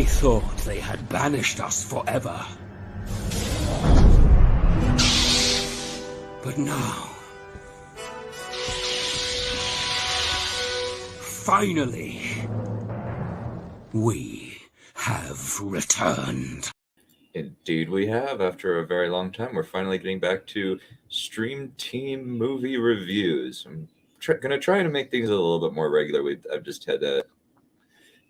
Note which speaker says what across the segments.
Speaker 1: They thought they had banished us forever. But now, finally, we have returned.
Speaker 2: Indeed we have. After a very long time, we're finally getting back to Streamteam movie reviews. I'm going to try to make things a little bit more regular. I've just had a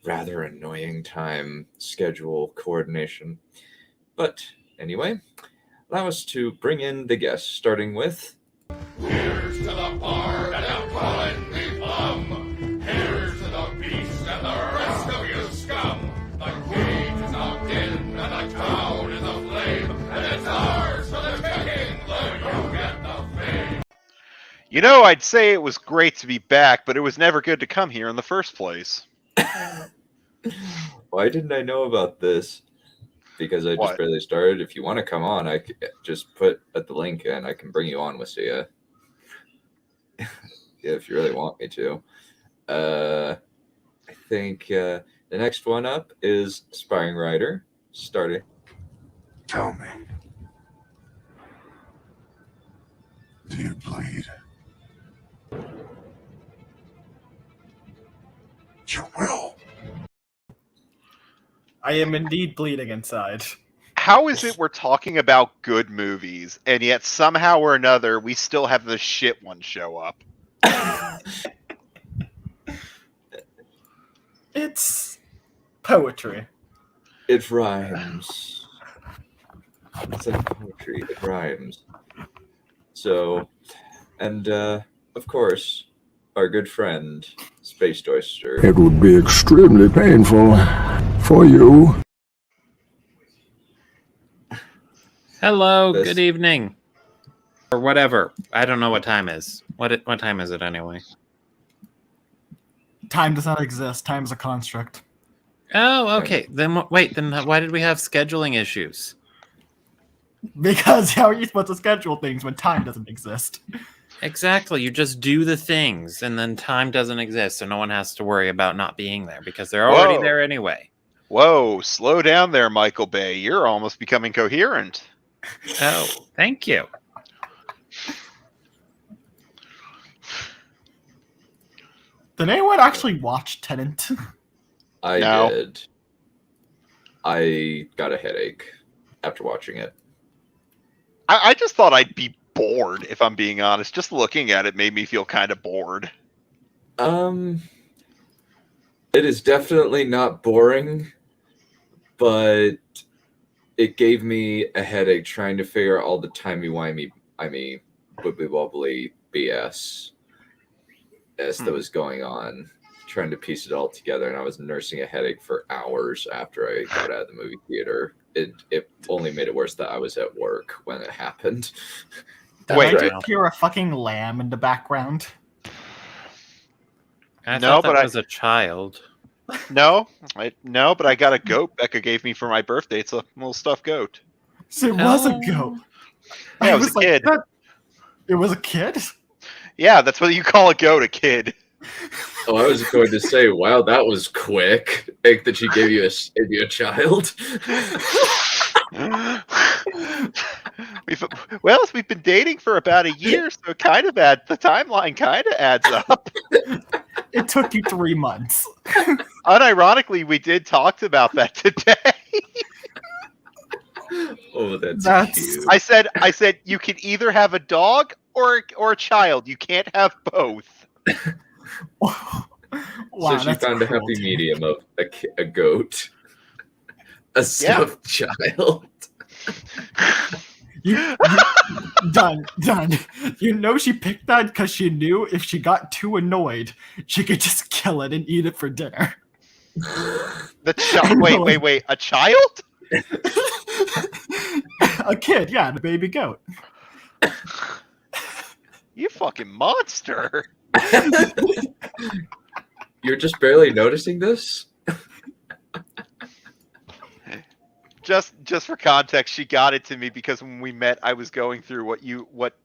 Speaker 2: rather annoying time schedule coordination. But anyway, allow us to bring in the guests, starting with...
Speaker 3: Here's to the bard and the pollen we plum. Here's to the beast and the rest of you scum. The cage is locked in and the town is aflame, and it's ours for the taking, though you get the fame.
Speaker 4: You know, I'd say it was great to be back, but it was never good to come here in the first place.
Speaker 2: Why didn't I know about this? Because I just barely started. If you want to come on, I could just put at the link and I can bring you on with Sia. Yeah, if you really want me to. I think the next one up is Aspiring Writer. Starting.
Speaker 3: Tell me, do you bleed? You will.
Speaker 5: I am indeed bleeding inside.
Speaker 4: How is it we're talking about good movies, and yet somehow or another we still have the shit one show up?
Speaker 5: It's poetry.
Speaker 2: It rhymes. It's like poetry. It rhymes. So, and of course, our good friend, Space Oyster.
Speaker 3: It would be extremely painful for you.
Speaker 6: Hello, good evening. Or whatever. I don't know what time is. What time is it anyway?
Speaker 5: Time does not exist. Time is a construct.
Speaker 6: Oh, okay. Then wait, then why did we have scheduling issues?
Speaker 5: Because how are you supposed to schedule things when time doesn't exist?
Speaker 6: Exactly. You just do the things, and then time doesn't exist, so no one has to worry about not being there, because they're already there anyway.
Speaker 4: Whoa, slow down there, Michael Bay. You're almost becoming coherent.
Speaker 6: Oh, thank you.
Speaker 5: Did anyone actually watch Tenet?
Speaker 2: I did. I got a headache after watching it.
Speaker 4: I just thought I'd be bored, if I'm being honest. Just looking at it made me feel kind of bored.
Speaker 2: It is definitely not boring, but it gave me a headache trying to figure out all the timey-wimey, wibbly-wobbly BS that was going on, trying to piece it all together, and I was nursing a headache for hours after I got out of the movie theater. It only made it worse that I was at work when it happened.
Speaker 5: Did I just hear a fucking lamb in the background?
Speaker 6: I thought that was a child.
Speaker 4: No, but I got a goat Becca gave me for my birthday. It's a little stuffed goat.
Speaker 5: So it was a goat.
Speaker 4: Yeah, it was a kid.
Speaker 5: It was a kid?
Speaker 4: Yeah, that's what you call a goat, a kid.
Speaker 2: Oh, I was going to say, wow, that was quick. Like that she gave you a child.
Speaker 4: We've been dating for about a year, so the timeline kind of adds up.
Speaker 5: It took you 3 months.
Speaker 4: Unironically, we did talk about that today.
Speaker 2: Oh, that's cute.
Speaker 4: I said you can either have a dog or a child. You can't have both.
Speaker 5: Wow,
Speaker 2: so she found a happy medium of a goat, a stuffed child.
Speaker 5: Done. You know she picked that because she knew if she got too annoyed, she could just kill it and eat it for dinner.
Speaker 4: Wait, a child?
Speaker 5: A kid, yeah, the baby goat.
Speaker 4: You fucking monster.
Speaker 2: You're just barely noticing this?
Speaker 4: Just for context, she got it to me because when we met, I was going through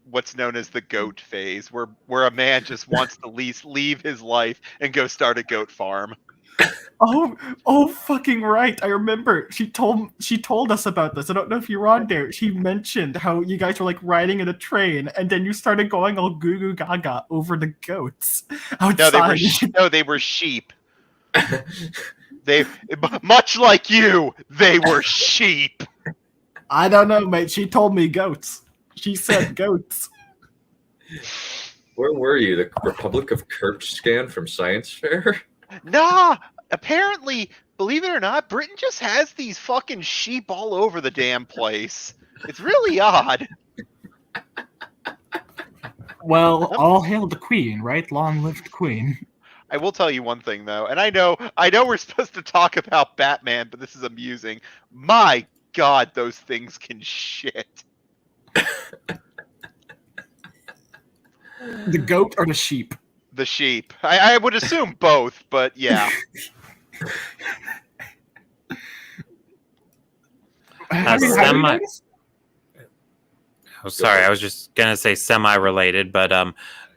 Speaker 4: what's known as the goat phase, where a man just wants to leave his life and go start a goat farm.
Speaker 5: Oh, fucking right! I remember she told us about this. I don't know if you were on there. She mentioned how you guys were like riding in a train, and then you started going all goo goo gaga over the goats outside.
Speaker 4: They were sheep. They much like you, they were sheep.
Speaker 5: I don't know, mate. She told me goats. She said goats.
Speaker 2: Where were you? The Republic of Kirkscan from Science Fair?
Speaker 4: Nah, apparently, believe it or not, Britain just has these fucking sheep all over the damn place. It's really odd.
Speaker 5: Well, all hail the queen, right? Long live the queen.
Speaker 4: I will tell you one thing though, and I know we're supposed to talk about Batman, but this is amusing. My God, those things can shit.
Speaker 5: The goat or the sheep?
Speaker 4: The sheep. I would assume both, but yeah.
Speaker 6: Sorry, I was just gonna say semi-related, but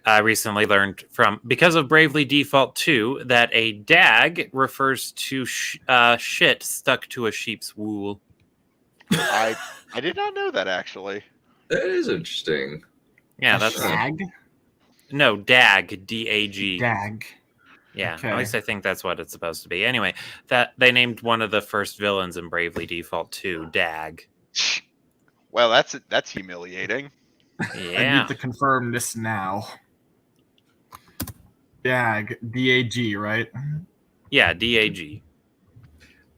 Speaker 6: I recently learned because of Bravely Default 2 that a dag refers to shit stuck to a sheep's wool.
Speaker 4: I did not know that actually.
Speaker 2: That is interesting.
Speaker 6: Yeah, that's
Speaker 5: dag.
Speaker 6: No, dag, D-A-G.
Speaker 5: Dag.
Speaker 6: Yeah,
Speaker 5: Okay.
Speaker 6: at least I think that's what it's supposed to be. Anyway, that they named one of the first villains in Bravely Default 2 Dag.
Speaker 4: Well, that's humiliating.
Speaker 6: Yeah.
Speaker 5: I need to confirm this now. Dag, D-A-G, right?
Speaker 6: Yeah, D-A-G.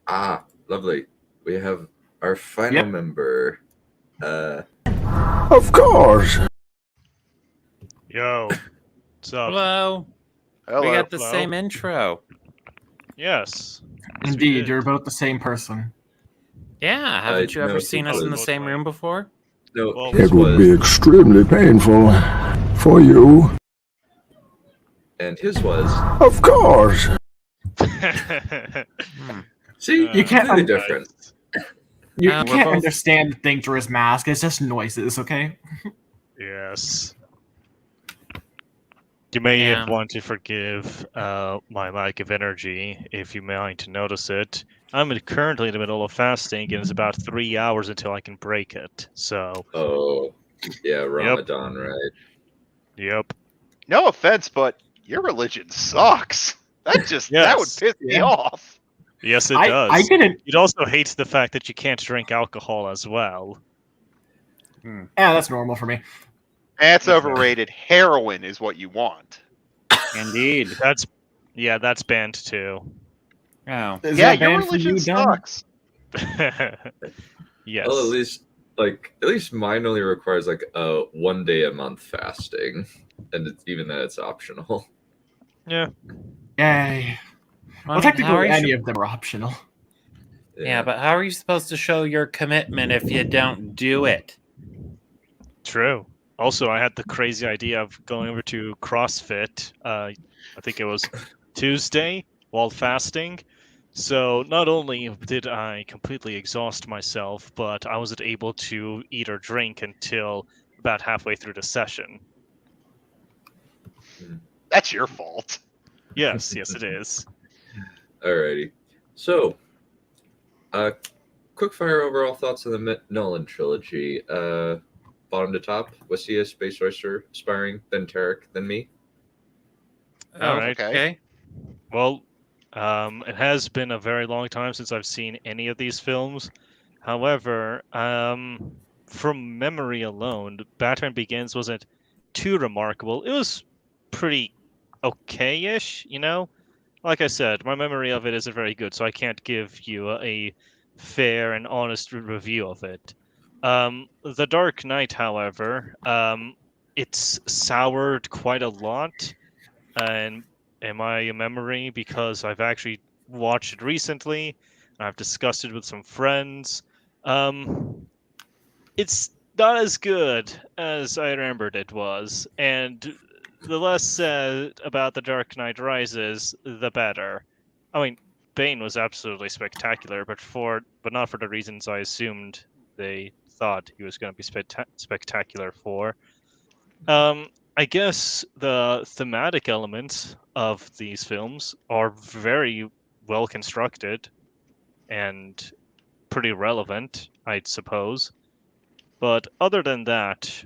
Speaker 2: Ah, lovely. We have our final member.
Speaker 1: Of course.
Speaker 7: Yo, what's up?
Speaker 6: Hello.
Speaker 4: Hello.
Speaker 6: We got the
Speaker 7: Hello.
Speaker 6: same intro.
Speaker 7: Yes.
Speaker 5: Indeed, you're both the same person.
Speaker 6: Yeah, haven't you
Speaker 2: no,
Speaker 6: ever seen us in the
Speaker 7: look
Speaker 6: same
Speaker 7: like-
Speaker 6: room before?
Speaker 2: No,
Speaker 7: Well,
Speaker 2: his
Speaker 1: It would
Speaker 2: was,
Speaker 1: be extremely painful for you.
Speaker 2: and his was.
Speaker 1: Of course.
Speaker 2: See,
Speaker 5: You can't-
Speaker 2: completely different.
Speaker 5: You
Speaker 6: we're
Speaker 5: can't
Speaker 6: both-
Speaker 5: understand the thing through his mask. It's just noises, okay?
Speaker 7: Yes. You may
Speaker 6: Yeah.
Speaker 7: want to forgive my lack of energy if you mind to notice it. I'm currently in the middle of fasting, and it's about 3 hours until I can break it. So,
Speaker 2: Oh, yeah, Ramadan, right?
Speaker 7: yep.
Speaker 4: No offense, but your religion sucks. That would
Speaker 7: Yes.
Speaker 4: piss me off.
Speaker 7: Yes, it
Speaker 5: I
Speaker 7: does.
Speaker 5: didn't.
Speaker 7: It also hates the fact that you can't drink alcohol as well.
Speaker 5: Yeah, that's normal for me.
Speaker 4: That's overrated. Heroin is what you want.
Speaker 6: Indeed.
Speaker 7: That's banned too.
Speaker 6: Oh.
Speaker 5: Is
Speaker 4: Yeah,
Speaker 5: that
Speaker 4: your
Speaker 5: banned for
Speaker 4: religion
Speaker 5: you, Dunn?
Speaker 4: sucks.
Speaker 7: Yes.
Speaker 2: Well, at least mine only requires like a 1 day a month fasting, and even that it's optional.
Speaker 7: Yeah.
Speaker 5: Yay. Well,
Speaker 6: How are
Speaker 5: technically,
Speaker 6: you
Speaker 5: any of them are optional.
Speaker 6: Yeah, but how are you supposed to show your commitment if you don't do it?
Speaker 7: True. Also, I had the crazy idea of going over to CrossFit. I think it was Tuesday while fasting. So not only did I completely exhaust myself, but I wasn't able to eat or drink until about halfway through the session.
Speaker 4: That's your fault.
Speaker 7: Yes, yes, it is.
Speaker 2: Alrighty. So, quick fire overall thoughts on the Nolan trilogy. Bottom to top, Wassia, Space Oyster, Aspiring, then Tarek, then me.
Speaker 7: All right.
Speaker 6: Okay.
Speaker 7: Well, it has been a very long time since I've seen any of these films. However, from memory alone, Batman Begins wasn't too remarkable. It was pretty okay-ish, you know? Like I said, my memory of it isn't very good, so I can't give you a fair and honest review of it. The Dark Knight, however, it's soured quite a lot, and in my memory, because I've actually watched it recently, and I've discussed it with some friends. It's not as good as I remembered it was, and the less said about The Dark Knight Rises, the better. I mean, Bane was absolutely spectacular, but not for the reasons I assumed they thought he was going to be spectacular for. I guess the thematic elements of these films are very well constructed and pretty relevant, I'd suppose. But other than that,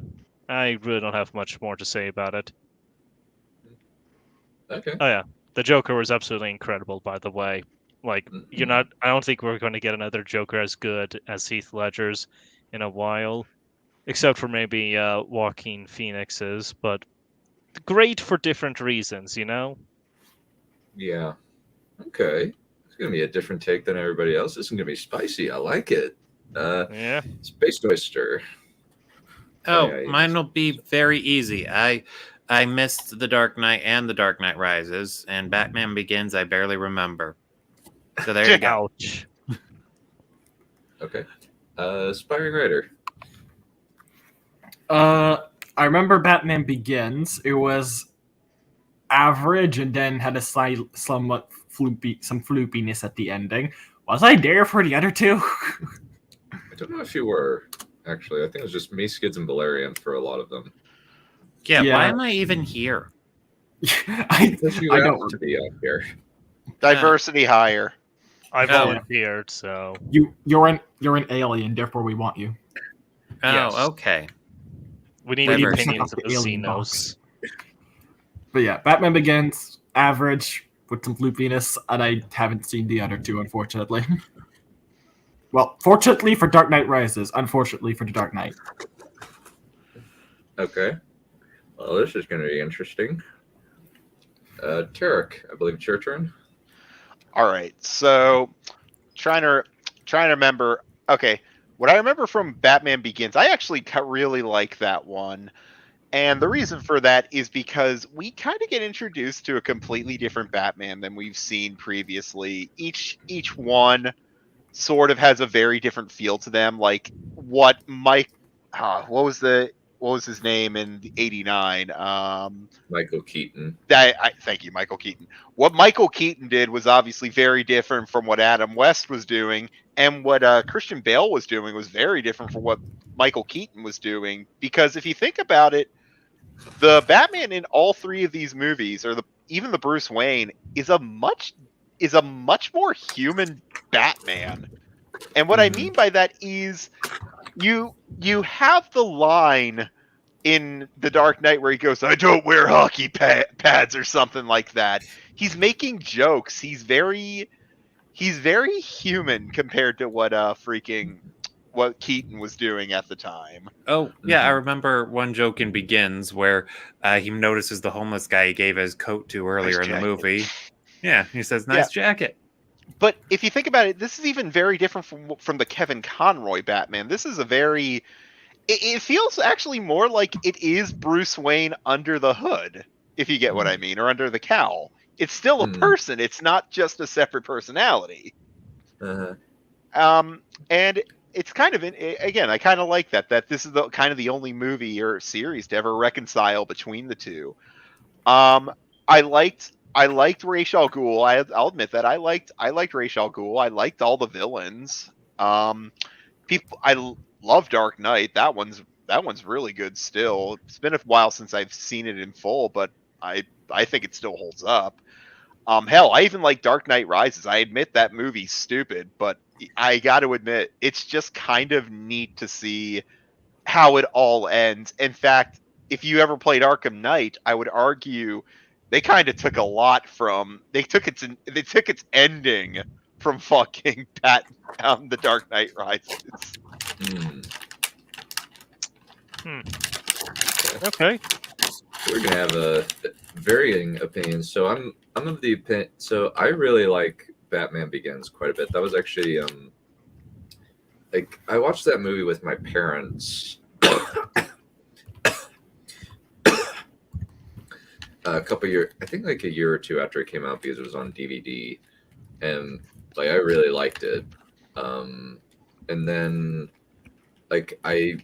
Speaker 7: I really don't have much more to say about it.
Speaker 2: Okay.
Speaker 7: Oh yeah, the Joker was absolutely incredible, by the way. Like, I don't think we're going to get another Joker as good as Heath Ledger's in a while, except for maybe Joaquin Phoenix's, but great for different reasons, you know?
Speaker 2: Yeah. Okay. It's gonna be a different take than everybody else. This is gonna be spicy. I like it.
Speaker 7: Yeah.
Speaker 2: Space Oyster.
Speaker 6: Oh,
Speaker 2: Yeah,
Speaker 6: mine will be very easy. I missed The Dark Knight and The Dark Knight Rises, and Batman Begins I barely remember. So there you go.
Speaker 7: Ouch.
Speaker 2: Okay. Aspiring writer.
Speaker 5: I remember Batman Begins. It was average and then had a somewhat floopiness at the ending. Was I there for the other two?
Speaker 2: I don't know if you were, actually. I think it was just me, Skids, and Valerian for a lot of them.
Speaker 6: Yeah,
Speaker 5: Yeah.
Speaker 6: why am I even here?
Speaker 2: Because you
Speaker 5: I
Speaker 2: have
Speaker 5: don't.
Speaker 2: to be up here.
Speaker 4: Diversity higher.
Speaker 7: I
Speaker 6: Oh.
Speaker 7: volunteered, so
Speaker 5: You're an alien, therefore we want you.
Speaker 6: Oh,
Speaker 7: Yes.
Speaker 6: okay.
Speaker 7: we need
Speaker 6: Diversity.
Speaker 7: the opinions of
Speaker 5: The
Speaker 7: the
Speaker 5: alien
Speaker 7: Xenos.
Speaker 5: box. But yeah, Batman Begins, average with some floopiness, and I haven't seen the other two, unfortunately. Well, fortunately for Dark Knight Rises, unfortunately for The Dark Knight.
Speaker 2: Okay. Well, this is going to be interesting. Tarek, I believe it's your turn.
Speaker 4: All right, so trying to remember. Okay, what I remember from Batman Begins, I actually really like that one, and the reason for that is because we kind of get introduced to a completely different Batman than we've seen previously. Each one sort of has a very different feel to them. Like what what was his name in '89?
Speaker 2: Michael Keaton.
Speaker 4: Thank you, Michael Keaton. What Michael Keaton did was obviously very different from what Adam West was doing, and what Christian Bale was doing was very different from what Michael Keaton was doing. Because if you think about it, the Batman in all three of these movies, or even the Bruce Wayne, is a much more human Batman. And what I mean by that is you have the line in The Dark Knight where he goes, "I don't wear hockey pads," or something like that. He's making jokes. He's very human compared to what Keaton was doing at the time.
Speaker 6: Oh, yeah, I remember one joke in Begins where he notices the homeless guy he gave his coat to earlier in the movie. Yeah, he says, "Nice jacket."
Speaker 4: But if you think about it, this is even very different from the Kevin Conroy Batman. This is it feels actually more like it is Bruce Wayne under the hood, if you get what I mean, or under the cowl. It's still a person. It's not just a separate personality. And it's kind of, again, I kind of like that this is kind of the only movie or series to ever reconcile between the two. I liked Ra's al Ghul. I'll admit that I liked Ra's al Ghul. I liked all the villains. I love Dark Knight. That one's really good still. It's been a while since I've seen it in full, but I think it still holds up. Hell, I even like Dark Knight Rises. I admit that movie's stupid, but I got to admit it's just kind of neat to see how it all ends. In fact, if you ever played Arkham Knight, I would argue they kind of took a lot from they took its ending from fucking The Dark Knight Rises.
Speaker 7: Okay.
Speaker 2: We're gonna have varying opinions. So I'm of the opinion. So I really like Batman Begins quite a bit. That was actually like I watched that movie with my parents a couple years, I think like a year or two after it came out because it was on DVD, and like I really liked it. And then like I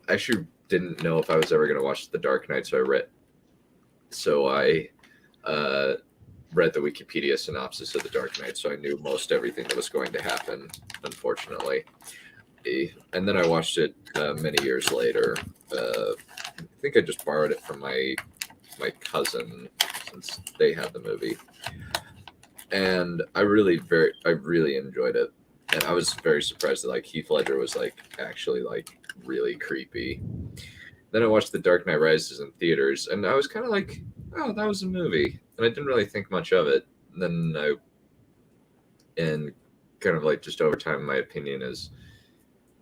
Speaker 2: actually didn't know if I was ever gonna watch The Dark Knight, so I read the Wikipedia synopsis of The Dark Knight, so I knew most everything that was going to happen, unfortunately. And then I watched it many years later. I think I just borrowed it from my cousin since they had the movie. and I really enjoyed it, and I was very surprised that like Heath Ledger was like actually like really creepy. Then I watched The Dark Knight Rises in theaters, and I was kind of like, oh, that was a movie, and I didn't really think much of it. And then kind of like just over time, my opinion has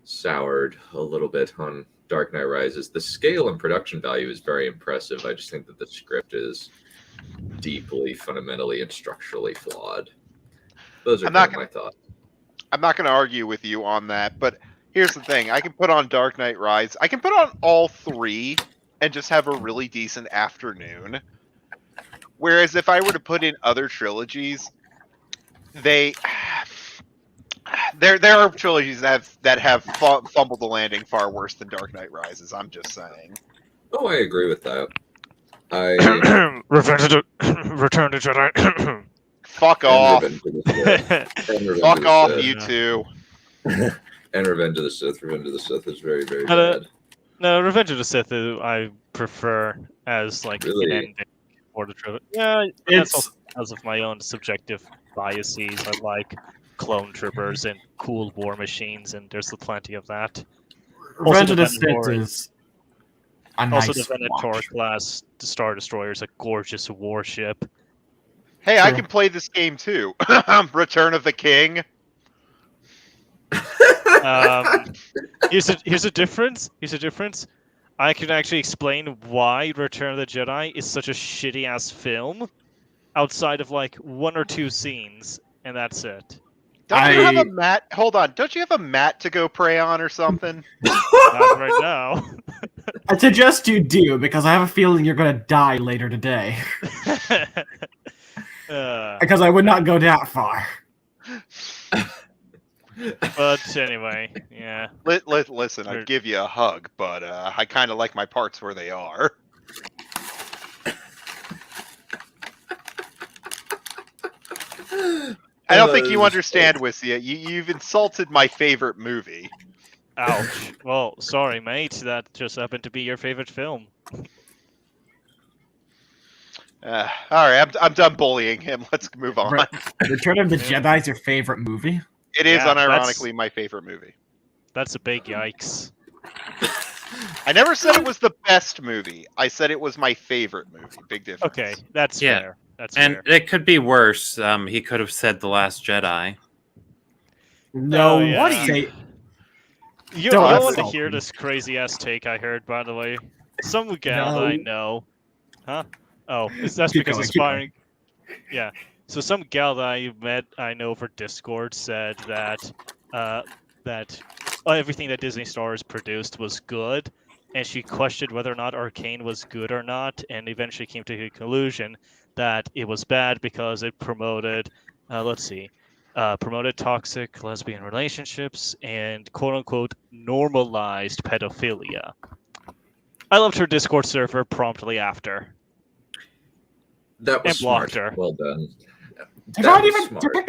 Speaker 2: soured a little bit on Dark Knight Rises. The scale and production value is very impressive. I just think that the script is deeply, fundamentally, and structurally flawed. Those are my thoughts.
Speaker 4: I'm not going to argue with you on that, but here's the thing. I can put on Dark Knight Rise. I can put on all three and just have a really decent afternoon. Whereas if I were to put in other trilogies, there are trilogies that have fumbled the landing far worse than Dark Knight Rises. I'm just saying.
Speaker 2: Oh, I agree with that.
Speaker 7: Return to Jedi.
Speaker 4: Fuck off. Fuck off, you
Speaker 7: Yeah.
Speaker 4: two.
Speaker 2: And Revenge of the Sith. Revenge of the Sith is very, very bad.
Speaker 7: No, Revenge of the Sith I prefer as like
Speaker 2: Really?
Speaker 7: an ending for the trilogy. Yeah, that's
Speaker 5: It's
Speaker 7: also because of my own subjective biases. I like clone troopers and cool war machines, and there's plenty of that.
Speaker 5: Revenge of the
Speaker 7: the
Speaker 5: Sith
Speaker 7: Venator-
Speaker 5: is a
Speaker 7: Also,
Speaker 5: nice
Speaker 7: the Venator
Speaker 5: watch.
Speaker 7: class Star Destroyer is a gorgeous warship.
Speaker 4: Hey, I
Speaker 5: True.
Speaker 4: can play this game too. Return of the King.
Speaker 7: Here's a difference. Here's a difference. I can actually explain why Return of the Jedi is such a shitty ass film, outside of like one or two scenes, and that's it.
Speaker 4: Don't you have
Speaker 5: I-
Speaker 4: a mat? Hold on. Don't you have a mat to go pray on or something?
Speaker 7: Not right now.
Speaker 5: I suggest you do, because I have a feeling you're going to die later today. Because I would not go that far.
Speaker 7: But anyway, yeah.
Speaker 4: Listen, I'd give you a hug, but I kind of like my parts where they are. I don't think you understand, Wissia. You've insulted my favorite movie.
Speaker 7: Ouch. Well, sorry, mate. That just happened to be your favorite film.
Speaker 4: All right, I'm done bullying him. Let's move on.
Speaker 5: Return of the Jedi is your favorite movie?
Speaker 4: It is
Speaker 7: Yeah,
Speaker 4: unironically my favorite movie.
Speaker 7: That's a big yikes.
Speaker 4: I never said it was the best movie. I said it was my favorite movie. Big difference.
Speaker 7: Okay, that's
Speaker 6: Yeah.
Speaker 7: fair. That's
Speaker 6: And
Speaker 7: fair.
Speaker 6: it could be worse. He could have said The Last Jedi.
Speaker 5: No,
Speaker 7: Oh, yeah.
Speaker 4: What do you-
Speaker 5: say-
Speaker 7: You
Speaker 5: Don't
Speaker 7: want to
Speaker 5: insult
Speaker 7: hear
Speaker 5: me.
Speaker 7: this crazy ass take I heard, by the way? Some gal that I
Speaker 5: No.
Speaker 7: know. Huh? Oh, that's
Speaker 5: Keep
Speaker 7: because
Speaker 5: going, keep
Speaker 7: aspiring. Yeah. So some gal that I know over Discord said that everything that Disney Stars produced was good, and she questioned whether or not Arcane was good or not, and eventually came to the conclusion that it was bad because it promoted, promoted toxic lesbian relationships and quote unquote normalized pedophilia. I left her Discord server promptly after.
Speaker 2: That was
Speaker 7: And blocked
Speaker 2: smart.
Speaker 7: her.
Speaker 2: Well done.
Speaker 5: There's
Speaker 2: That
Speaker 5: not
Speaker 2: was
Speaker 5: even
Speaker 2: smart.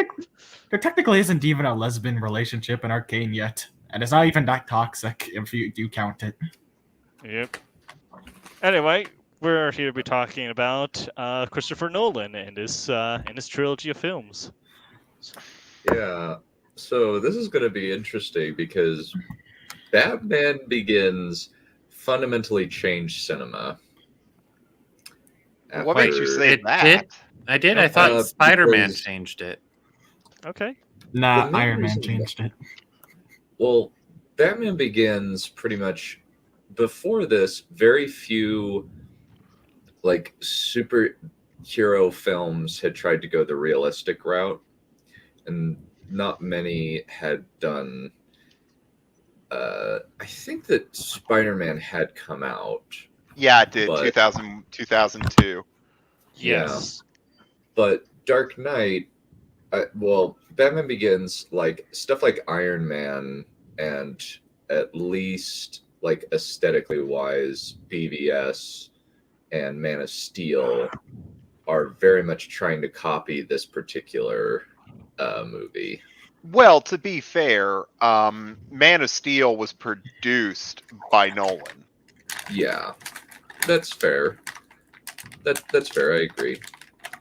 Speaker 5: there technically isn't even a lesbian relationship in Arcane yet, and it's not even that toxic if you do count it.
Speaker 7: Yep. Anyway, we're here to be talking about Christopher Nolan and his trilogy of films.
Speaker 2: Yeah. So this is going to be interesting because Batman Begins fundamentally changed cinema.
Speaker 4: What makes you
Speaker 2: After-
Speaker 4: say
Speaker 6: It
Speaker 4: that?
Speaker 6: did? I did. I thought Spider-Man
Speaker 2: because-
Speaker 6: changed it.
Speaker 7: Okay.
Speaker 5: Nah,
Speaker 2: The main
Speaker 5: Iron Man
Speaker 2: reason-
Speaker 5: changed it.
Speaker 2: Well, Batman Begins pretty much before this, very few like superhero films had tried to go the realistic route, and not many had done. I think that Spider-Man had come out,
Speaker 4: Yeah, it did.
Speaker 2: But-
Speaker 4: 2002.
Speaker 7: Yes.
Speaker 2: but Dark Knight, Batman Begins, like stuff like Iron Man and at least like aesthetically wise, BVS and Man of Steel are very much trying to copy this particular movie.
Speaker 4: Well, to be fair, Man of Steel was produced by Nolan.
Speaker 2: Yeah, that's fair. That's fair. I agree.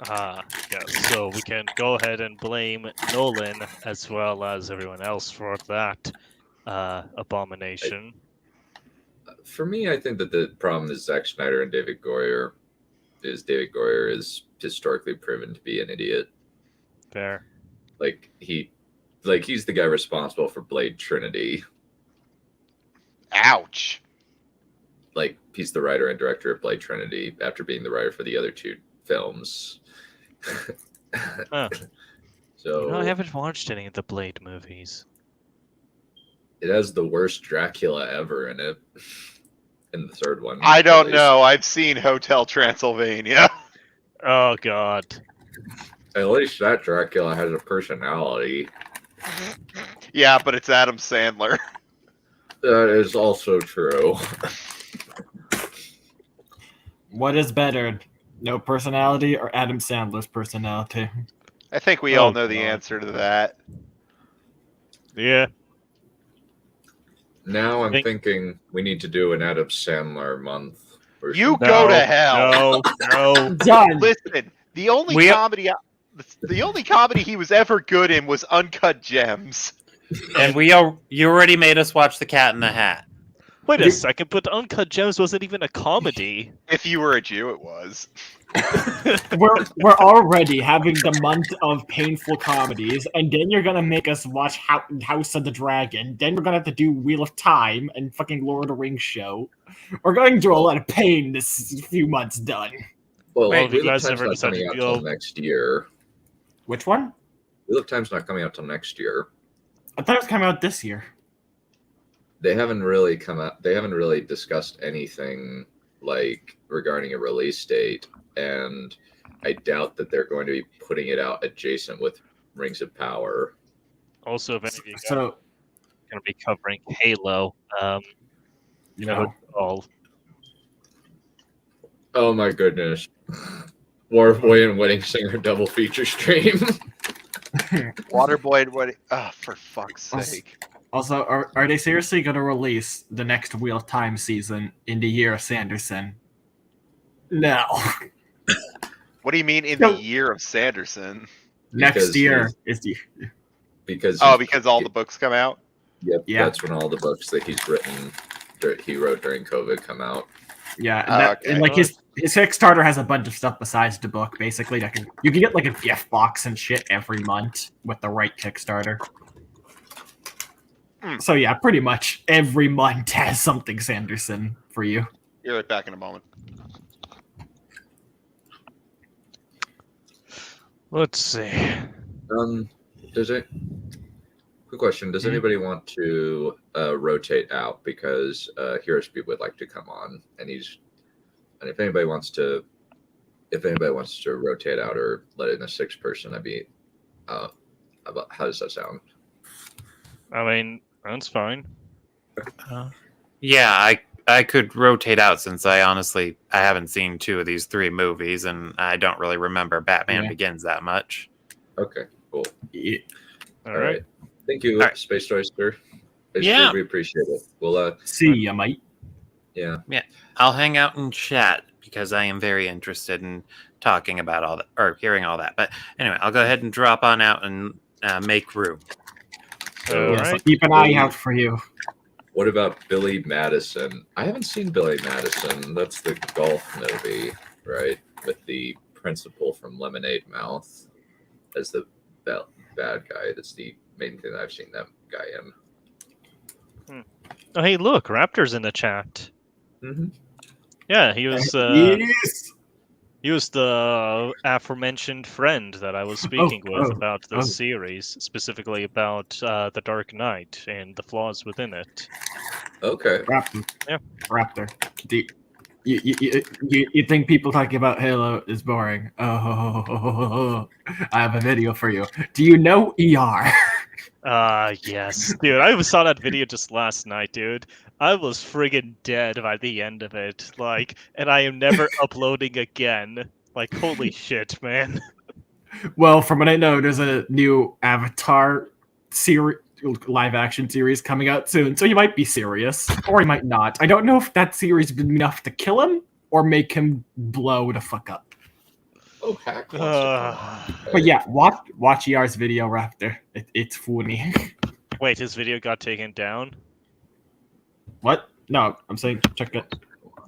Speaker 7: Yes. So we can go ahead and blame Nolan as well as everyone else for that abomination.
Speaker 2: For me, I think that the problem is Zack Snyder and David Goyer. David Goyer is historically proven to be an idiot.
Speaker 7: Fair.
Speaker 2: He's the guy responsible for Blade Trinity.
Speaker 4: Ouch.
Speaker 2: Like, he's the writer and director of Blade Trinity after being the writer for the other two films.
Speaker 7: Huh.
Speaker 2: So
Speaker 7: I haven't watched any of the Blade movies.
Speaker 2: it has the worst Dracula ever in it. In the third one.
Speaker 4: I don't
Speaker 2: at least.
Speaker 4: know. I've seen Hotel Transylvania.
Speaker 7: Oh God.
Speaker 2: At least that Dracula has a personality.
Speaker 4: Yeah, but it's Adam Sandler.
Speaker 2: That is also true.
Speaker 5: What is better, no personality or Adam Sandler's personality?
Speaker 4: I think we all
Speaker 7: Oh,
Speaker 4: know the
Speaker 7: God.
Speaker 4: answer to that.
Speaker 7: Yeah.
Speaker 2: Now I'm
Speaker 7: Think-
Speaker 2: thinking we need to do an Adam Sandler month. or
Speaker 4: You
Speaker 2: something.
Speaker 4: go to hell.
Speaker 7: No.
Speaker 5: Done.
Speaker 4: Listen, the only
Speaker 6: We-
Speaker 4: comedy he was ever good in was Uncut Gems.
Speaker 6: And you already made us watch The Cat in the Hat.
Speaker 7: Wait a second, but Uncut Gems wasn't even a comedy.
Speaker 4: If you were a Jew, it was.
Speaker 5: We're already having the month of painful comedies, and then you're gonna make us watch House of the Dragon. Then we're gonna have to do Wheel of Time and fucking Lord of the Rings show. We're going through a lot of pain this few months. Done.
Speaker 2: Well,
Speaker 7: Wait,
Speaker 2: Wheel
Speaker 7: you
Speaker 2: of
Speaker 7: guys
Speaker 2: Time's
Speaker 7: ever
Speaker 2: not
Speaker 7: decided
Speaker 2: coming out
Speaker 7: to
Speaker 2: till
Speaker 7: go-
Speaker 2: next year.
Speaker 5: Which one?
Speaker 2: Wheel of Time's not coming out till next year.
Speaker 5: I thought it was coming out this year.
Speaker 2: They haven't really come out. They haven't really discussed anything like regarding a release date, and I doubt that they're going to be putting it out adjacent with Rings of Power.
Speaker 7: Also, if any of you guys
Speaker 5: So
Speaker 7: are going to be covering Halo, you know,
Speaker 5: Oh.
Speaker 7: all
Speaker 2: Oh my goodness! Warboy and Wedding Singer double feature stream.
Speaker 4: Waterboy and what? Oh, for fuck's
Speaker 5: Also-
Speaker 4: sake!
Speaker 5: Also, are they seriously going to release the next Wheel of Time season in the year of Sanderson? No.
Speaker 4: What do you mean in
Speaker 5: No.
Speaker 4: the year of Sanderson?
Speaker 5: Next
Speaker 2: Because
Speaker 5: year
Speaker 2: he's-
Speaker 5: is the.
Speaker 2: because
Speaker 4: Because all the books come out.
Speaker 2: Yep,
Speaker 5: Yeah.
Speaker 2: that's when all the books that he wrote during COVID come out.
Speaker 5: Yeah,
Speaker 4: Oh,
Speaker 5: and,
Speaker 4: okay.
Speaker 5: and like his Kickstarter has a bunch of stuff besides the book. Basically, that you can get like a gift box and shit every month with the right Kickstarter. So yeah, pretty much every month has something Sanderson for you.
Speaker 4: You're right back in a moment.
Speaker 7: let's see.
Speaker 2: Quick question: Does
Speaker 5: Mhm.
Speaker 2: anybody want to rotate out because Hiroshi would like to come on, and if anybody wants to rotate out or let in a sixth person, I'd be about how does that sound?
Speaker 7: I mean, that's fine.
Speaker 6: Yeah, I could rotate out since I haven't seen two of these three movies, and I don't really remember Batman
Speaker 5: Yeah.
Speaker 6: Begins that much.
Speaker 2: Okay, cool.
Speaker 5: Yeah.
Speaker 7: All right.
Speaker 2: Thank you,
Speaker 6: All right.
Speaker 2: Space Oyster.
Speaker 6: Yeah.
Speaker 2: We appreciate it. We'll
Speaker 5: See ya, mate.
Speaker 2: yeah.
Speaker 6: I'll hang out and chat because I am very interested in talking about all that or hearing all that. But anyway, I'll go ahead and drop on out and make room.
Speaker 7: All
Speaker 5: Yeah, so
Speaker 7: right.
Speaker 5: keep an eye out for you.
Speaker 2: What about Billy Madison? I haven't seen Billy Madison. That's the golf movie, right? With the principal from Lemonade Mouth as the bad guy. That's the main thing that I've seen that guy in.
Speaker 7: Oh, hey, look, Raptor's in the chat.
Speaker 2: Mm-hmm.
Speaker 7: Yeah, he was.
Speaker 5: Yes.
Speaker 7: He was the aforementioned friend that I was speaking with
Speaker 5: oh,
Speaker 7: about this
Speaker 5: oh.
Speaker 7: series, specifically about The Dark Knight and the flaws within it.
Speaker 2: Okay.
Speaker 5: Raptor.
Speaker 7: Yeah.
Speaker 5: Raptor. Do you think people talking about Halo is boring? Oh, I have a video for you. Do you know ER?
Speaker 7: Yes. Dude, I saw that video just last night, dude. I was friggin' dead by the end of it. Like, and I am never uploading again. Like, holy shit, man.
Speaker 5: Well, from what I know, there's a new Avatar series, live action series coming out soon, so you might be serious, or you might not. I don't know if that series is enough to kill him or make him blow the fuck up.
Speaker 2: Oh, Hack wants to come on.
Speaker 5: But yeah, watch ER's video, Raptor. It's funny.
Speaker 7: Wait, his video got taken down?
Speaker 5: What? No, I'm saying check it.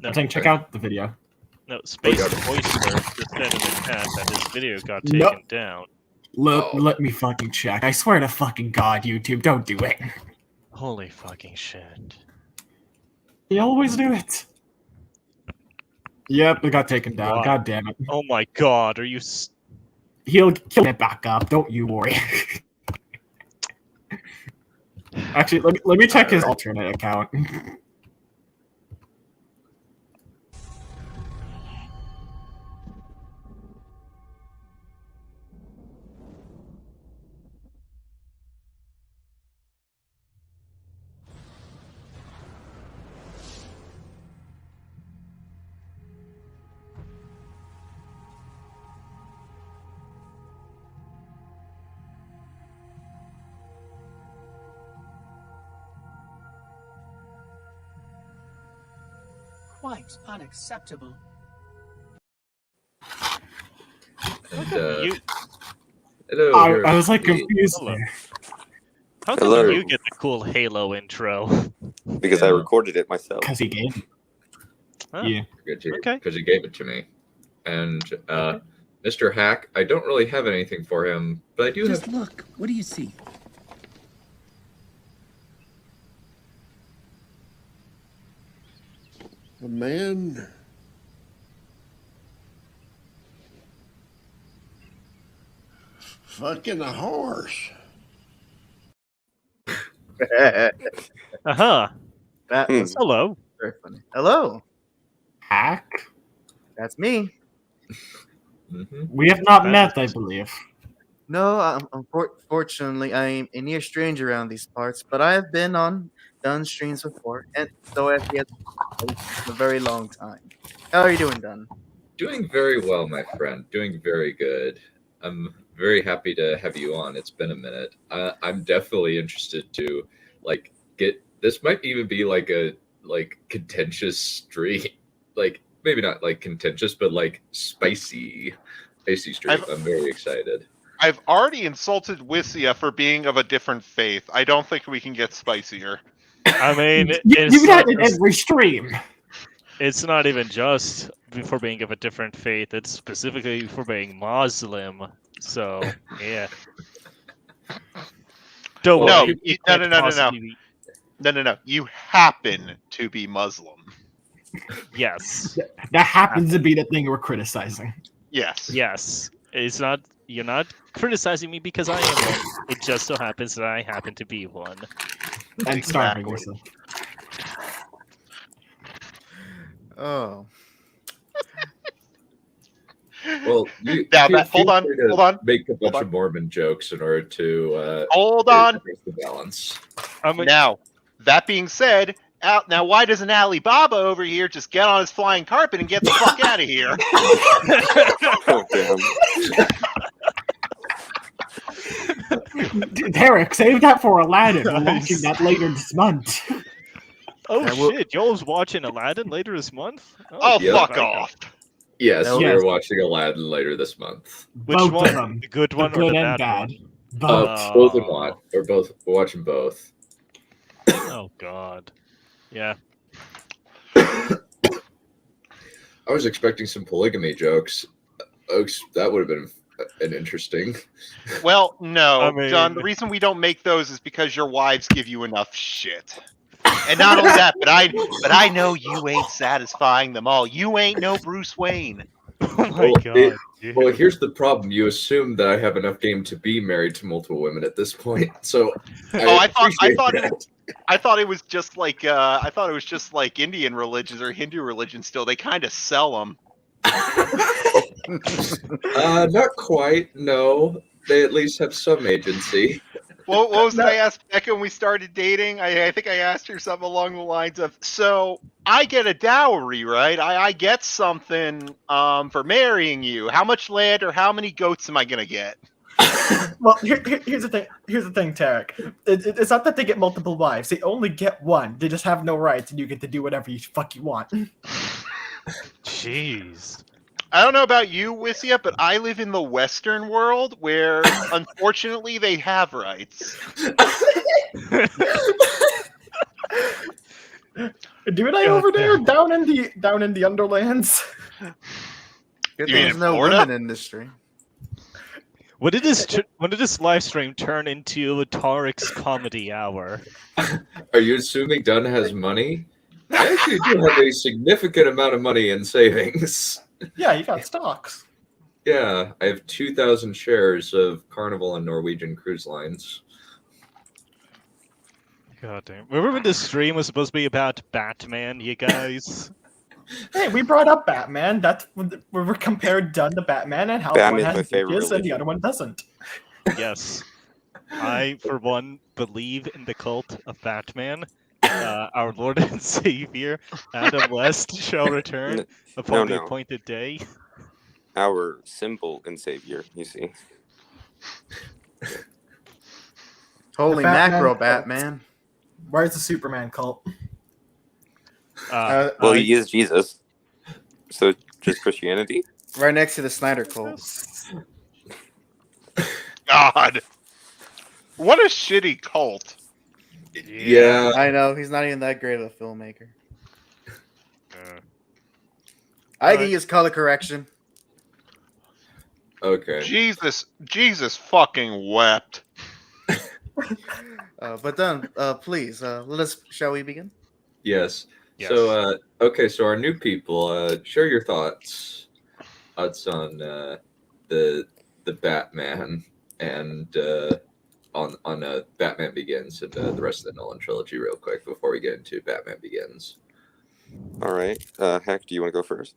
Speaker 7: No,
Speaker 5: I'm saying check out the video.
Speaker 7: no. Space
Speaker 2: got it.
Speaker 7: Oyster just said in the chat that his video got taken
Speaker 5: Nope.
Speaker 7: down.
Speaker 5: Let me fucking check. I swear to fucking God, YouTube, don't do it.
Speaker 7: Holy fucking shit.
Speaker 5: You always do it. Yep, it got taken down.
Speaker 7: Wow.
Speaker 5: God damn it.
Speaker 7: Oh my god, are you...
Speaker 5: He'll get back up. Don't you worry. Actually, let me check his alternate account.
Speaker 8: Quite unacceptable.
Speaker 2: And,
Speaker 7: You...
Speaker 2: hello.
Speaker 5: I was like confused
Speaker 7: Hello.
Speaker 5: there.
Speaker 7: How come
Speaker 9: Hello.
Speaker 7: you get the cool Halo intro?
Speaker 9: Because I recorded it myself.
Speaker 5: Because he gave it.
Speaker 7: Huh?
Speaker 5: Yeah.
Speaker 7: Okay.
Speaker 2: Because you gave it to me. And Mr. Hack, I don't really have anything for him, but I do
Speaker 8: Just
Speaker 2: have.
Speaker 8: look. What do you see?
Speaker 1: A man. Fucking a horse.
Speaker 7: Uh-huh.
Speaker 10: That
Speaker 9: Hmm.
Speaker 10: was
Speaker 7: Hello.
Speaker 10: very funny. Hello,
Speaker 5: Hack?
Speaker 10: that's me.
Speaker 2: Mhm.
Speaker 5: We have not
Speaker 7: That
Speaker 5: met, I
Speaker 7: is-
Speaker 5: believe.
Speaker 10: No, unfortunately, I'm a near stranger around these parts, but I have been on Dunn streams before, and so have he for a very long time. How are you doing, Dunn?
Speaker 2: Doing very well, my friend. Doing very good. I'm very happy to have you on. It's been a minute. I'm definitely interested to get. This might even be like a contentious stream. Like maybe not like contentious, but like spicy stream. I'm very excited.
Speaker 4: I've already insulted Wissia for being of a different faith. I don't think we can get spicier.
Speaker 7: I mean,
Speaker 5: You do that in every stream.
Speaker 7: it's not even just for being of a different faith. It's specifically for being Muslim. So, yeah. Don't
Speaker 4: No,
Speaker 7: worry.
Speaker 4: you-
Speaker 7: it
Speaker 4: no,
Speaker 7: can't
Speaker 4: no.
Speaker 7: possibly be-
Speaker 4: No. You happen to be Muslim.
Speaker 7: Yes.
Speaker 5: That happens to be the thing we're criticizing.
Speaker 4: Yes.
Speaker 7: Yes. It's not. You're not criticizing me because I am one. It just so happens that I happen to be one.
Speaker 5: And starving
Speaker 4: Exactly.
Speaker 5: yourself.
Speaker 10: Oh,
Speaker 2: Well, you
Speaker 4: Now
Speaker 2: feel
Speaker 4: that- hold on,
Speaker 2: free to
Speaker 4: hold on,
Speaker 2: Make a bunch
Speaker 4: hold
Speaker 2: of Mormon jokes in order to
Speaker 4: Hold on.
Speaker 2: increase the balance.
Speaker 7: I mean,
Speaker 4: Now, that being said, now why doesn't Alibaba over here just get on his flying carpet and get the fuck out of here?
Speaker 9: Oh, damn.
Speaker 5: Derek, save that for Aladdin. We're
Speaker 7: Nice.
Speaker 5: watching that later this month.
Speaker 7: oh
Speaker 10: I will-
Speaker 7: shit! Y'all's watching Aladdin later this month?
Speaker 4: Oh,
Speaker 2: yeah.
Speaker 4: fuck
Speaker 7: okay.
Speaker 4: off.
Speaker 2: Yes,
Speaker 10: No.
Speaker 2: we
Speaker 5: Yes.
Speaker 2: are watching Aladdin later this month.
Speaker 7: Which
Speaker 5: Both
Speaker 7: one?
Speaker 5: of them.
Speaker 7: The good
Speaker 5: The
Speaker 7: one or
Speaker 5: good
Speaker 7: the
Speaker 5: and
Speaker 7: bad,
Speaker 5: bad.
Speaker 7: one?
Speaker 5: Both.
Speaker 2: Both in one, or both. We're watching both.
Speaker 7: Oh god. Yeah.
Speaker 2: I was expecting some polygamy jokes. That would have been an interesting.
Speaker 4: Well, no,
Speaker 7: I mean-
Speaker 4: John, the reason we don't make those is because your wives give you enough shit. And not only that, but I know you ain't satisfying them all. You ain't no Bruce Wayne.
Speaker 7: Oh my
Speaker 2: Well,
Speaker 7: god. dude.
Speaker 2: Well, here's the problem. You assume that I have enough game to be married to multiple women at this point. So,
Speaker 4: I
Speaker 2: appreciate
Speaker 4: thought
Speaker 2: that.
Speaker 4: I thought it was just like Indian religions or Hindu religions. Still, they kind of sell them.
Speaker 2: Not quite. No, they at least have some agency.
Speaker 4: What was it I asked Becca when we started dating? I think I asked her something along the lines of, so I get a dowry, right? I get something for marrying you. How much land or how many goats am I gonna get?
Speaker 5: Well, here's the thing. Here's the thing, Tarek. It's not that they get multiple wives. They only get one. They just have no rights, and you get to do whatever you fuck you want.
Speaker 7: Jeez.
Speaker 4: I don't know about you, Wissia, but I live in the Western world where, unfortunately, they have rights.
Speaker 5: Dude, I over there down in the Underlands.
Speaker 10: Good
Speaker 4: You
Speaker 10: thing
Speaker 4: mean
Speaker 10: there's
Speaker 4: in
Speaker 10: no
Speaker 4: Florida?
Speaker 10: women in this stream.
Speaker 7: When did this live stream turn into a Tarek's comedy hour?
Speaker 2: Are you assuming Dunn has money? I actually do have a significant amount of money in savings.
Speaker 5: Yeah, you got stocks.
Speaker 2: Yeah, I have 2,000 shares of Carnival and Norwegian Cruise Lines.
Speaker 7: God damn. Remember when this stream was supposed to be about Batman, you guys?
Speaker 5: Hey, we brought up Batman. That's where we compared Dunn to Batman and how
Speaker 9: Batman's
Speaker 5: one
Speaker 9: my
Speaker 5: has
Speaker 9: favorite
Speaker 5: bitches and the
Speaker 9: religion.
Speaker 5: other one doesn't.
Speaker 7: Yes. I, for one, believe in the cult of Batman. Our Lord and Savior, Adam West, shall return
Speaker 9: N-
Speaker 7: upon the
Speaker 9: no.
Speaker 7: appointed day.
Speaker 9: Our symbol and savior, you see.
Speaker 10: Holy
Speaker 5: The Batman
Speaker 10: macro,
Speaker 5: cult.
Speaker 10: Batman.
Speaker 5: Where's the Superman cult?
Speaker 9: Well, he is Jesus. So just Christianity?
Speaker 10: Right next to the Snyder cult.
Speaker 4: God. What a shitty cult.
Speaker 2: Yeah.
Speaker 10: I know, he's not even that great of a filmmaker.
Speaker 7: Uh,
Speaker 10: I can
Speaker 7: Alright.
Speaker 10: use color correction.
Speaker 2: Okay.
Speaker 4: Jesus fucking wept.
Speaker 10: But Dunn, please, shall we begin?
Speaker 2: Yes.
Speaker 7: Yes.
Speaker 2: So, okay. So our new people, share your thoughts on the Batman and on Batman Begins and the rest of the Nolan trilogy, real quick, before we get into Batman Begins.
Speaker 9: All right. Heck, do you want to go first?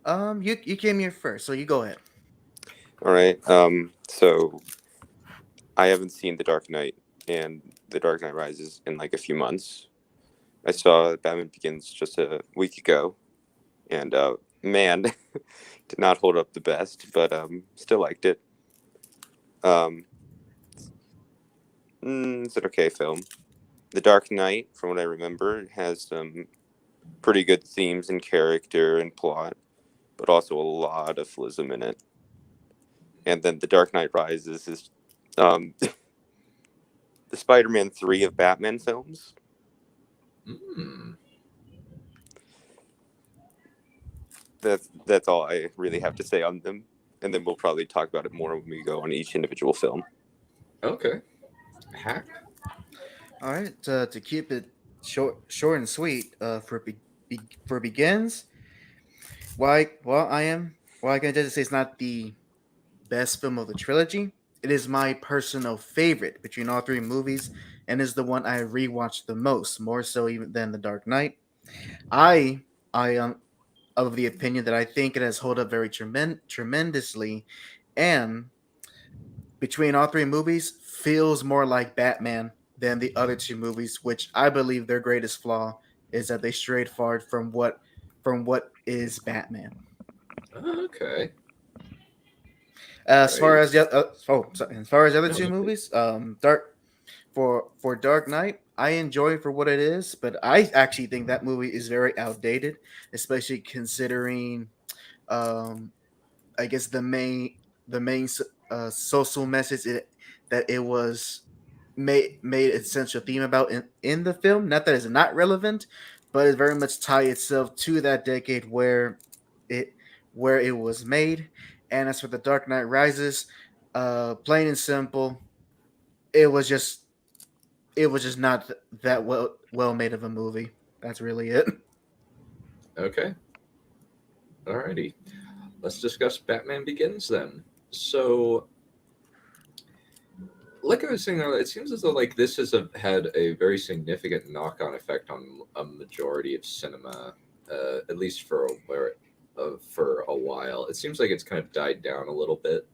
Speaker 10: You came here first, so you go ahead.
Speaker 9: All right. So I haven't seen The Dark Knight and The Dark Knight Rises in like a few months. I saw Batman Begins just a week ago, and man, did not hold up the best, but still liked it. It's an okay film. The Dark Knight, from what I remember, has some pretty good themes and character and plot, but also a lot of philism in it. And then The Dark Knight Rises is the Spider-Man 3 of Batman films. That's all I really have to say on them. And then we'll probably talk about it more when we go on each individual film.
Speaker 2: Okay. Hack.
Speaker 10: All right, to keep it short and sweet, for Begins, I can just say it's not the best film of the trilogy. It is my personal favorite between all three movies, and is the one I rewatched the most, more so even than The Dark Knight. I am of the opinion that I think it has held up very tremendously, and between all three movies, feels more like Batman than the other two movies, which I believe their greatest flaw is that they strayed far from what is Batman.
Speaker 2: Okay.
Speaker 10: As far as the other two movies, Dark Knight, I enjoy it for what it is, but I actually think that movie is very outdated, especially considering, I guess the main social message that it was made its central theme about in the film. Not that it's not relevant, but it very much tie itself to that decade where it was made. And as for The Dark Knight Rises, plain and simple, it was just not that well made of a movie. That's really it.
Speaker 2: Okay. Alrighty. Let's discuss Batman Begins then. So, like I was saying earlier, it seems as though like this has had a very significant knock-on effect on a majority of cinema, at least for a while. It seems like it's kind of died down a little bit,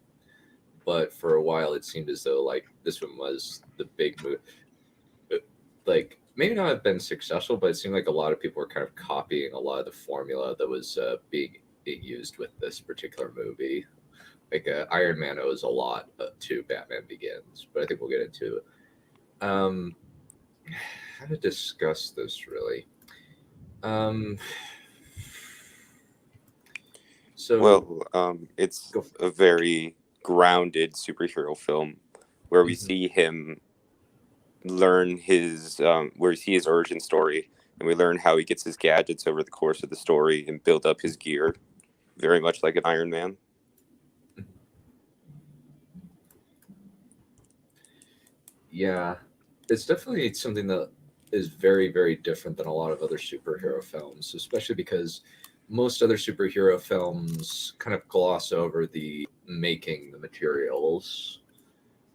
Speaker 2: but for a while it seemed as though like this one was the big move. Like maybe not have been successful, but it seemed like a lot of people were kind of copying a lot of the formula that was being used with this particular movie. Like Iron Man owes a lot to Batman Begins, but I think we'll get into how to discuss this really. So
Speaker 9: Well, it's
Speaker 2: go
Speaker 9: a very grounded superhero film where we
Speaker 2: Mhm.
Speaker 9: see him learn where we see his origin story, and we learn how he gets his gadgets over the course of the story and build up his gear, very much like an Iron Man.
Speaker 2: Yeah, it's definitely something that is very, very different than a lot of other superhero films, especially because most other superhero films kind of gloss over the making the materials.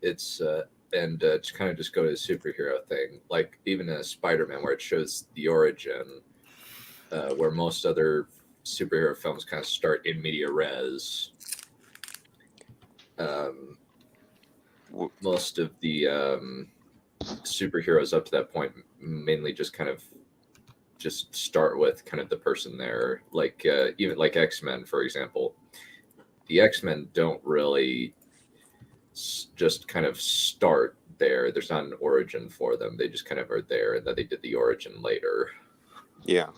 Speaker 2: It's to kind of just go to the superhero thing, like even a Spider-Man where it shows the origin, where most other superhero films kind of start in media res. Um, most of the superheroes up to that point mainly just kind of just start with kind of the person there, like even like X-Men, for example. The X-Men don't really just kind of start there. There's not an origin for them. They just kind of are there, and then they did the origin later.
Speaker 9: Yeah.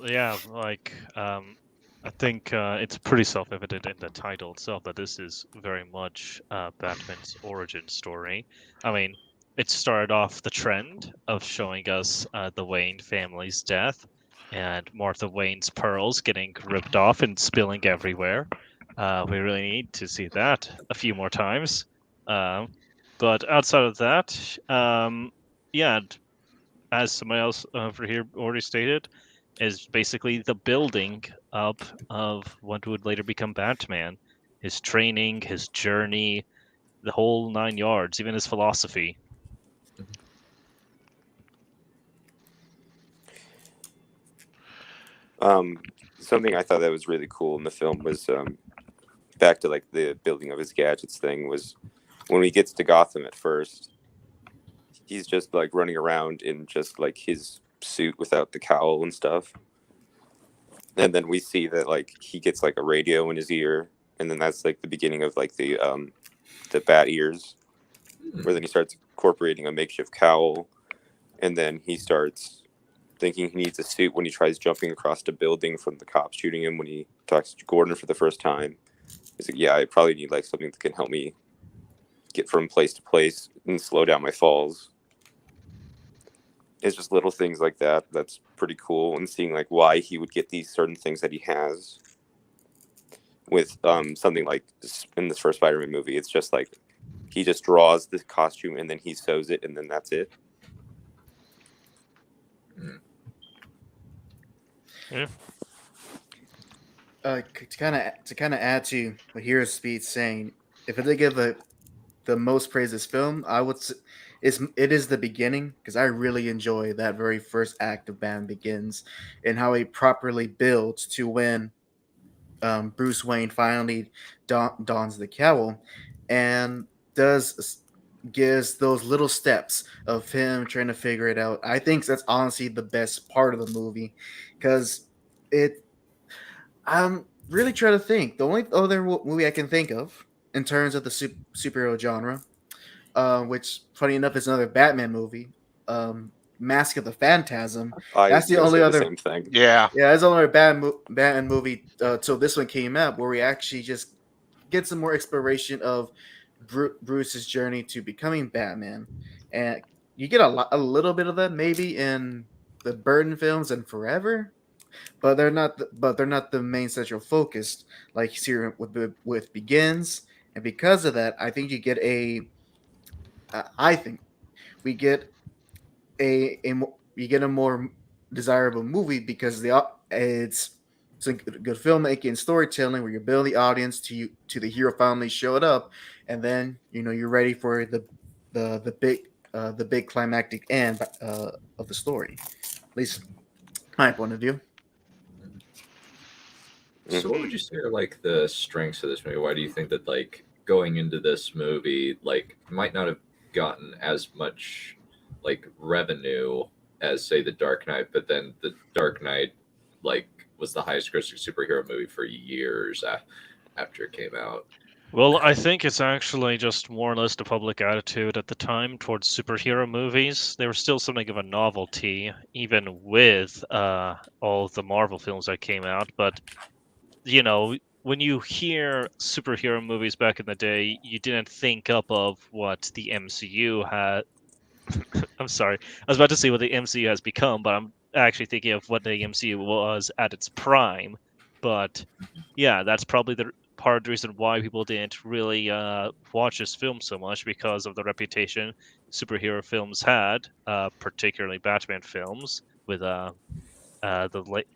Speaker 7: Yeah, like I think it's pretty self-evident in the title itself that this is very much Batman's origin story. I mean, it started off the trend of showing us the Wayne family's death and Martha Wayne's pearls getting ripped off and spilling everywhere. We really need to see that a few more times. But outside of that, yeah, as somebody else over here already stated, is basically the building up of what would later become Batman. His training, his journey, the whole 9 yards, even his philosophy.
Speaker 9: Something I thought that was really cool in the film was back to like the building of his gadgets thing was when he gets to Gotham at first, he's just like running around in just like his suit without the cowl and stuff. And then we see that like he gets like a radio in his ear, and then that's like the beginning of like the bat ears, where then he starts incorporating a makeshift cowl, and then he starts thinking he needs a suit when he tries jumping across the building from the cops shooting him when he talks to Gordon for the first time. He's like, yeah, I probably need like something that can help me get from place to place and slow down my falls. It's just little things like that that's pretty cool, and seeing like why he would get these certain things that he has with something like in this first Spider-Man movie. It's just like he just draws the costume and then he sews it and then that's it.
Speaker 7: Yeah.
Speaker 10: To kind of add to what Hero Speed's saying, if I did give the most praise this film, I would it is the beginning, because I really enjoy that very first act of Batman Begins and how it properly builds to when Bruce Wayne finally dons the cowl and gives those little steps of him trying to figure it out. I think that's honestly the best part of the movie, because I'm really trying to think. The only other movie I can think of in terms of the superhero genre, which funny enough is another Batman movie, Mask of the Phantasm.
Speaker 9: I
Speaker 10: That's
Speaker 9: was
Speaker 10: the
Speaker 9: gonna
Speaker 10: only
Speaker 9: say
Speaker 10: other.
Speaker 9: the same thing.
Speaker 4: Yeah.
Speaker 10: Yeah, there's only a Batman movie till this one came out where we actually just get some more exploration of Bruce's journey to becoming Batman, and you get a little bit of that maybe in the Burton films and Forever, but they're not. But they're not the main central focus like here with Begins, and because of that, I think you get I think we get you get a more desirable movie because it's a good filmmaking and storytelling where you build the audience to the hero finally showed up, and then you're ready for the big climactic end of the story. At least my point of view.
Speaker 2: So what would you say are like the strengths of this movie? Why do you think that like going into this movie like might not have gotten as much like revenue as say The Dark Knight, but then The Dark Knight like was the highest grossing superhero movie for years after it came out?
Speaker 7: Well, I think it's actually just more or less the public attitude at the time towards superhero movies. They were still something of a novelty, even with all the Marvel films that came out. But you know, when you hear superhero movies back in the day, you didn't think up of what the MCU had. I'm sorry, I was about to say what the MCU has become, but I'm actually thinking of what the MCU was at its prime. But yeah, that's probably the part of the reason why people didn't really watch this film so much, because of the reputation superhero films had, particularly Batman films with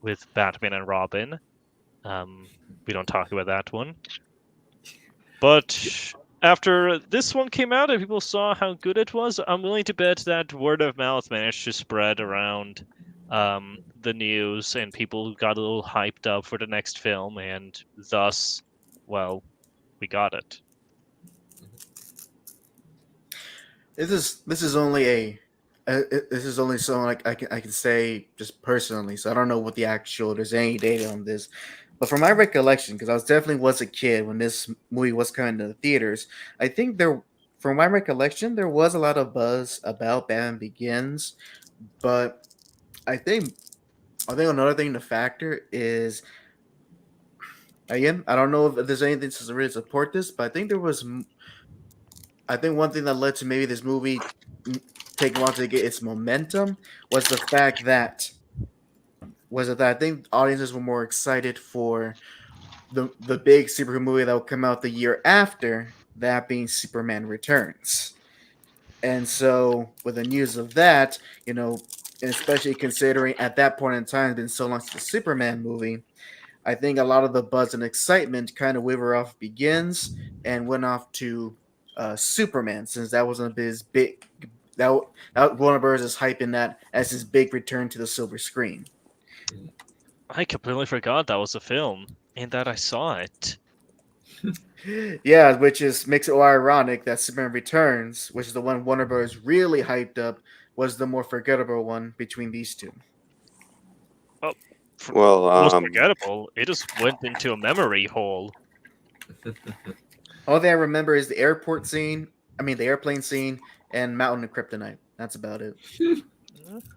Speaker 7: with Batman and Robin. We don't talk about that one. But after this one came out and people saw how good it was, I'm willing to bet that word of mouth managed to spread around the news, and people got a little hyped up for the next film, and thus, well, we got it.
Speaker 10: This is only this is only something like I can say just personally. So I don't know what the actual there's any data on this, but from my recollection, because I was definitely was a kid when this movie was coming to the theaters, I think from my recollection, there was a lot of buzz about Batman Begins, but I think another thing to factor is, again, I don't know if there's anything to really support this, but I think I think one thing that led to maybe this movie taking a while to get its momentum was the fact that I think audiences were more excited for the big superhero movie that would come out the year after, that being Superman Returns. And so with the news of that, and especially considering at that point in time it's been so long since the Superman movie, I think a lot of the buzz and excitement kind of wavered off Begins and went off to Superman, since that wasn't his big. That Warner Bros. Is hyping that as his big return to the silver screen.
Speaker 7: I completely forgot that was a film, and that I saw it.
Speaker 10: Yeah, which makes it more ironic that Superman Returns, which is the one Warner Bros. Really hyped up, was the more forgettable one between these two.
Speaker 9: Well,
Speaker 7: It was forgettable. It just went into a memory hole.
Speaker 10: All that I remember is the airplane scene, and Mountain of Kryptonite. That's about it.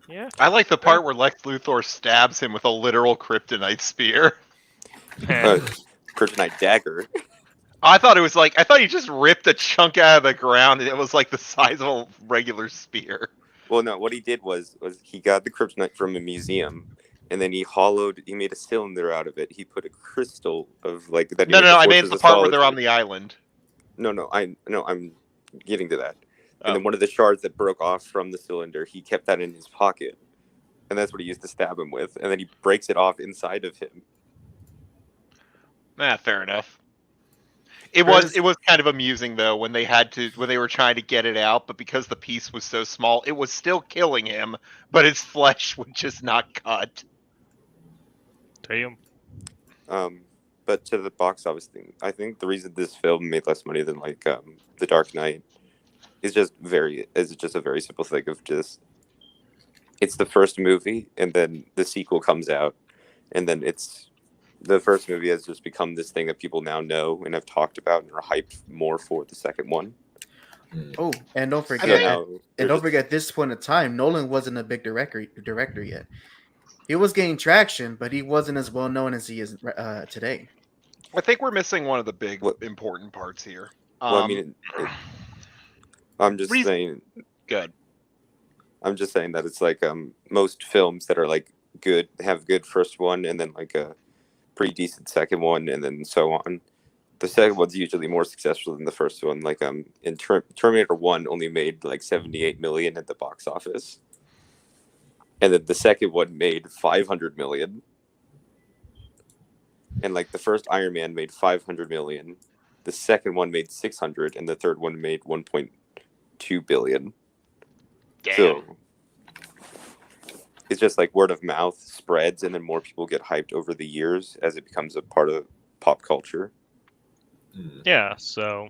Speaker 7: Yeah.
Speaker 4: I like the part where Lex Luthor stabs him with a literal kryptonite spear.
Speaker 9: Kryptonite dagger.
Speaker 4: I thought he just ripped a chunk out of the ground, and it was like the size of a regular spear.
Speaker 9: Well, no, what he did was he got the kryptonite from a museum, and then he made a cylinder out of it. He put a crystal of like that.
Speaker 4: No, I mean the part where they're on the island.
Speaker 9: No, I'm getting to that. And then one of the shards that broke off from the cylinder, he kept that in his pocket, and that's what he used to stab him with. And then he breaks it off inside of him.
Speaker 4: Fair enough. It was kind of amusing though when they were trying to get it out, but because the piece was so small, it was still killing him, but his flesh would just not cut.
Speaker 7: Damn.
Speaker 9: But to the box office thing, I think the reason this film made less money than like The Dark Knight is just a very simple thing of just it's the first movie, and then the sequel comes out, and then the first movie has just become this thing that people now know and have talked about and are hyped more for the second one.
Speaker 10: Oh, and don't forget, at this point in time, Nolan wasn't a big director yet. He was gaining traction, but he wasn't as well known as he is today.
Speaker 4: I think we're missing one of the big important parts here.
Speaker 9: Well, I mean, I'm just saying.
Speaker 4: Good.
Speaker 9: I'm just saying that it's like most films that are like good have good first one, and then like a pretty decent second one, and then so on. The second one's usually more successful than the first one. Like in Terminator 1 only made like 78 million at the box office, and then the second one made 500 million. And like the first Iron Man made 500 million, the second one made 600, and the third one made 1.2 billion.
Speaker 4: Damn.
Speaker 9: So it's just like word of mouth spreads, and then more people get hyped over the years as it becomes a part of pop culture.
Speaker 7: Yeah, so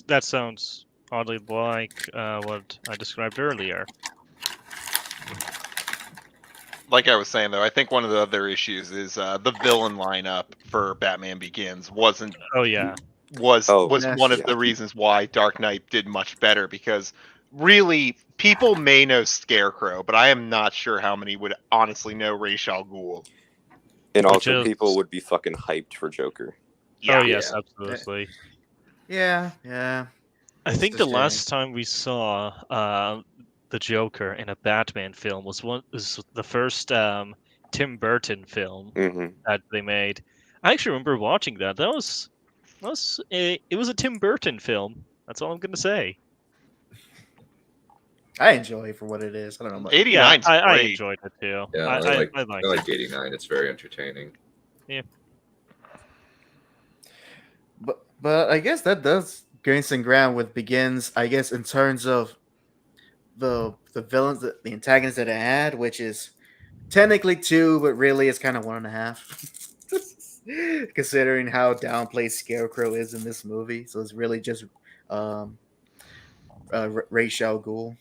Speaker 7: that sounds oddly like what I described earlier.
Speaker 4: Like I was saying, though, I think one of the other issues is the villain lineup for Batman Begins wasn't.
Speaker 7: Oh yeah,
Speaker 4: was one of the reasons why Dark Knight did much better, because really people may know Scarecrow, but I am not sure how many would honestly know Ra's al Ghul.
Speaker 9: And also,
Speaker 7: just-
Speaker 9: people would be fucking hyped for Joker.
Speaker 7: Oh yes,
Speaker 2: Yeah.
Speaker 7: absolutely.
Speaker 10: Yeah.
Speaker 7: I
Speaker 10: It's
Speaker 7: think
Speaker 10: a
Speaker 7: the
Speaker 10: shame.
Speaker 7: last time we saw the Joker in a Batman film was the first Tim Burton film
Speaker 9: Hmm.
Speaker 7: that they made. I actually remember watching that. That was it was a Tim Burton film. That's all I'm gonna say.
Speaker 10: I enjoy it for what it is. I don't know. But
Speaker 4: 89's
Speaker 7: I
Speaker 4: great.
Speaker 7: enjoyed it too.
Speaker 2: Yeah,
Speaker 7: I
Speaker 2: like
Speaker 7: liked it.
Speaker 2: 89. It's very entertaining.
Speaker 10: But I guess that does gain some ground with Begins. I guess in terms of the villains, the antagonists that it had, which is technically 2, but really it's kind of 1.5, considering how downplayed Scarecrow is in this movie. So it's really just Ra's al Ghul.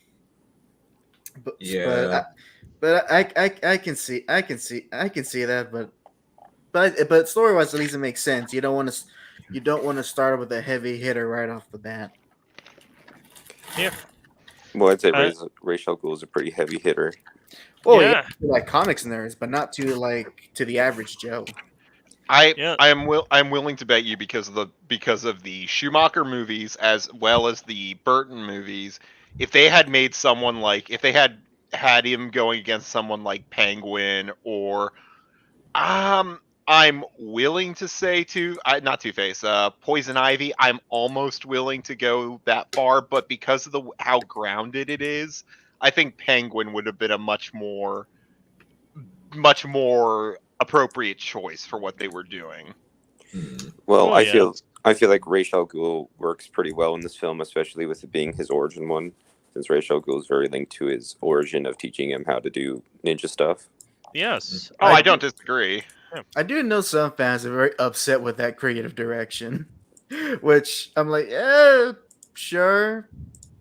Speaker 2: Yeah.
Speaker 10: But I can see that, but story wise, at least it makes sense. You don't want to start with a heavy hitter right off the bat.
Speaker 9: Well, I'd say
Speaker 7: Uh,
Speaker 9: Ra's al Ghul is a pretty heavy hitter.
Speaker 10: Well,
Speaker 7: Yeah.
Speaker 10: yeah, like comics nerds, but not to the average Joe.
Speaker 7: Yeah.
Speaker 4: I'm willing to bet you because of the Schumacher movies as well as the Burton movies. If they had made someone like if they had him going against someone like Penguin or I'm willing to say not Two-Face, Poison Ivy. I'm almost willing to go that far, but because of how grounded it is, I think Penguin would have been a much more appropriate choice for what they were doing.
Speaker 9: Well,
Speaker 7: Oh,
Speaker 9: I
Speaker 7: yeah.
Speaker 9: feel like Ra's al Ghul works pretty well in this film, especially with it being his origin one, since Ra's al Ghul is very linked to his origin of teaching him how to do ninja stuff.
Speaker 7: Yes.
Speaker 4: Oh, I don't disagree.
Speaker 10: I do know some fans are very upset with that creative direction, which I'm like, sure.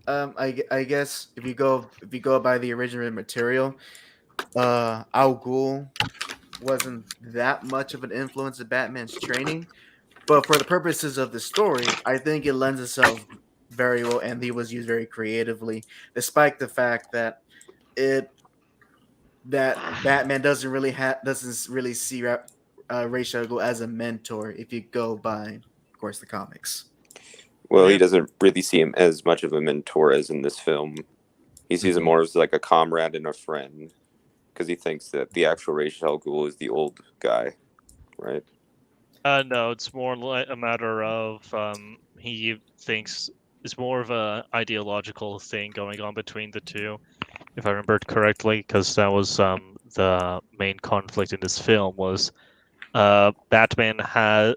Speaker 10: I guess if you go by the original material, Al Ghul wasn't that much of an influence of Batman's training, but for the purposes of the story, I think it lends itself very well, and he was used very creatively, despite the fact that Batman doesn't really see Ra's al Ghul as a mentor if you go by, of course, the comics.
Speaker 9: Well, he doesn't really see him as much of a mentor as in this film. He sees him more as like a comrade and a friend, because he thinks that the actual Ra's al Ghul is the old guy, right?
Speaker 7: No, it's more like a matter of he thinks it's more of a ideological thing going on between the two, if I remembered correctly, because that was the main conflict in this film was Batman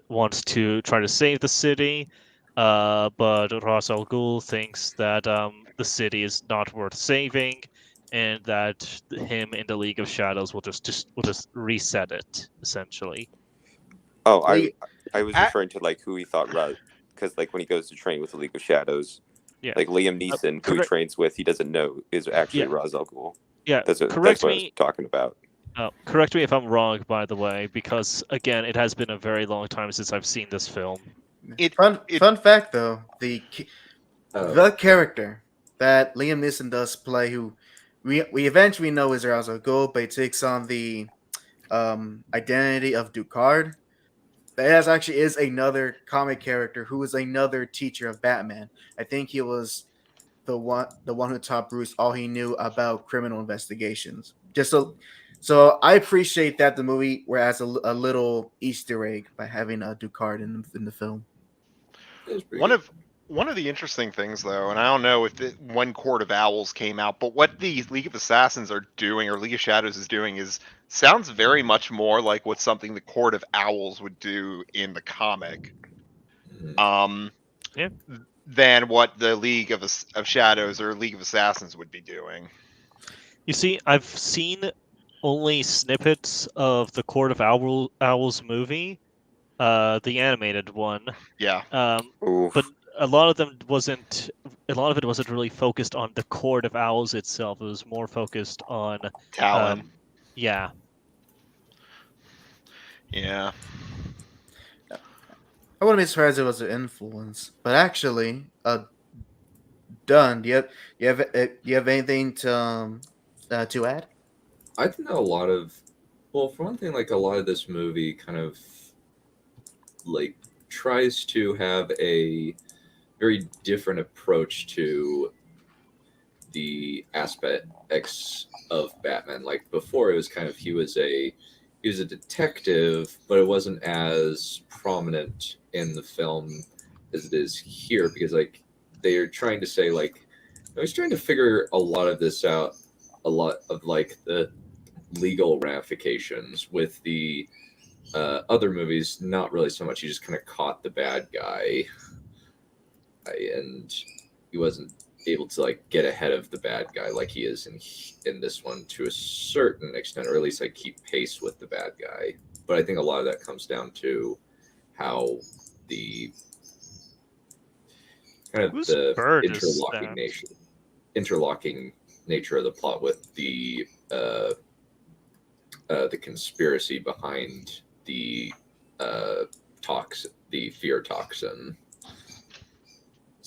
Speaker 7: wants to try to save the city, but Ra's al Ghul thinks that the city is not worth saving, and that him in the League of Shadows will just reset it essentially.
Speaker 9: Oh, I was referring to like who he thought because like when he goes to train with the League of Shadows,
Speaker 7: Yeah.
Speaker 9: like Liam Neeson, who he trains with, he doesn't know is actually Ra's al Ghul.
Speaker 7: Yeah,
Speaker 9: That's what I was talking about.
Speaker 7: Correct me if I'm wrong, by the way, because again, it has been a very long time since I've seen this film.
Speaker 10: Fun fact though, the character that Liam Neeson does play, who we eventually know is Ra's al Ghul, but he takes on the identity of Ducard. That actually is another comic character who is another teacher of Batman. I think he was the one who taught Bruce all he knew about criminal investigations. So I appreciate that the movie whereas a little Easter egg by having a Ducard in the film.
Speaker 4: One of the interesting things, though, and I don't know if when Court of Owls came out, but what the League of Assassins are doing, or League of Shadows is doing, sounds very much more like what something the Court of Owls would do in the comic, than what the League of Shadows or League of Assassins would be doing.
Speaker 7: You see, I've seen only snippets of the Court of Owls movie, the animated one.
Speaker 4: Yeah.
Speaker 7: But a lot of it wasn't really focused on the Court of Owls itself. It was more focused on
Speaker 4: Talon.
Speaker 7: Yeah.
Speaker 10: I wouldn't be surprised if it was an influence, but actually, Dunn, do you have anything to add?
Speaker 2: I know a lot of Well, for one thing, like a lot of this movie kind of like tries to have a very different approach to the aspects of Batman. Like before, it was kind of he was a detective, but it wasn't as prominent in the film as it is here because like they're trying to say like I was trying to figure a lot of this out, a lot of like the legal ramifications with the other movies. Not really so much. He just kind of caught the bad guy, and he wasn't able to like get ahead of the bad guy like he is in this one to a certain extent, or at least like keep pace with the bad guy. But I think a lot of that comes down to how the kind of
Speaker 7: Whose
Speaker 2: the
Speaker 7: bird is
Speaker 2: interlocking nature of the plot with the conspiracy behind the the fear toxin.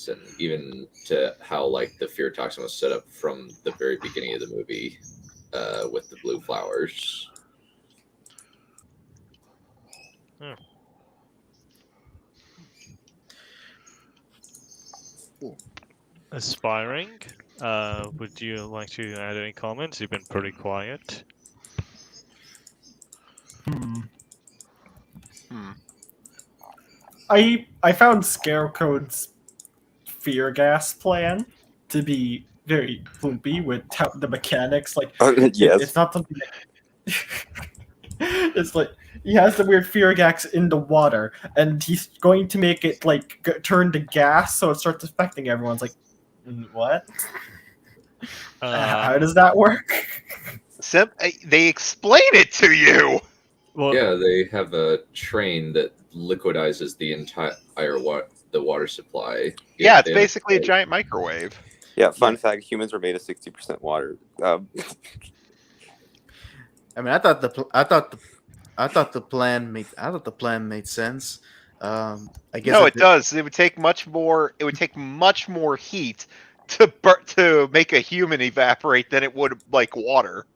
Speaker 2: And even to how like the fear toxin was set up from the very beginning of the movie with the blue flowers.
Speaker 7: Aspiring. Would you like to add any comments? You've been pretty quiet.
Speaker 5: I found Scarecode's fear gas plan to be very loopy with how the mechanics. Like,
Speaker 9: Yes.
Speaker 5: it's not something. It's like he has the weird fear gas in the water, and he's going to make it like turn to gas, so it starts affecting everyone. It's like, what? How does that work?
Speaker 4: They explain it to you.
Speaker 7: Well,
Speaker 2: Yeah, they have a train that liquidizes the entire water supply.
Speaker 4: Yeah, it's basically a giant microwave.
Speaker 9: Yeah, fun fact: humans are made of 60% water.
Speaker 10: I mean, I thought the plan made sense. I guess
Speaker 4: No, it does. It would take much more. It would take much more heat to make a human evaporate than it would like water.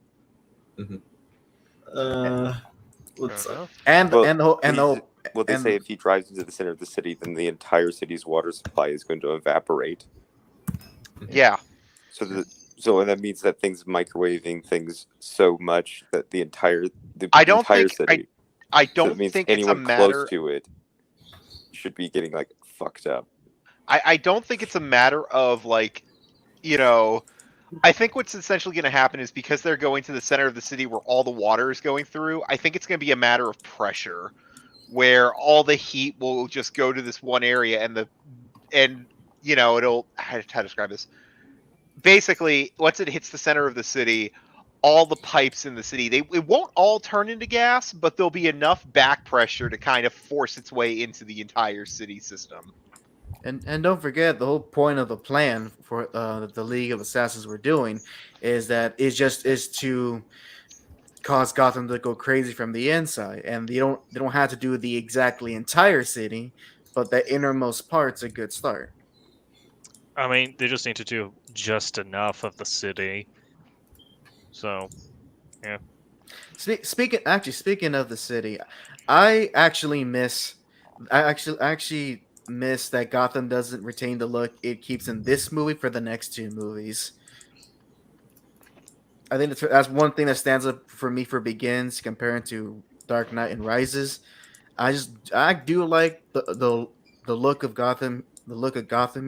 Speaker 9: Well, they say if he drives into the center of the city, then the entire city's water supply is going to evaporate.
Speaker 4: Yeah.
Speaker 9: So that means that things microwaving things so much that the entire city.
Speaker 4: I don't think
Speaker 9: anyone
Speaker 4: it's a matter
Speaker 9: close to it should be getting like fucked up.
Speaker 4: I don't think it's a matter of like, I think what's essentially going to happen is because they're going to the center of the city where all the water is going through, I think it's going to be a matter of pressure where all the heat will just go to this one area it'll, how to describe this? Basically, once it hits the center of the city, all the pipes in the city, it won't all turn into gas, but there'll be enough back pressure to kind of force its way into the entire city system.
Speaker 10: And don't forget, the whole point of the plan for the League of Assassins we're doing is to cause Gotham to go crazy from the inside, and they don't have to do the exactly entire city, but the innermost part's a good start.
Speaker 7: I mean, they just need to do just enough of the city. So, yeah.
Speaker 10: Speaking of the city, I actually miss that Gotham doesn't retain the look it keeps in this movie for the next two movies. I think that's one thing that stands up for me for Begins comparing to Dark Knight and Rises. I do like the look of Gotham,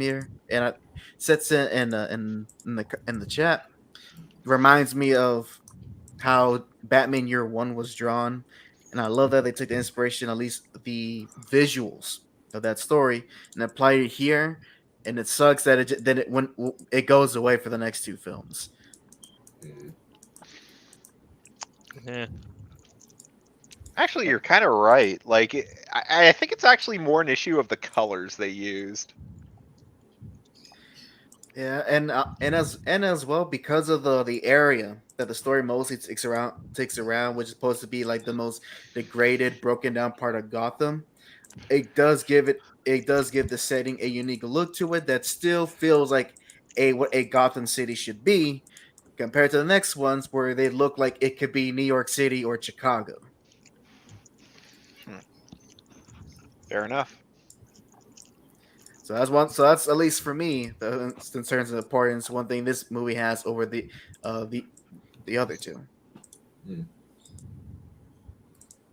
Speaker 10: here, and it sets in the chat. Reminds me of how Batman Year One was drawn, and I love that they took the inspiration, at least the visuals of that story, and applied it here. And it sucks that it goes away for the next two films.
Speaker 7: Yeah.
Speaker 4: Actually, you're kind of right. Like, I think it's actually more an issue of the colors they used.
Speaker 10: Yeah, and as well, because of the area that the story mostly takes around, which is supposed to be like the most degraded, broken down part of Gotham, it does give the setting a unique look to it that still feels like what a Gotham City should be, compared to the next ones where they look like it could be New York City or Chicago.
Speaker 4: Fair enough.
Speaker 10: So that's one. So that's at least for me, in terms of importance, one thing this movie has over the other two.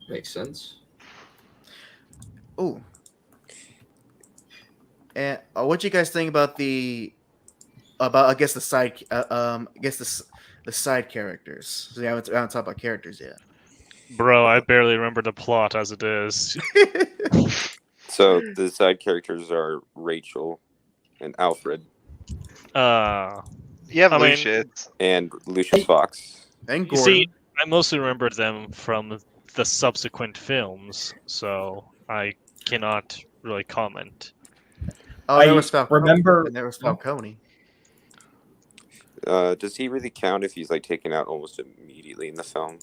Speaker 2: Makes sense.
Speaker 10: Oh, and what do you guys think about I guess the side the side characters? So we haven't talked about characters yet.
Speaker 7: Bro, I barely remember the plot as it is.
Speaker 9: So the side characters are Rachel and Alfred
Speaker 4: You have
Speaker 7: I mean-
Speaker 4: Lucius.
Speaker 9: and Lucius Fox.
Speaker 10: And
Speaker 7: You
Speaker 10: Gordon.
Speaker 7: see, I mostly remember them from the subsequent films, so I cannot really comment.
Speaker 10: Oh, there
Speaker 5: I
Speaker 10: was Falcone.
Speaker 5: remember-
Speaker 10: And there was Falcone.
Speaker 9: Does he really count if he's like taken out almost immediately in the film?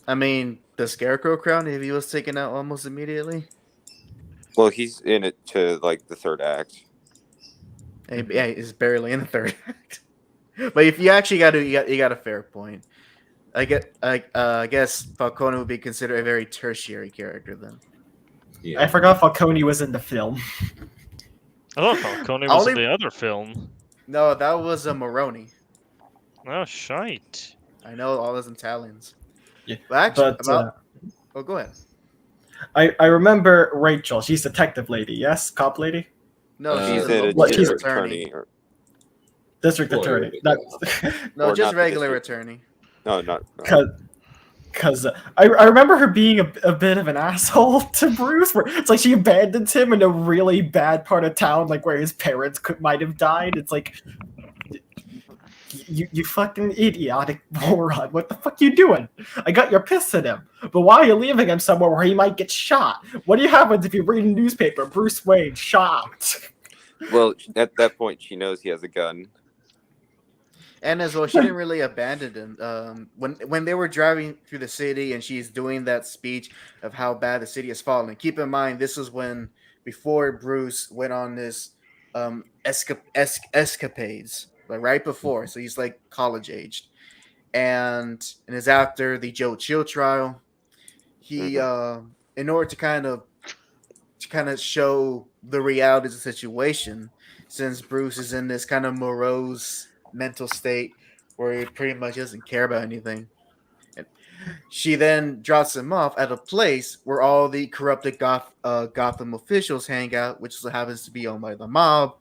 Speaker 10: I mean, the Scarecrow crown, if he was taken out almost immediately.
Speaker 9: Well, he's in it to like the third act.
Speaker 10: Yeah, he's barely in the third act. But if you actually you got a fair point. I guess Falcone would be considered a very tertiary character then.
Speaker 2: Yeah.
Speaker 5: I forgot Falcone was in the film.
Speaker 7: I thought Falcone was in
Speaker 10: Only-
Speaker 7: the other film.
Speaker 10: No, that was a Moroni.
Speaker 7: Oh, shite.
Speaker 10: I know all those Italians.
Speaker 5: Yeah,
Speaker 10: But actually,
Speaker 5: But
Speaker 10: oh, go ahead.
Speaker 5: I remember Rachel. She's detective lady. Yes, cop lady,
Speaker 10: No,
Speaker 9: He's
Speaker 10: she's
Speaker 9: a
Speaker 5: what,
Speaker 10: a
Speaker 5: she's-
Speaker 9: district
Speaker 10: attorney.
Speaker 9: attorney.
Speaker 5: district
Speaker 2: Lawyer,
Speaker 5: attorney.
Speaker 2: yeah.
Speaker 10: No,
Speaker 9: Or
Speaker 10: just
Speaker 9: not the
Speaker 10: regular
Speaker 9: district.
Speaker 10: attorney.
Speaker 9: No, not.
Speaker 5: Because I remember her being a bit of an asshole to Bruce, where it's like she abandons him in a really bad part of town, like where his parents might have died. It's like, you fucking idiotic moron! What the fuck you doing? I got your piss at him, but why are you leaving him somewhere where he might get shot? What do you happens if you read a newspaper? Bruce Wayne shot.
Speaker 9: Well, at that point, she knows he has a gun.
Speaker 10: And as well, she didn't really abandon him. When they were driving through the city and she's doing that speech of how bad the city has fallen. Keep in mind, this is before Bruce went on this escapades, like right before. So he's like college aged, and it's after the Joe Chill trial. He, in order to kind of show the reality of the situation, since Bruce is in this kind of morose mental state where he pretty much doesn't care about anything. And she then drops him off at a place where all the corrupted Gotham officials hang out, which happens to be owned by the mob.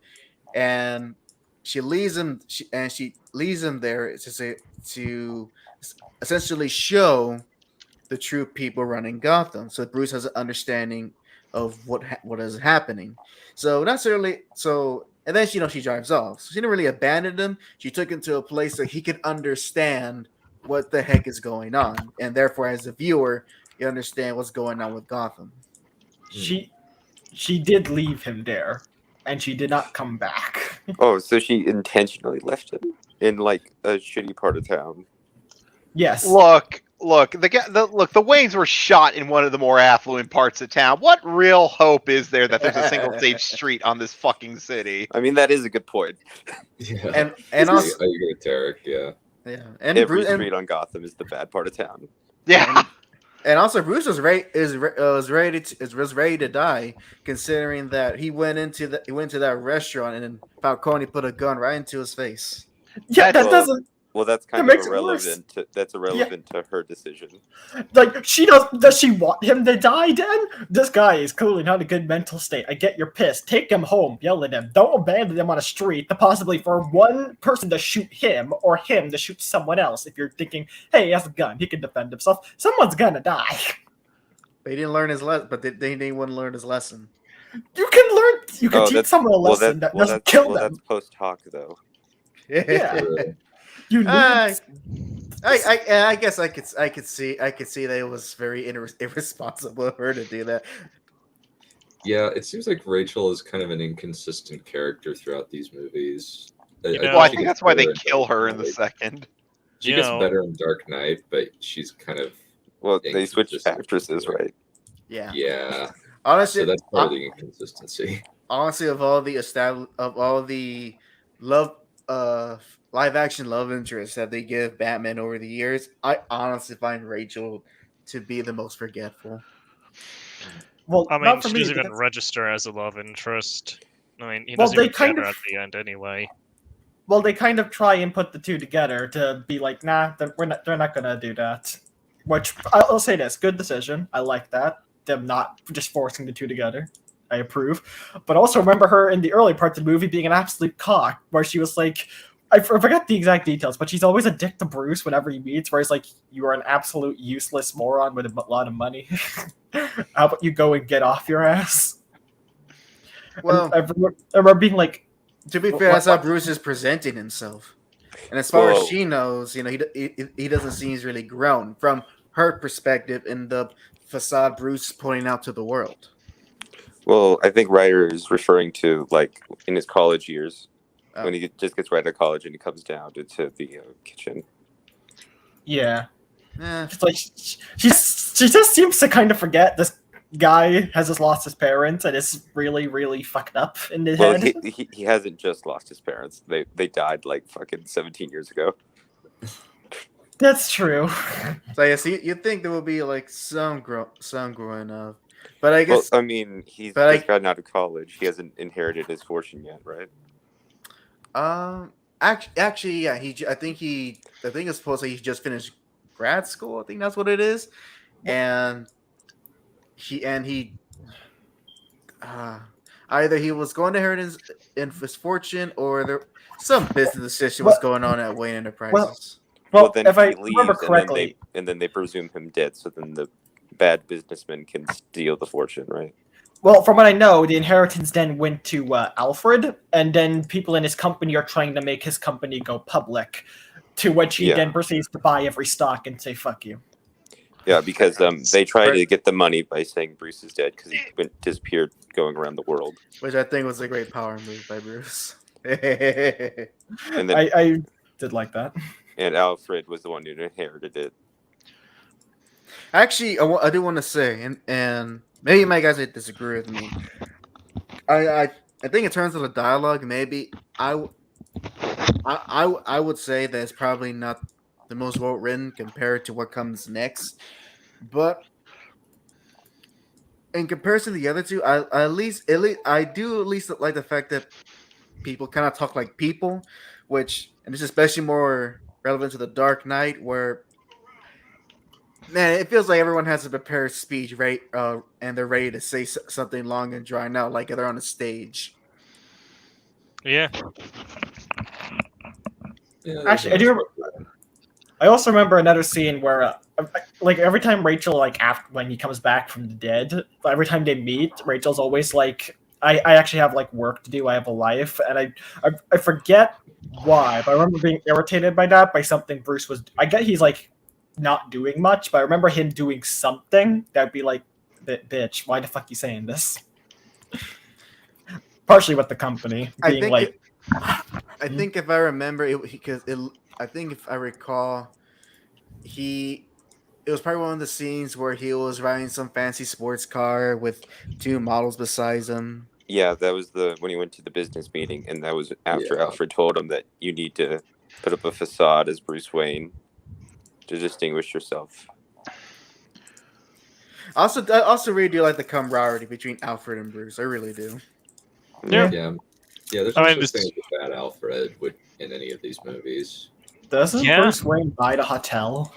Speaker 10: And she leaves him. She leaves him there to essentially show the true people running Gotham, so Bruce has an understanding of what is happening. So not necessarily so. And then she drives off. So she didn't really abandon him. She took him to a place so he could understand what the heck is going on, and therefore, as a viewer, you understand what's going on with Gotham.
Speaker 5: She did leave him there, and she did not come back.
Speaker 9: Oh, so she intentionally left him in like a shitty part of town.
Speaker 5: Yes.
Speaker 4: Look, the Waynes were shot in one of the more affluent parts of town. What real hope is there that there's a single safe street on this fucking city?
Speaker 9: I mean, that is a good point.
Speaker 2: Yeah.
Speaker 10: And
Speaker 2: I
Speaker 10: also
Speaker 2: agree with Tarek, yeah.
Speaker 10: and
Speaker 9: Every
Speaker 10: Bruce,
Speaker 9: street on Gotham is the bad part of town.
Speaker 4: Yeah.
Speaker 10: and also Bruce was ready to die, considering that he went into that restaurant and then Falcone put a gun right into his face.
Speaker 5: Yeah, that
Speaker 9: Well,
Speaker 5: doesn't
Speaker 9: Well, that's kind
Speaker 5: That
Speaker 9: of
Speaker 5: makes it worse.
Speaker 9: irrelevant. That's irrelevant to her decision.
Speaker 5: like she does she want him to die, Dan? This guy is clearly not in a good mental state. I get you're pissed. Take him home, yell at him. Don't abandon him on a street, possibly for one person to shoot him or him to shoot someone else. If you're thinking, hey, he has a gun, he can defend himself, someone's gonna die.
Speaker 10: But he didn't learn his lesson. But they didn't learn his lesson.
Speaker 5: You can teach
Speaker 9: that's-
Speaker 5: someone a lesson that doesn't kill them.
Speaker 9: That's post hoc, though.
Speaker 5: Yeah. You need
Speaker 10: I guess I could see that it was very irresponsible of her to do that.
Speaker 2: Yeah, it seems like Rachel is kind of an inconsistent character throughout these movies.
Speaker 7: know,
Speaker 4: Well, I
Speaker 2: she
Speaker 4: think
Speaker 2: gets
Speaker 4: that's why they
Speaker 2: better in
Speaker 4: kill
Speaker 2: Dark
Speaker 4: her in the
Speaker 2: Knight.
Speaker 4: second.
Speaker 2: She
Speaker 7: You
Speaker 2: gets
Speaker 7: know-
Speaker 2: better in Dark Knight, but she's kind of
Speaker 9: Well, they switched
Speaker 2: inconsistent.
Speaker 9: actresses, right?
Speaker 10: Yeah.
Speaker 2: Yeah,
Speaker 10: Honestly,
Speaker 2: so that's part of the inconsistency.
Speaker 10: honestly, of all the love live action love interest that they give Batman over the years, I honestly find Rachel to be the most forgetful.
Speaker 5: Well,
Speaker 7: I mean,
Speaker 5: not for
Speaker 7: she
Speaker 5: me
Speaker 7: doesn't even
Speaker 5: because
Speaker 7: register as a love interest. I mean, he
Speaker 5: well,
Speaker 7: doesn't
Speaker 5: they
Speaker 7: even
Speaker 5: kind
Speaker 7: get her
Speaker 5: of
Speaker 7: at the end anyway.
Speaker 5: they kind of try and put the two together to be like, nah, they're not gonna do that. Which I'll say this, good decision. I like that. Them not just forcing the two together. I approve. But also remember her in the early parts of the movie being an absolute cock, where she was like, I forget the exact details, but she's always a dick to Bruce whenever he meets, where he's like, you are an absolute useless moron with a lot of money. How about you go and get off your ass?
Speaker 10: Well,
Speaker 5: I remember being like,
Speaker 10: to be fair, that's how Bruce is presenting himself. And as far as she knows, he doesn't seem he's really grown from her perspective in the facade Bruce is pointing out to the world.
Speaker 9: Well, I think Ryder is referring to like in his college years when he just gets right out of college and he comes down to the kitchen.
Speaker 5: Yeah. It's like she just seems to kind of forget this guy has just lost his parents and is really, really fucked up in the head.
Speaker 9: He hasn't just lost his parents. They died like fucking 17 years ago.
Speaker 5: That's true.
Speaker 10: So yes, you'd think there would be like some growing up, but I guess.
Speaker 9: Well, I mean, he's just gotten out of college. He hasn't inherited his fortune yet, right?
Speaker 10: Actually, yeah. I think it's supposed to he just finished grad school. I think that's what it is, and he either he was going to inherit his fortune or some business decision was going on at Wayne Enterprises.
Speaker 9: Well, then
Speaker 5: if
Speaker 9: he
Speaker 5: I
Speaker 9: leaves,
Speaker 5: remember correctly,
Speaker 9: and then they presume him dead. So then the bad businessman can steal the fortune, right?
Speaker 5: Well, from what I know, the inheritance then went to Alfred, and then people in his company are trying to make his company go public, to which he then proceeds to buy every stock and say, fuck you.
Speaker 9: Yeah, because they try to get the money by saying Bruce is dead because he disappeared going around the world.
Speaker 10: Which I think was a great power move by Bruce.
Speaker 9: And then
Speaker 5: I did like that.
Speaker 9: And Alfred was the one who inherited it.
Speaker 10: Actually, I do want to say, and maybe my guys would disagree with me. I think in terms of the dialogue, maybe I would say that it's probably not the most well written compared to what comes next, but in comparison to the other two, I at least like the fact that people kind of talk like people, and it's especially more relevant to the Dark Knight, where man, it feels like everyone has a prepared speech, right? And they're ready to say something long and drawn out, like they're on a stage.
Speaker 7: Yeah.
Speaker 5: Actually, I do remember. I also remember another scene where, like, every time Rachel, when he comes back from the dead, every time they meet, Rachel's always like, I actually have, like, work to do, I have a life, and I forget why, but I remember being irritated by that, by something Bruce was, I get he's, like, not doing much, but I remember him doing something that'd be like, bitch, why the fuck you saying this? Partially with the company, being
Speaker 10: I think if I remember, I think if I recall, it was probably one of the scenes where he was riding some fancy sports car with two models beside him.
Speaker 9: Yeah, that was when he went to the business meeting, and that was after Alfred told him that you need to put up a facade as Bruce Wayne to distinguish yourself.
Speaker 10: I also really do like the camaraderie between Alfred and Bruce. I really do.
Speaker 2: Yeah. There's no such thing as a bad Alfred in any of these movies.
Speaker 5: Doesn't Bruce Wayne buy the hotel?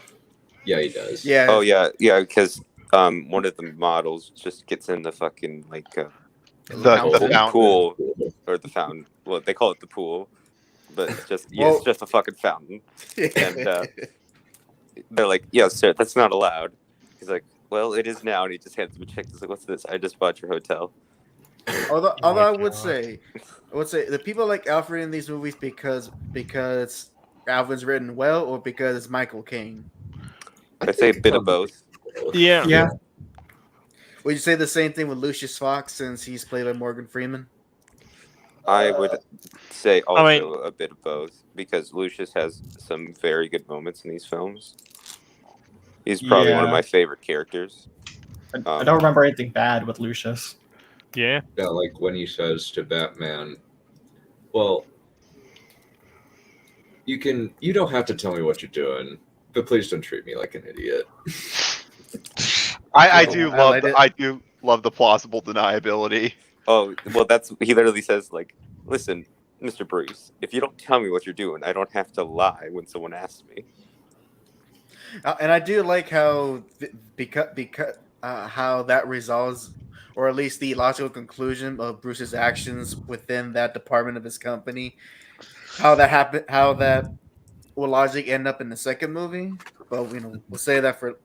Speaker 2: Yeah, he does.
Speaker 10: Yeah.
Speaker 9: Oh yeah, because one of the models just gets in the fucking the pool or the fountain. Well, they call it the pool, but it's just it's just a fucking fountain. And they're like, "Yeah, sir, that's not allowed." He's like, "Well, it is now." And he just hands him a check. He's like, "What's this? I just bought your hotel."
Speaker 10: Although I would say the people like Alfred in these movies because Alfred's written well, or because it's Michael Caine.
Speaker 9: I'd say a bit of both.
Speaker 5: Yeah.
Speaker 10: Would you say the same thing with Lucius Fox since he's played by Morgan Freeman?
Speaker 9: I would say also a bit of both because Lucius has some very good moments in these films. He's probably one of my favorite characters.
Speaker 5: I don't remember anything bad with Lucius.
Speaker 7: Yeah,
Speaker 2: like when he says to Batman, well, You don't have to tell me what you're doing, but please don't treat me like an idiot.
Speaker 4: I
Speaker 10: Cool.
Speaker 4: do
Speaker 10: I
Speaker 4: love
Speaker 10: liked it.
Speaker 4: I do love the plausible deniability.
Speaker 9: Oh, well, he literally says, like, listen, Mr. Bruce, if you don't tell me what you're doing, I don't have to lie when someone asks me.
Speaker 10: And I do like how because how that resolves, or at least the logical conclusion of Bruce's actions within that department of his company. How that happened, how that will logically end up in the second movie. But we'll say that for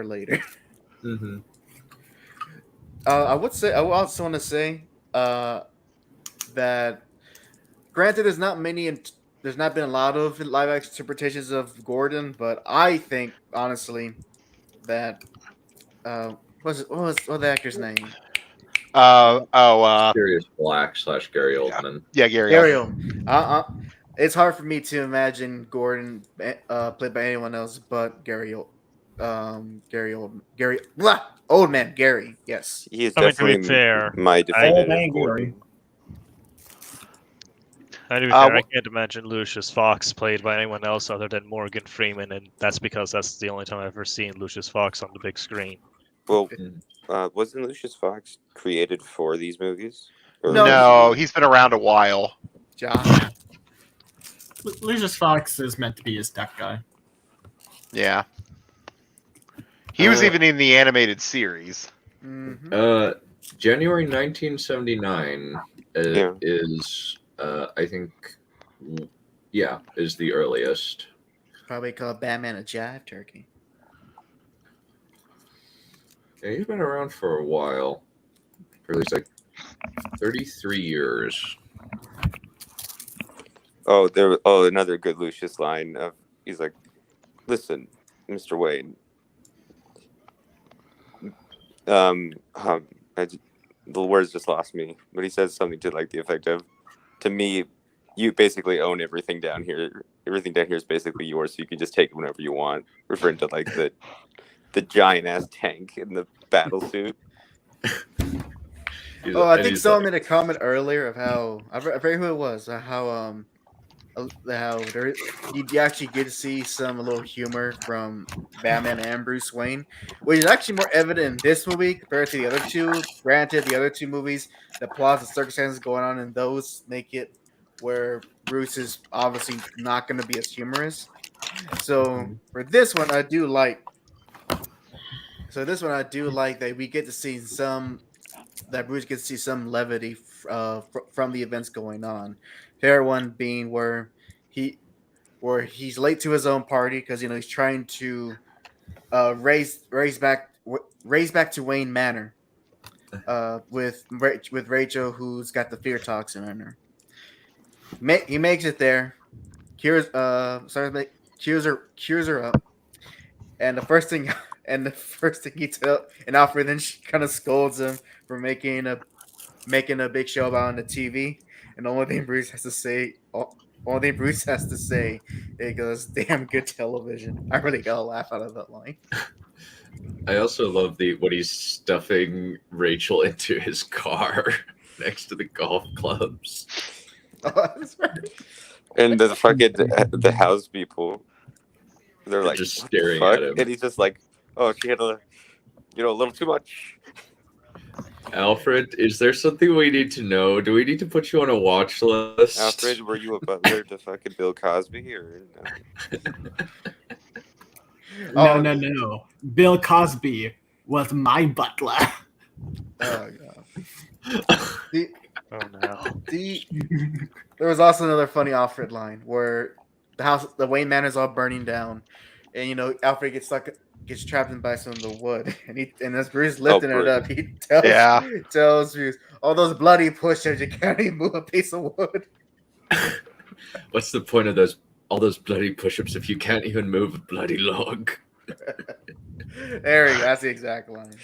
Speaker 10: later.
Speaker 2: Mm-hmm.
Speaker 10: I would also want to say that granted, there's not been a lot of live action interpretations of Gordon, but I think honestly that what's the actor's name?
Speaker 2: Sirius Black / Gary
Speaker 4: Yeah.
Speaker 2: Oldman.
Speaker 4: Yeah, Gary
Speaker 10: Gary
Speaker 4: Oldman.
Speaker 10: Oldman. It's hard for me to imagine Gordon played by anyone else but Oldman. Gary. Yes.
Speaker 9: He is
Speaker 7: I mean, to
Speaker 9: definitely
Speaker 7: be fair,
Speaker 9: my definitive
Speaker 11: man,
Speaker 9: Gordon.
Speaker 7: to be fair, I can't imagine Lucius Fox played by anyone else other than Morgan Freeman, and that's because that's the only time I've ever seen Lucius Fox on the big screen.
Speaker 9: Well, wasn't Lucius Fox created for these movies? Or
Speaker 4: No, he's been around a while.
Speaker 10: Josh.
Speaker 5: Lucius Fox is meant to be his tech guy.
Speaker 4: Yeah. He was even in the animated series.
Speaker 10: Mm-hmm.
Speaker 2: January 1979 is I think is the earliest.
Speaker 10: Probably called Batman a Jive Turkey.
Speaker 2: Yeah, he's been around for a while. For at least like 33 years.
Speaker 9: Another good Lucius line. He's like, listen, Mr. Wayne. The words just lost me, but he says something to like the effect of, to me, you basically own everything down here. Everything down here is basically yours, so you can just take it whenever you want. Referring to like the giant ass tank in the battle suit.
Speaker 10: I think someone made a comment earlier of how I forget who it was. You actually get to see some little humor from Batman and Bruce Wayne, which is actually more evident in this movie compared to the other two. Granted, the other two movies, the plots and circumstances going on in those make it where Bruce is obviously not going to be as humorous. So for this one, I do like. That we get to see that Bruce gets to see some levity from the events going on. Fair one being where he's late to his own party because he's trying to raise back to Wayne Manor with Rachel, who's got the fear toxin on her. He makes it there, cures her up, and the first thing he tells, and Alfred then kind of scolds him for making a big show about on the TV, and the only thing Bruce has to say, it goes, "Damn good television." I really got a laugh out of that line.
Speaker 2: I also love when he's stuffing Rachel into his car next to the golf clubs.
Speaker 10: Oh, that's right.
Speaker 9: And the fucking the house people, they're like
Speaker 2: just staring
Speaker 9: at
Speaker 2: him,
Speaker 9: and he's just like, "Oh, she had a little too much."
Speaker 2: Alfred, is there something we need to know? Do we need to put you on a watch list?
Speaker 9: Alfred, were you a butler to fucking Bill Cosby or no?
Speaker 5: No. Bill Cosby was my butler.
Speaker 10: Oh god.
Speaker 7: Oh no.
Speaker 10: There was also another funny Alfred line where the Wayne Manor is all burning down, and Alfred gets trapped in by some of the wood, and as Bruce lifting it up, he tells Bruce, "All those bloody push-ups, you can't even move a piece of wood."
Speaker 2: What's the point of all those bloody push-ups if you can't even move a bloody log?
Speaker 10: There you go. That's the exact line.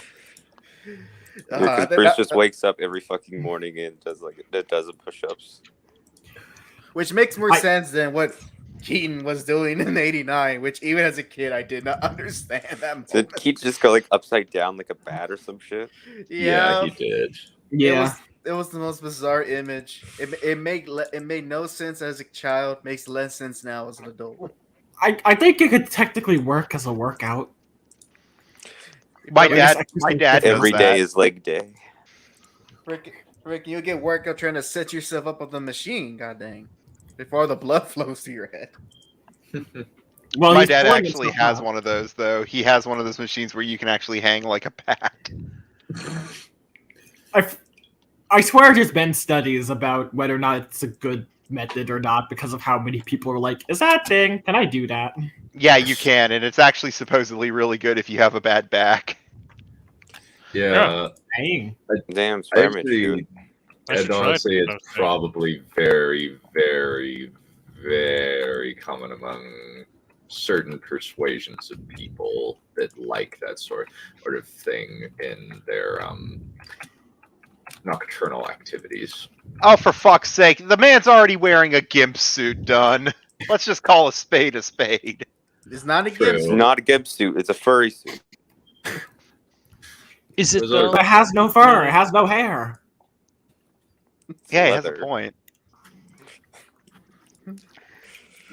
Speaker 9: Bruce just wakes up every fucking morning and does like a dozen push-ups,
Speaker 10: which makes more sense than what Keaton was doing in '89. Which even as a kid, I did not understand that.
Speaker 9: Did Keaton just go like upside down like a bat or some shit?
Speaker 10: Yeah,
Speaker 2: he did.
Speaker 5: Yeah,
Speaker 10: was the most bizarre image. It made no sense as a child. Makes less sense now as an adult.
Speaker 5: I think it could technically work as a workout.
Speaker 4: My
Speaker 10: But
Speaker 4: dad knows
Speaker 9: Every
Speaker 4: that.
Speaker 9: day is leg day.
Speaker 10: Rick, you get workout trying to set yourself up on the machine. God dang! Before the blood flows to your head.
Speaker 5: Well,
Speaker 4: My
Speaker 5: he's
Speaker 4: dad
Speaker 5: pulling
Speaker 4: actually
Speaker 5: himself
Speaker 4: has
Speaker 5: up.
Speaker 4: one of those, though. He has one of those machines where you can actually hang like a bat.
Speaker 5: I swear there's been studies about whether or not it's a good method or not because of how many people are like, is that a thing? Can I do that?
Speaker 4: Yeah, you can, and it's actually supposedly really good if you have a bad back.
Speaker 2: Yeah.
Speaker 5: Dang.
Speaker 9: Damn,
Speaker 2: I
Speaker 9: Spider-Man shoot.
Speaker 2: actually,
Speaker 7: I should
Speaker 2: I'd
Speaker 7: try
Speaker 2: honestly,
Speaker 7: it.
Speaker 2: it's probably very, very, very common among certain persuasions of people that like that sort of thing in their nocturnal activities.
Speaker 4: Oh, for fuck's sake. The man's already wearing a gimp suit, done. Let's just call a spade a spade.
Speaker 10: It's not a
Speaker 2: True.
Speaker 10: gimp
Speaker 9: It's
Speaker 10: suit.
Speaker 9: not a gimp suit. It's a furry suit.
Speaker 7: Is it
Speaker 2: Those are-
Speaker 7: though?
Speaker 5: But it has no fur. It has no hair.
Speaker 9: It's
Speaker 4: Yeah, he has a
Speaker 9: leather.
Speaker 4: point.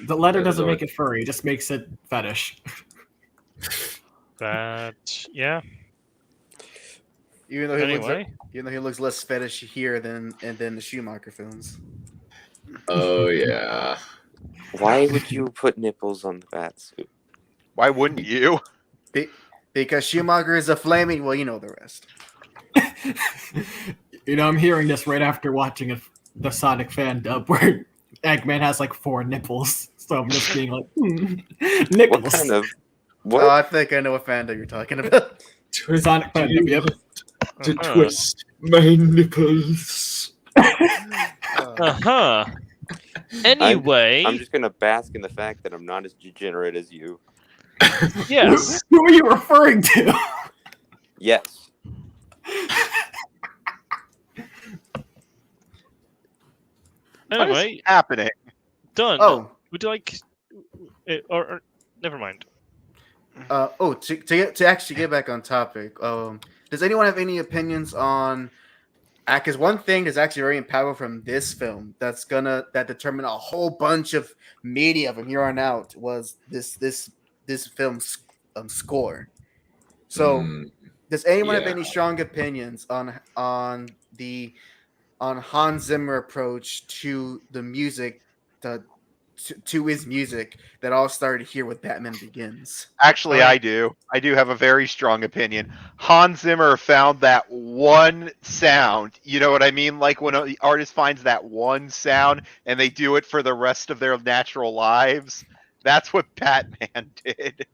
Speaker 5: The leather
Speaker 2: Yeah,
Speaker 5: doesn't
Speaker 2: those
Speaker 5: make it furry. It just makes it fetish.
Speaker 7: That yeah.
Speaker 10: Even though he looks less fetish here than the Schumacher films.
Speaker 2: Oh yeah.
Speaker 9: Why would you put nipples on the bat suit?
Speaker 4: Why wouldn't you?
Speaker 10: Because Schumacher is a flaming. Well, you know the rest.
Speaker 5: You know, I'm hearing this right after watching the Sonic fan dub where Eggman has like 4 nipples. So I'm just being like, nipples.
Speaker 9: What kind of?
Speaker 10: Oh,
Speaker 9: What?
Speaker 10: I think I know what fandom you're talking about.
Speaker 5: Sonic fan dub, yep.
Speaker 2: To twist my nipples.
Speaker 7: Uh-huh. Anyway,
Speaker 9: I'm just gonna bask in the fact that I'm not as degenerate as you.
Speaker 7: yes.
Speaker 5: Who are you referring to?
Speaker 9: Yes.
Speaker 4: What is
Speaker 7: Anyway,
Speaker 4: happening?
Speaker 7: done.
Speaker 10: Oh,
Speaker 7: Would you like or never mind.
Speaker 10: to actually get back on topic, does anyone have any opinions on? Because one thing that's actually very impactful from this film that determined a whole bunch of media from here on out was this film's score. So, does anyone have
Speaker 2: yeah.
Speaker 10: any strong opinions on Hans Zimmer approach to the music to his music that all started here with Batman Begins?
Speaker 4: Actually, I do. I do have a very strong opinion. Hans Zimmer found that one sound. You know what I mean? Like when an artist finds that one sound and they do it for the rest of their natural lives. That's what Batman did.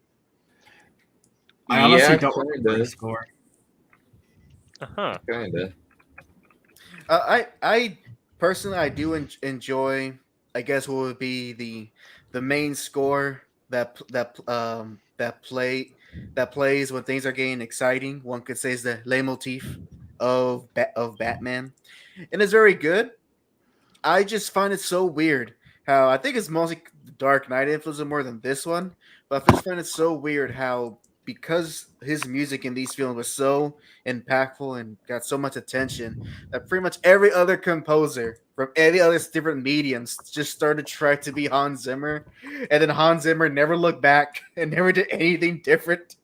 Speaker 5: I honestly
Speaker 2: Yeah,
Speaker 5: don't remember the
Speaker 2: kinda.
Speaker 5: score.
Speaker 7: Uh-huh.
Speaker 2: Kinda.
Speaker 10: I personally I do enjoy. I guess what would be the main score that plays when things are getting exciting. One could say is the leitmotif of Batman, and it's very good. I just find it so weird how I think it's mostly the Dark Knight influence more than this one, but I just find it so weird how because his music in these films was so impactful and got so much attention that pretty much every other composer from any other different mediums just started trying to be Hans Zimmer, and then Hans Zimmer never looked back and never did anything different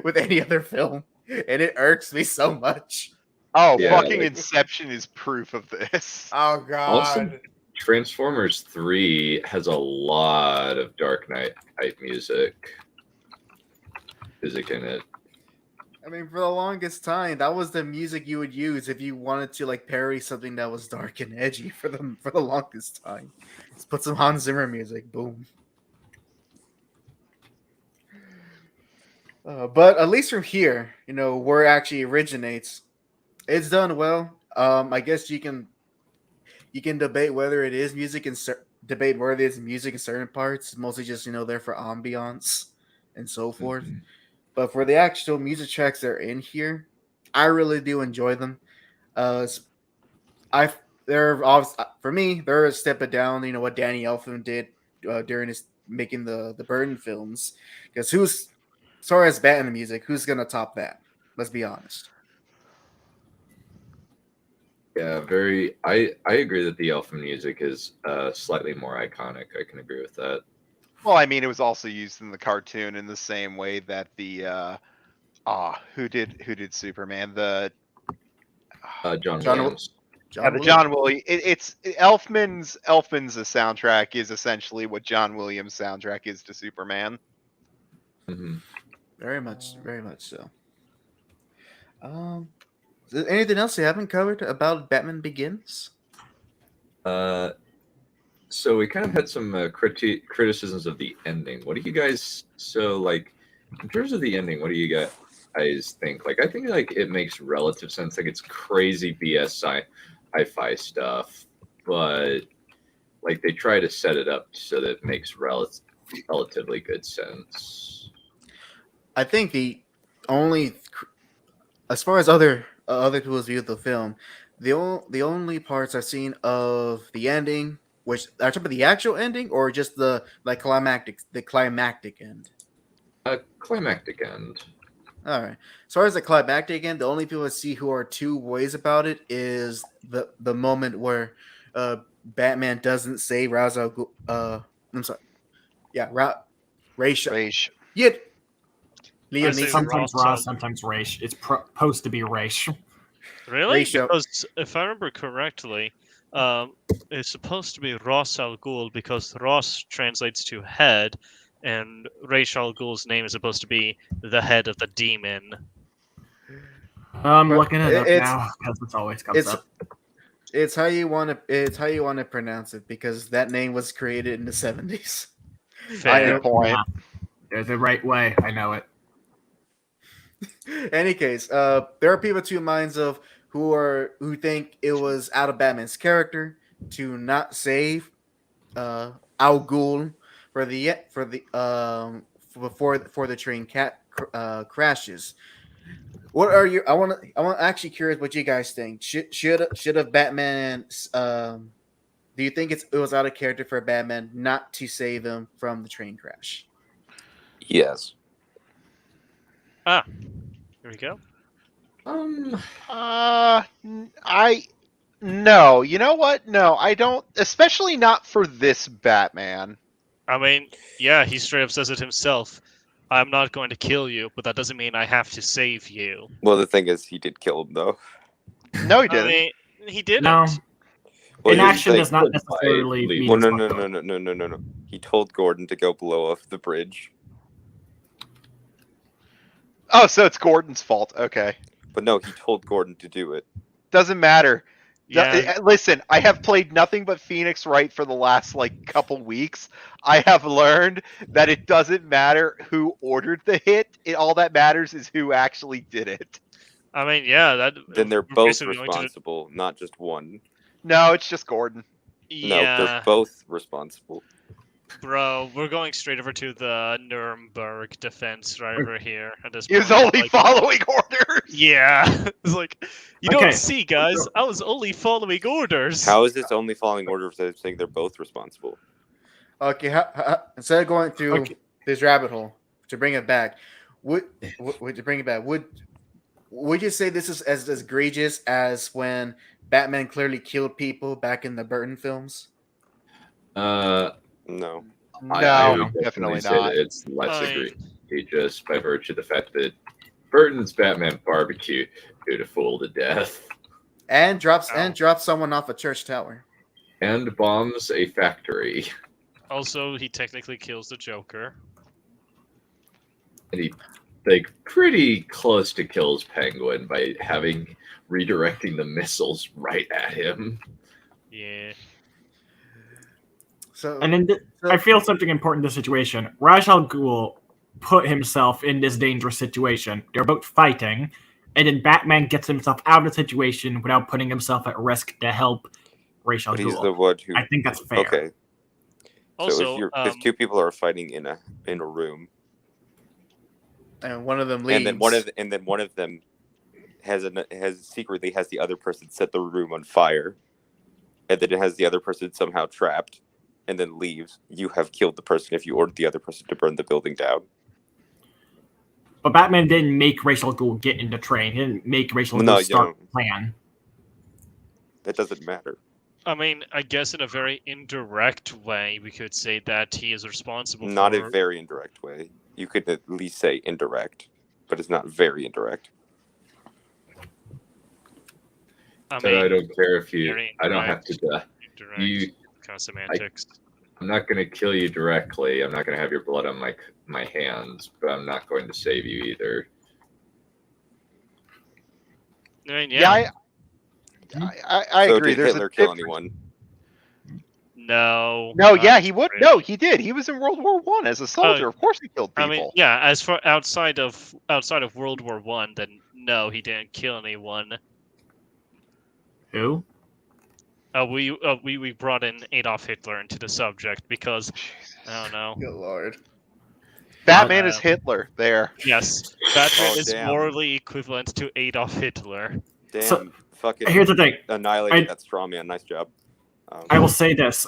Speaker 10: with any other film, and it irks me so much.
Speaker 4: Oh,
Speaker 2: Yeah,
Speaker 4: fucking
Speaker 2: like-
Speaker 4: Inception is proof of this.
Speaker 10: Oh god.
Speaker 2: Also, Transformers 3 has a lot of Dark Knight type music in it.
Speaker 10: I mean, for the longest time, that was the music you would use if you wanted to like parody something that was dark and edgy. For the longest time, let's put some Hans Zimmer music. Boom. But at least from here, where it actually originates, it's done well. I guess you can debate whether it is music and debate whether it's music in certain parts. It's mostly just there for ambiance and so forth.
Speaker 2: Mhm.
Speaker 10: But for the actual music tracks that are in here, I really do enjoy them. They're obviously, for me, they're a step down. What Danny Elfman did during his making the Burton films, because as far as Batman music, who's gonna top that? Let's be honest.
Speaker 2: Yeah, very. I agree that the Elfin music is slightly more iconic. I can agree with that.
Speaker 4: Well, I mean, it was also used in the cartoon in the same way that the who did Superman? The
Speaker 2: John
Speaker 10: John-
Speaker 2: Williams.
Speaker 4: yeah, the John Williams. It's Elfman's soundtrack is essentially what John Williams' soundtrack is to Superman.
Speaker 2: Hmm.
Speaker 10: Very much so. Is there anything else you haven't covered about Batman Begins?
Speaker 2: So we kind of had some criticisms of the ending. What do you guys? So like, in terms of the ending, what do you guys think? Like, I think like it makes relative sense. Like, it's crazy BS sci-fi stuff, but like they try to set it up so that it makes relatively good sense.
Speaker 10: I think the only, as far as other people's view of the film, the only parts I've seen of the ending, which are you talking about the actual ending or just the climactic end?
Speaker 2: Climactic end.
Speaker 10: All right. As far as the climactic end, the only people I see who are two ways about it is the moment where Batman doesn't say Ra's al Ghul. I'm sorry. Yeah, Ra's.
Speaker 4: Raish.
Speaker 10: Yeah.
Speaker 7: I
Speaker 10: Liam
Speaker 7: say
Speaker 10: Neeson.
Speaker 5: Sometimes
Speaker 7: Ross,
Speaker 5: Ross, sometimes Raish. It's supposed to be Raish.
Speaker 7: Really?
Speaker 10: Ratio.
Speaker 7: Because if I remember correctly, it's supposed to be Ross al Ghul because Ross translates to head, and Ra's al Ghul's name is supposed to be the head of the demon.
Speaker 5: I'm
Speaker 10: But
Speaker 5: looking it up
Speaker 10: it's-
Speaker 5: now because it always comes up.
Speaker 10: It's how you want to pronounce it because that name was created in the 70s.
Speaker 7: Fair.
Speaker 4: Good point.
Speaker 5: Yeah. There's the right way. I know it.
Speaker 10: Any case, there are people two minds of who think it was out of Batman's character to not save Al Ghul before the train crashes. What are you? I'm actually curious what you guys think. Should have Batman? Do you think it was out of character for Batman not to save him from the train crash?
Speaker 9: Yes.
Speaker 7: Here we go.
Speaker 4: No. You know what? No, I don't. Especially not for this Batman.
Speaker 7: I mean, yeah, he straight up says it himself. I'm not going to kill you, but that doesn't mean I have to save you.
Speaker 9: Well, the thing is, he did kill him, though.
Speaker 4: No, he
Speaker 7: I
Speaker 4: didn't.
Speaker 7: mean, he didn't.
Speaker 5: No,
Speaker 9: Well, he was
Speaker 5: inaction
Speaker 9: like-
Speaker 5: does not necessarily
Speaker 2: Well,
Speaker 5: mean
Speaker 9: Well,
Speaker 5: it's
Speaker 9: no.
Speaker 5: fucked up.
Speaker 9: He told Gordon to go blow up the bridge.
Speaker 4: Oh, so it's Gordon's fault. Okay.
Speaker 9: But no, he told Gordon to do it.
Speaker 4: Doesn't matter.
Speaker 7: Yeah.
Speaker 4: Listen, I have played nothing but Phoenix Wright for the last couple weeks. I have learned that it doesn't matter who ordered the hit. All that matters is who actually did it.
Speaker 7: I mean, yeah, that.
Speaker 9: Then they're
Speaker 7: we're
Speaker 9: both
Speaker 7: basically going to-
Speaker 9: responsible, not just one.
Speaker 4: No, it's just Gordon.
Speaker 9: No,
Speaker 7: Yeah,
Speaker 9: they're both responsible.
Speaker 7: bro, we're going straight over to the Nuremberg defense right over here at this
Speaker 4: He was
Speaker 7: point.
Speaker 4: only
Speaker 7: Like,
Speaker 4: following orders.
Speaker 7: yeah, it's like you
Speaker 5: Okay.
Speaker 7: don't see, guys. I was only following orders.
Speaker 9: How is this only following order if they're saying they're both responsible?
Speaker 10: Okay, instead of going through this rabbit hole to bring it back, would you say this is as egregious as when Batman clearly killed people back in the Burton films?
Speaker 9: No.
Speaker 4: No,
Speaker 2: I would
Speaker 4: definitely
Speaker 2: say
Speaker 4: not.
Speaker 2: that it's less
Speaker 7: I-
Speaker 2: egregious by virtue of the fact that Burton's Batman Barbecue did a fool to death
Speaker 10: And drops
Speaker 7: Ow.
Speaker 10: someone off a church tower.
Speaker 2: and bombs a factory.
Speaker 7: Also, he technically kills the Joker.
Speaker 2: And he pretty close to kills Penguin by redirecting the missiles right at him.
Speaker 7: Yeah.
Speaker 10: So
Speaker 5: And then I feel something important in this situation. Ra's al Ghul put himself in this dangerous situation. They're both fighting, and then Batman gets himself out of the situation without putting himself at risk to help Ra's al
Speaker 9: But he's
Speaker 5: Ghul.
Speaker 9: the one who.
Speaker 5: I think that's fair.
Speaker 9: Okay.
Speaker 7: Also,
Speaker 9: so if two people are fighting in a room,
Speaker 10: and one of them leaves.
Speaker 9: and then one of them has secretly has the other person set the room on fire, and then it has the other person somehow trapped, and then leaves. You have killed the person if you ordered the other person to burn the building down.
Speaker 5: But Batman didn't make Ra's al Ghul get in the train. He didn't make Ra's al Ghul
Speaker 9: No,
Speaker 5: start
Speaker 9: no.
Speaker 5: the plan.
Speaker 9: That doesn't matter.
Speaker 7: I mean, I guess in a very indirect way, we could say that he is responsible
Speaker 9: Not
Speaker 7: for.
Speaker 9: a very indirect way. You could at least say indirect, but it's not very indirect.
Speaker 7: I
Speaker 2: So I
Speaker 7: mean,
Speaker 2: don't care if you.
Speaker 7: very
Speaker 2: I don't have to.
Speaker 7: indirect
Speaker 2: You.
Speaker 7: kind of semantics.
Speaker 2: I'm not going to kill you directly. I'm not going to have your blood on my hands, but I'm not going to save you either.
Speaker 7: I mean,
Speaker 4: Yeah, I
Speaker 9: So
Speaker 4: agree.
Speaker 9: did
Speaker 4: There's
Speaker 9: Hitler
Speaker 4: a
Speaker 9: kill
Speaker 4: difference.
Speaker 9: anyone?
Speaker 7: No.
Speaker 4: No, yeah, he would. No, he did. He was in World War One as a soldier. Of course, he killed people.
Speaker 7: I mean, yeah. As for outside of World War One, then no, he didn't kill anyone.
Speaker 5: Who?
Speaker 7: We brought in Adolf Hitler into the subject because I don't know.
Speaker 10: Good lord.
Speaker 4: Batman is Hitler. There.
Speaker 7: Yes, Batman
Speaker 9: Oh,
Speaker 7: is
Speaker 9: damn.
Speaker 7: morally equivalent to Adolf Hitler.
Speaker 9: Damn,
Speaker 5: So,
Speaker 9: fucking
Speaker 5: Here's the thing.
Speaker 9: annihilated that straw man. Nice job.
Speaker 5: I will say this: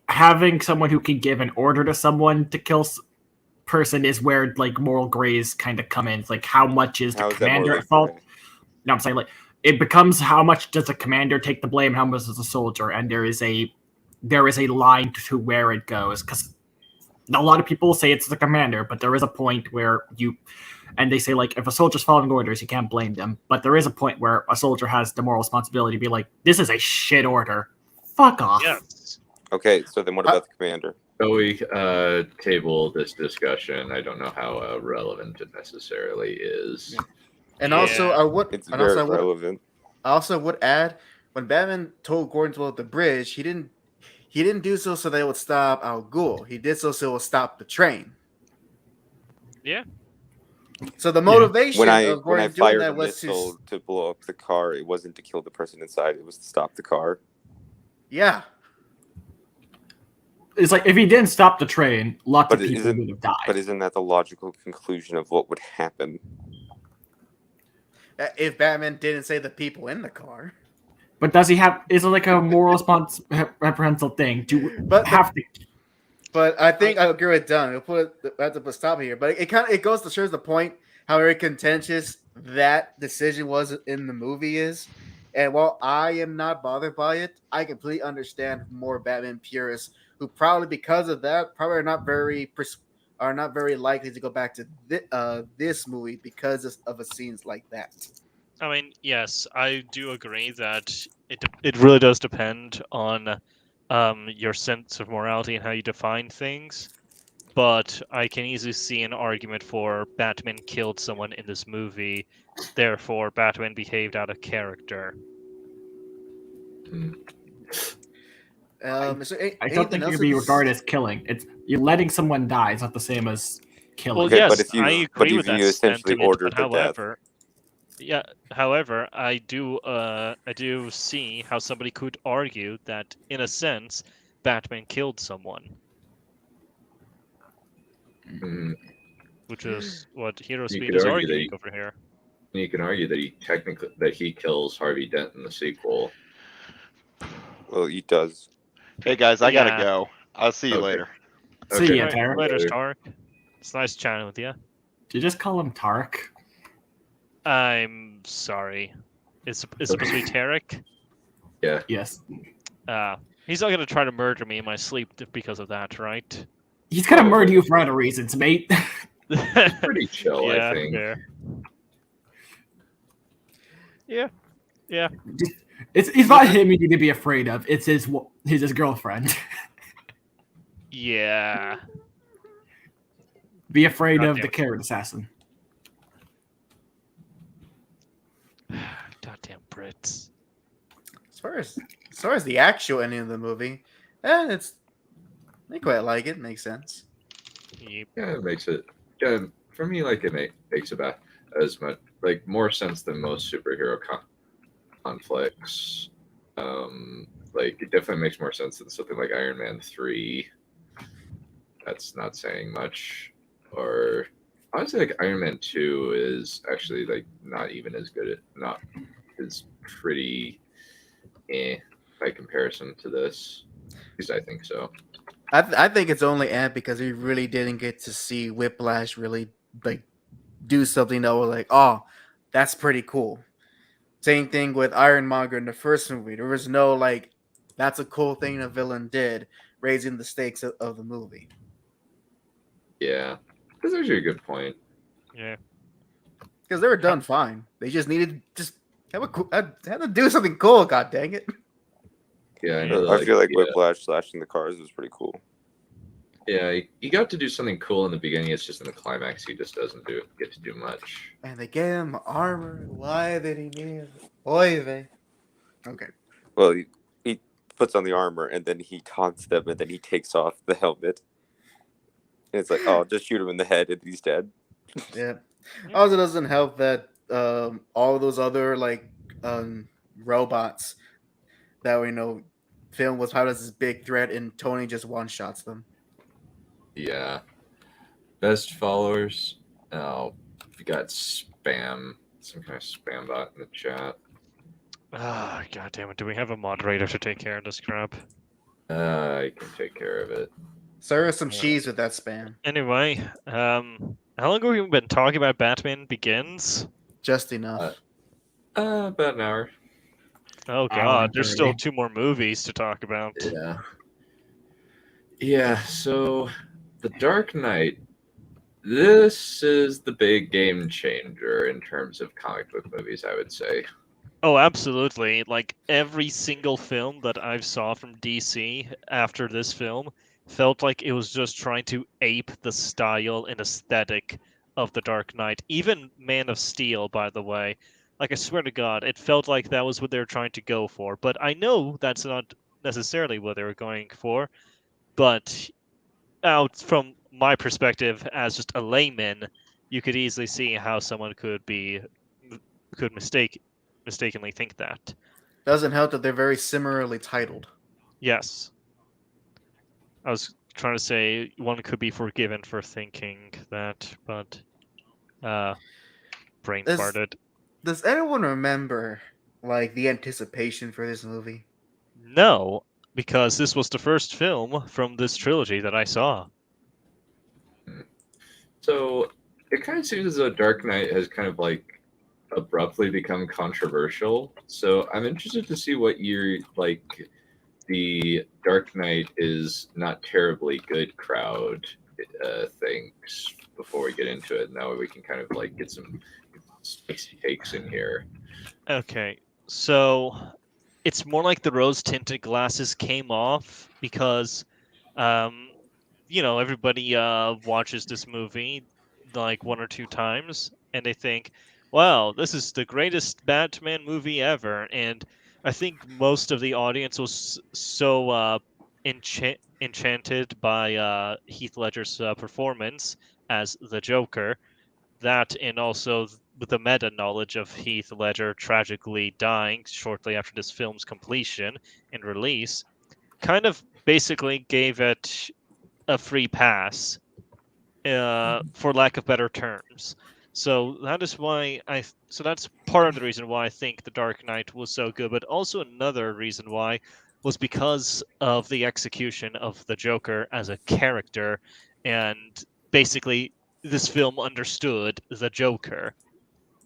Speaker 5: having someone who can give an order to someone to kill person is where like moral grays kind of come in. It's like how much is the
Speaker 9: How is that
Speaker 5: commander
Speaker 9: morally
Speaker 5: at fault?
Speaker 9: gray?
Speaker 5: No, I'm saying like it becomes how much does the commander take the blame, how much does the soldier, and there is a line to where it goes because a lot of people say it's the commander, but there is a point where and they say like if a soldier's following orders, you can't blame them, but there is a point where a soldier has the moral responsibility to be like, this is a shit order, fuck off.
Speaker 7: Yes.
Speaker 9: Okay, so then what about the commander?
Speaker 2: So we table this discussion. I don't know how relevant it necessarily is.
Speaker 10: And
Speaker 7: Yeah.
Speaker 10: also,
Speaker 9: It's
Speaker 10: and
Speaker 9: very
Speaker 10: also
Speaker 9: relevant.
Speaker 10: I also would add when Batman told Gordon to blow up the bridge, he didn't do so they would stop Al Ghul. He did so it would stop the train.
Speaker 7: Yeah.
Speaker 10: So the motivation
Speaker 9: When I
Speaker 10: of Gordon doing
Speaker 9: fired a
Speaker 10: that was
Speaker 9: missile to blow up the car, it wasn't to kill the person inside. It was to stop the car.
Speaker 10: yeah.
Speaker 5: It's like if he didn't stop the train, lots
Speaker 9: But
Speaker 5: of people would have died.
Speaker 9: But isn't that the logical conclusion of what would happen?
Speaker 10: If Batman didn't say the people in the car.
Speaker 5: But does he have? Is it like a moral reprehensible thing?
Speaker 10: But I think I agree with Dunn. I have to put a stop here. But it goes to show the point how very contentious that decision was in the movie is. And while I am not bothered by it, I completely understand more Batman purists who probably because of that probably are not very likely to go back to this movie because of a scenes like that.
Speaker 7: I mean, yes, I do agree that it really does depend on your sense of morality and how you define things. But I can easily see an argument for Batman killed someone in this movie, therefore Batman behaved out of character.
Speaker 5: I don't think it can be regarded as killing. It's you're letting someone die. It's not the same as killing.
Speaker 7: Well,
Speaker 9: Okay,
Speaker 7: yes,
Speaker 9: but if you-
Speaker 7: I agree
Speaker 9: but if
Speaker 7: with that
Speaker 9: you essentially
Speaker 7: sentiment,
Speaker 9: ordered
Speaker 7: but
Speaker 9: their death.
Speaker 7: however, I do see how somebody could argue that, in a sense, Batman killed someone,
Speaker 2: Mm,
Speaker 7: which is what Hero
Speaker 2: You
Speaker 7: Speed
Speaker 2: could
Speaker 7: is
Speaker 2: argue that
Speaker 7: arguing
Speaker 2: he-
Speaker 7: over here.
Speaker 2: you can argue that he kills Harvey Dent in the sequel.
Speaker 9: Well, he does.
Speaker 4: Hey guys, I gotta
Speaker 7: Yeah.
Speaker 4: go. I'll see you
Speaker 2: Okay.
Speaker 4: later.
Speaker 5: See ya,
Speaker 2: Okay.
Speaker 5: Tarek.
Speaker 7: Later, Stark. It's nice chatting with you.
Speaker 5: Did you just call him Tarek?
Speaker 7: I'm sorry. It's supposed to be Tarek.
Speaker 5: Yes.
Speaker 7: He's not gonna try to murder me in my sleep because of that, right?
Speaker 5: He's gonna murder you for other reasons, mate.
Speaker 2: Pretty chill,
Speaker 7: yeah,
Speaker 2: I think.
Speaker 7: fair. Yeah.
Speaker 5: It's not him you need to be afraid of. It's his girlfriend.
Speaker 7: Yeah.
Speaker 5: Be afraid of
Speaker 7: Goddamn.
Speaker 5: the carrot assassin.
Speaker 7: Goddamn Brits.
Speaker 10: As far as the actual ending of the movie, I quite like it. Makes sense.
Speaker 7: Yep.
Speaker 2: Yeah, it makes it. Yeah, for me, like it makes about as much more sense than most superhero conflicts. Like it definitely makes more sense than something like Iron Man 3. That's not saying much. Or honestly, like Iron Man 2 is actually not even as good. Is pretty by comparison to this. At least I think so.
Speaker 10: I think it's only because we really didn't get to see Whiplash really do something that was like, oh, that's pretty cool. Same thing with Ironmonger in the first movie. There was no like, that's a cool thing the villain did, raising the stakes of the movie.
Speaker 2: Yeah, that's actually a good point.
Speaker 7: Yeah.
Speaker 10: Because they were done fine. They just needed just had to do something cool. God dang it!
Speaker 2: Yeah, I know.
Speaker 9: I feel like
Speaker 2: yeah,
Speaker 9: Whiplash slashing the cars was pretty cool.
Speaker 2: yeah, he got to do something cool in the beginning. It's just in the climax he just doesn't get to do much.
Speaker 10: And they gave him armor. Why did he need it? Oy vey. Okay.
Speaker 9: Well, he puts on the armor and then he taunts them and then he takes off the helmet. And it's like, oh, just shoot him in the head and he's dead.
Speaker 10: Yeah. Also, doesn't help that all those other like robots that we know film was how does this big threat and Tony just one shots them.
Speaker 2: Yeah. Best followers. Oh, we got spam. Some kind of spam bot in the chat.
Speaker 7: Ah, god damn it. Do we have a moderator to take care of this crap?
Speaker 2: I can take care of it.
Speaker 10: Serve us some cheese with that spam.
Speaker 7: Anyway, how long have we been talking about Batman Begins?
Speaker 10: Just enough.
Speaker 2: About an hour.
Speaker 7: Oh god, there's still 2 more movies to talk about.
Speaker 2: Yeah. Yeah, so The Dark Knight, this is the big game changer in terms of comic book movies, I would say.
Speaker 7: Oh, absolutely. Like, every single film that I've saw from DC after this film felt like it was just trying to ape the style and aesthetic of The Dark Knight. Even Man of Steel, by the way. Like, I swear to God, it felt like that was what they were trying to go for. But I know that's not necessarily what they were going for. But out from my perspective as just a layman, you could easily see how someone could mistakenly think that.
Speaker 10: Doesn't help that they're very similarly titled.
Speaker 7: Yes. I was trying to say one could be forgiven for thinking that, but brain farted.
Speaker 10: Does anyone remember like the anticipation for this movie?
Speaker 7: No, because this was the first film from this trilogy that I saw.
Speaker 2: So it kind of seems as though Dark Knight has kind of like abruptly become controversial. So I'm interested to see what your like the Dark Knight is not terribly good crowd thinks before we get into it. Now we can kind of like get some spicy takes in here.
Speaker 7: Okay, so it's more like the rose-tinted glasses came off because, everybody watches this movie like 1 or 2 times, and they think, wow, this is the greatest Batman movie ever. And I think most of the audience was so enchanted by Heath Ledger's performance as the Joker, that and also with the meta knowledge of Heath Ledger tragically dying shortly after this film's completion and release, kind of basically gave it a free pass, for lack of better terms. So that is why that's part of the reason why I think The Dark Knight was so good, but also another reason why was because of the execution of the Joker as a character, and basically this film understood the Joker.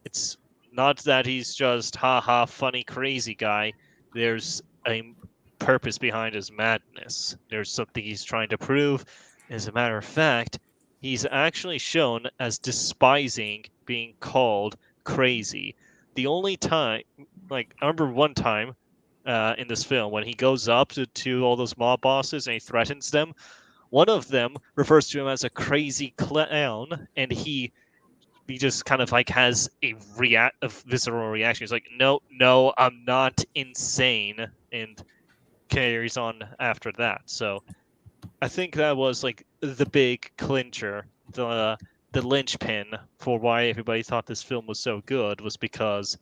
Speaker 7: It's not that he's just haha funny crazy guy. There's a purpose behind his madness. There's something he's trying to prove. As a matter of fact, he's actually shown as despising being called crazy. The only time, like, I remember one time in this film when he goes up to all those mob bosses and he threatens them, one of them refers to him as a crazy clown, and he just kind of like has a visceral reaction. He's like, no, I'm not insane, and carries on after that. So I think that was like the big clincher, the linchpin for why everybody thought this film was so good was because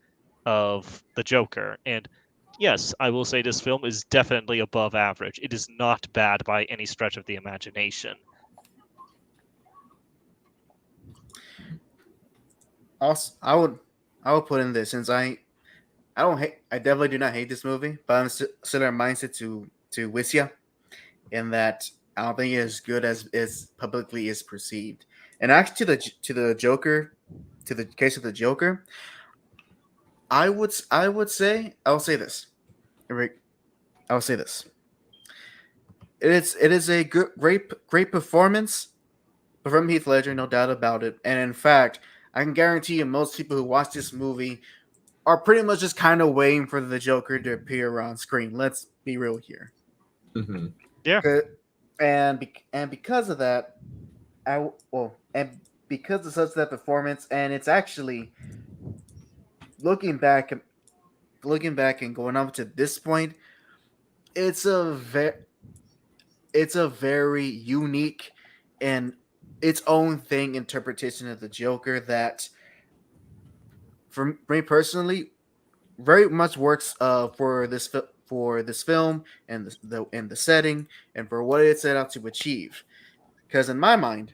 Speaker 7: of the Joker. And yes, I will say this film is definitely above average. It is not bad by any stretch of the imagination.
Speaker 10: Also, I would put in this, since I definitely do not hate this movie, but I'm similar mindset to Wissia, in that I don't think it is as good as publicly is perceived. And actually, to the Joker, to the case of the Joker, I'll say this. Rick, I'll say this. It is a great performance from Heath Ledger, no doubt about it. And in fact, I can guarantee you, most people who watch this movie are pretty much just kind of waiting for the Joker to appear on screen. Let's be real here.
Speaker 2: Hmm.
Speaker 7: Yeah.
Speaker 10: And because of that, and because of such that performance, and it's actually looking back and going up to this point, it's a very unique and its own thing interpretation of the Joker that, for me personally, very much works for this film and the setting and for what it set out to achieve. Because in my mind,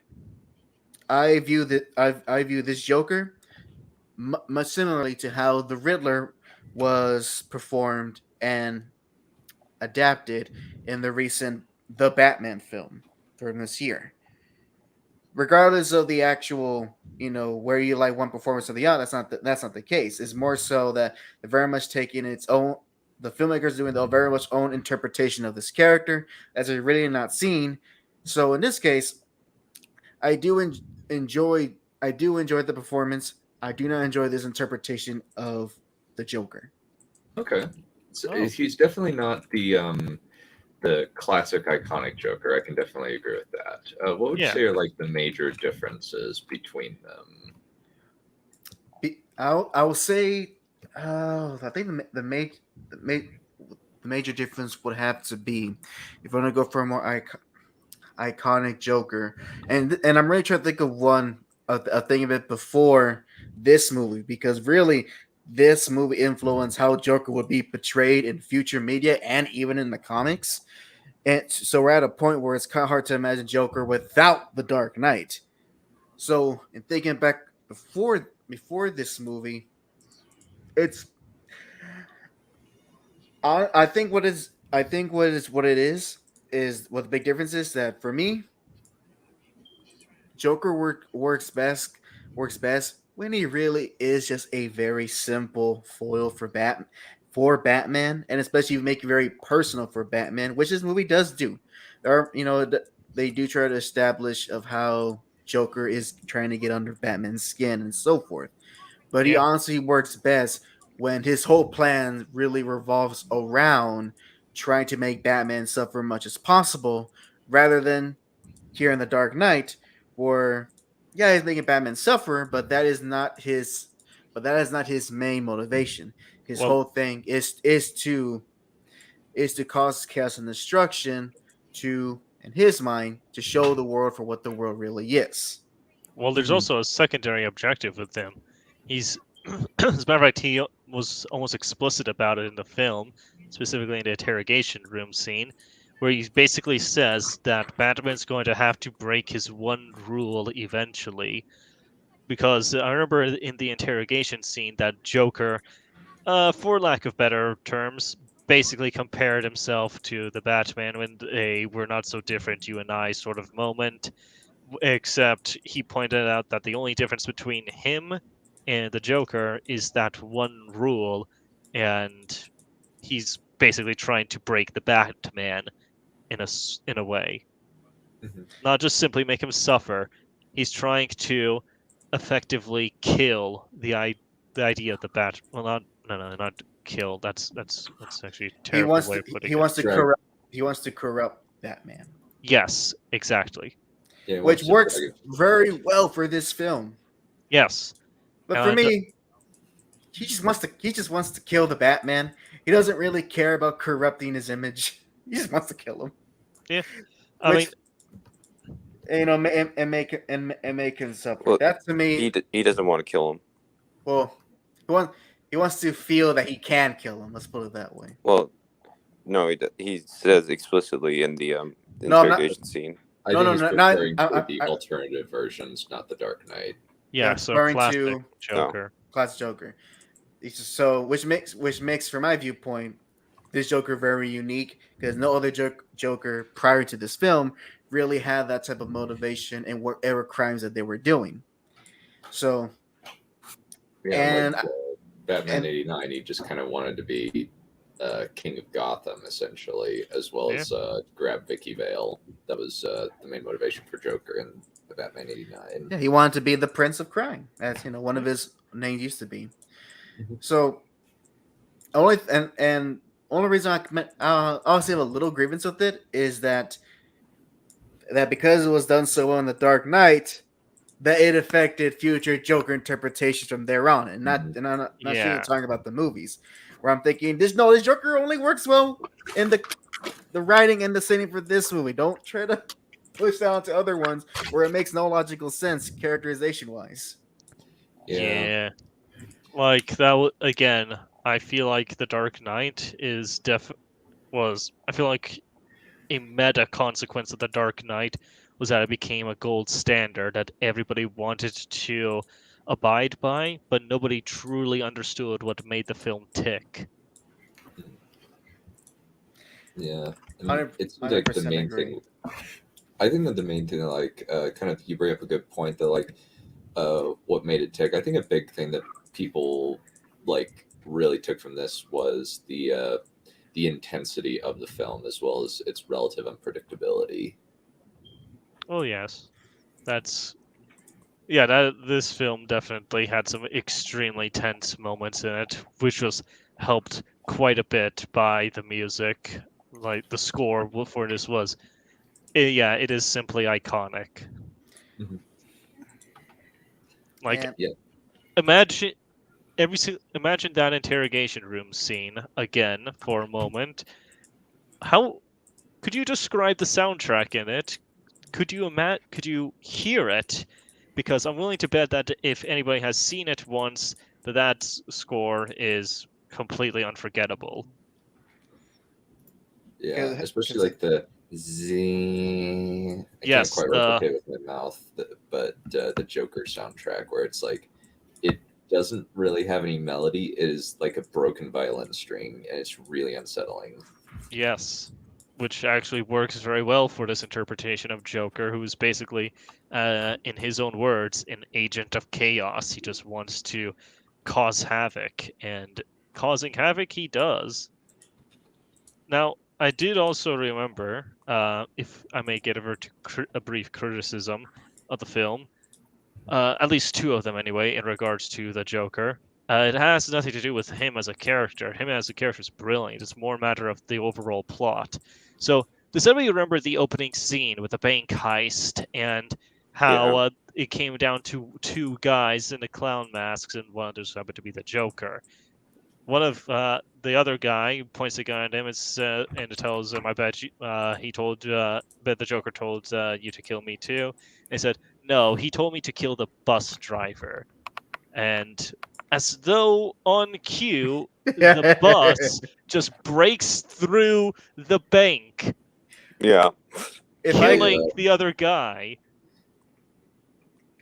Speaker 10: I view this Joker much similarly to how the Riddler was performed and adapted in the recent The Batman film from this year. Regardless of the actual, where you like one performance or the other, that's not the case. It's more so that they're very much taking its own. The filmmakers doing their very much own interpretation of this character as they're really not seen. So in this case, I do enjoy. I do enjoy the performance. I do not enjoy this interpretation of the Joker.
Speaker 2: Okay. So
Speaker 7: Oh.
Speaker 2: he's definitely not the classic iconic Joker. I can definitely agree with that. What would you
Speaker 7: Yeah.
Speaker 2: say are like the major differences between them?
Speaker 10: I will say, I think the major difference would have to be if you want to go for a more iconic Joker, and I'm really trying to think of a thing of it before this movie, because really this movie influenced how Joker would be portrayed in future media and even in the comics. And so we're at a point where it's kind of hard to imagine Joker without the Dark Knight. So in thinking back before this movie, it's I think what it is what the big difference is that for me, Joker works best when he really is just a very simple foil for Batman, and especially if you make it very personal for Batman, which this movie does do. They do try to establish of how Joker is trying to get under Batman's skin and so forth. But he
Speaker 7: Yeah.
Speaker 10: honestly works best when his whole plan really revolves around trying to make Batman suffer as much as possible, rather than here in the Dark Knight, where he's making Batman suffer, but that is not his main motivation. His
Speaker 7: Well-
Speaker 10: whole thing is to cause chaos and destruction to, in his mind, to show the world for what the world really is.
Speaker 7: Well, there's
Speaker 2: Mhm.
Speaker 7: also a secondary objective with him. He's, as a matter of fact, he was almost explicit about it in the film, specifically in the interrogation room scene, where he basically says that Batman's going to have to break his one rule eventually. Because I remember in the interrogation scene that Joker, for lack of better terms, basically compared himself to the Batman when a "we're not so different, you and I" sort of moment. Except he pointed out that the only difference between him and the Joker is that one rule, and he's basically trying to break the Batman in a way,
Speaker 2: Mhm.
Speaker 7: not just simply make him suffer. He's trying to effectively kill the idea of the Bat. Well, not kill. That's actually a terrible way of putting
Speaker 10: He
Speaker 7: it.
Speaker 10: wants to
Speaker 2: Right.
Speaker 10: corrupt. He wants to corrupt Batman,
Speaker 7: Yes, exactly.
Speaker 2: Yeah, he
Speaker 10: which
Speaker 2: wants to
Speaker 10: works
Speaker 2: drag it-
Speaker 10: very well for this film.
Speaker 7: Yes.
Speaker 10: But for
Speaker 7: And-
Speaker 10: me, he just wants to kill the Batman. He doesn't really care about corrupting his image. He just wants to kill him.
Speaker 7: I mean,
Speaker 10: Which, and make him suffer.
Speaker 9: Well,
Speaker 10: That to me,
Speaker 9: he doesn't want to kill him.
Speaker 10: well, he wants to feel that he can kill him. Let's put it that way.
Speaker 9: Well, no, he says explicitly in the
Speaker 10: No, I'm not-
Speaker 9: interrogation scene.
Speaker 2: I
Speaker 10: No,
Speaker 2: think
Speaker 10: no,
Speaker 2: he's
Speaker 10: no, not-
Speaker 2: referring
Speaker 10: I-
Speaker 2: to the
Speaker 10: I-
Speaker 2: alternative versions, not the Dark Knight.
Speaker 7: yeah,
Speaker 10: I'm
Speaker 7: so
Speaker 10: referring
Speaker 7: classic
Speaker 10: to-
Speaker 7: Joker.
Speaker 10: Classic Joker. So which makes from my viewpoint this Joker very unique, because no other Joker prior to this film really had that type of motivation and whatever crimes that they were doing. So
Speaker 2: Yeah,
Speaker 10: And
Speaker 2: like, Batman '89, he just kind of wanted to be king of Gotham, essentially, as well as grab Vicky Vale. That was the main motivation for Joker in the Batman '89.
Speaker 10: Yeah, he wanted to be the Prince of Crime. That's one of his names used to be. So only reason I honestly have a little grievance with it is that because it was done so well in The Dark Knight, that it affected future Joker interpretations from there on, and I'm not even talking about the movies, where I'm thinking this Joker only works well in the writing and the setting for this movie. Don't try to push that onto other ones where it makes no logical sense characterization wise.
Speaker 7: Yeah. Like that again, I feel like The Dark Knight I feel like a meta consequence of The Dark Knight was that it became a gold standard that everybody wanted to abide by, but nobody truly understood what made the film tick.
Speaker 2: Yeah, I mean, it seems like the main thing. I think that the main thing, like, kind of, you bring up a good point that, like, what made it tick. I think a big thing that people like really took from this was the intensity of the film, as well as its relative unpredictability.
Speaker 7: Oh yes, this film definitely had some extremely tense moments in it, which was helped quite a bit by the music. Like the score for this it is simply iconic.
Speaker 2: Mm-hmm.
Speaker 7: Like, imagine that interrogation room scene again for a moment. How could you describe the soundtrack in it? Could you hear it? Because I'm willing to bet that if anybody has seen it once, that score is completely unforgettable.
Speaker 2: Yeah, especially like the zing. I can't quite replicate with my mouth, but the Joker soundtrack, where it's like it doesn't really have any melody. It is like a broken violin string, and it's really unsettling.
Speaker 7: Yes, which actually works very well for this interpretation of Joker, who is basically, in his own words, an agent of chaos. He just wants to cause havoc, and causing havoc he does. Now, I did also remember, if I may get over to a brief criticism of the film, at least two of them anyway, in regards to the Joker. It has nothing to do with him as a character. Him as a character is brilliant. It's more a matter of the overall plot. So, does anybody remember the opening scene with the bank heist and how it came down to two guys in the clown masks, and one of them happened to be the Joker? One of the other guy points a gun at him and tells him, "I bet bet the Joker told you to kill me too." And he said, "No, he told me to kill the bus driver." And as though on cue, the bus just breaks through the bank.
Speaker 9: Yeah.
Speaker 7: Killing the other guy.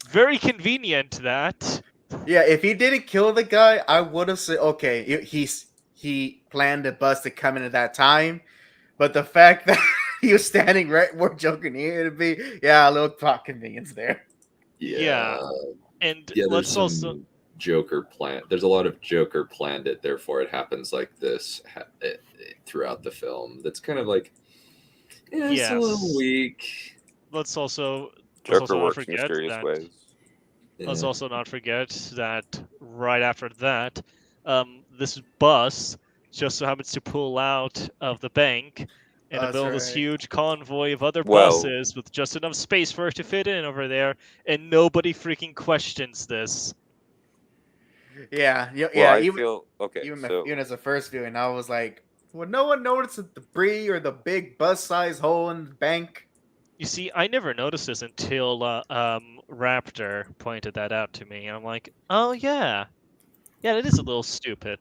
Speaker 7: Very convenient, that.
Speaker 10: Yeah, if he didn't kill the guy, I would have said, okay, he planned the bus to come in at that time. But the fact that he was standing right where Joker needed to be, a little plot convenience there.
Speaker 7: Yeah. And
Speaker 2: let's also Joker plan. There's a lot of Joker planned it, therefore it happens like this throughout the film. That's kind of like, it's a little weak.
Speaker 7: Let's also
Speaker 9: not forget mysterious ways.
Speaker 7: Let's also not forget that right after that, this bus just so happens to pull out of the bank in the middle of this huge convoy of other buses with just enough space for it to fit in over there, and nobody freaking questions this.
Speaker 10: Yeah. Even as a first viewing, I was like, would no one notice the debris or the big bus-sized hole in the bank?
Speaker 7: You see, I never noticed this until Raptor pointed that out to me. I'm like, oh yeah, that is a little stupid.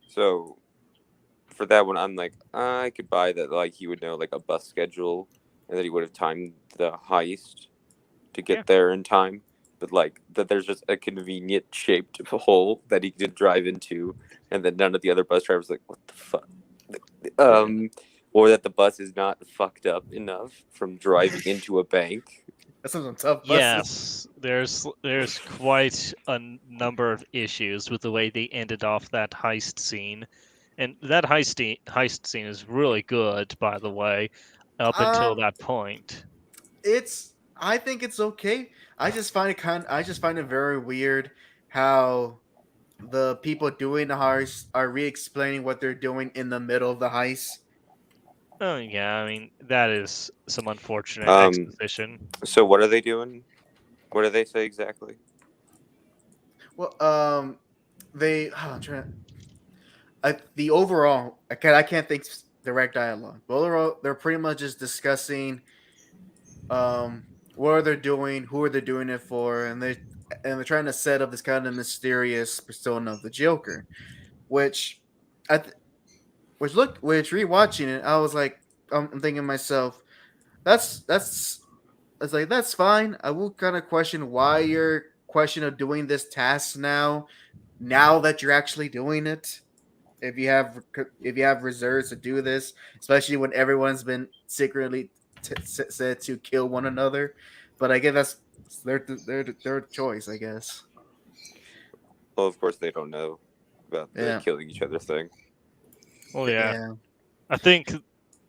Speaker 9: So, for that one, I'm like, I could buy that. Like, he would know like a bus schedule, and that he would have timed the heist to get there in time. But like that, there's just a convenient shaped hole that he could drive into, and then none of the other bus drivers like, what the fuck? Or that the bus is not fucked up enough from driving into a bank.
Speaker 10: That's some tough buses.
Speaker 7: Yes, there's quite a number of issues with the way they ended off that heist scene, and that heist scene is really good, by the way, up until
Speaker 10: Um,
Speaker 7: that point.
Speaker 10: I think it's okay. I just find it very weird how the people doing the heist are re-explaining what they're doing in the middle of the heist.
Speaker 7: Oh yeah, I mean that is some unfortunate
Speaker 9: Um,
Speaker 7: exposition.
Speaker 9: So what are they doing? What do they say exactly?
Speaker 10: Well, I'm trying. The overall, I can't think direct dialogue. But overall, they're pretty much just discussing, what are they doing, who are they doing it for, and they're trying to set up this kind of mysterious persona of the Joker, which, I, th- which rewatching it, I was like, I'm thinking to myself, that's it's like that's fine. I will kind of question why you're question of doing this task now that you're actually doing it. If you have reserves to do this, especially when everyone's been secretly said to kill one another, but I guess that's their choice, I guess.
Speaker 9: Well, of course they don't know about the
Speaker 10: Yeah.
Speaker 9: killing each other thing.
Speaker 7: Well, yeah. I think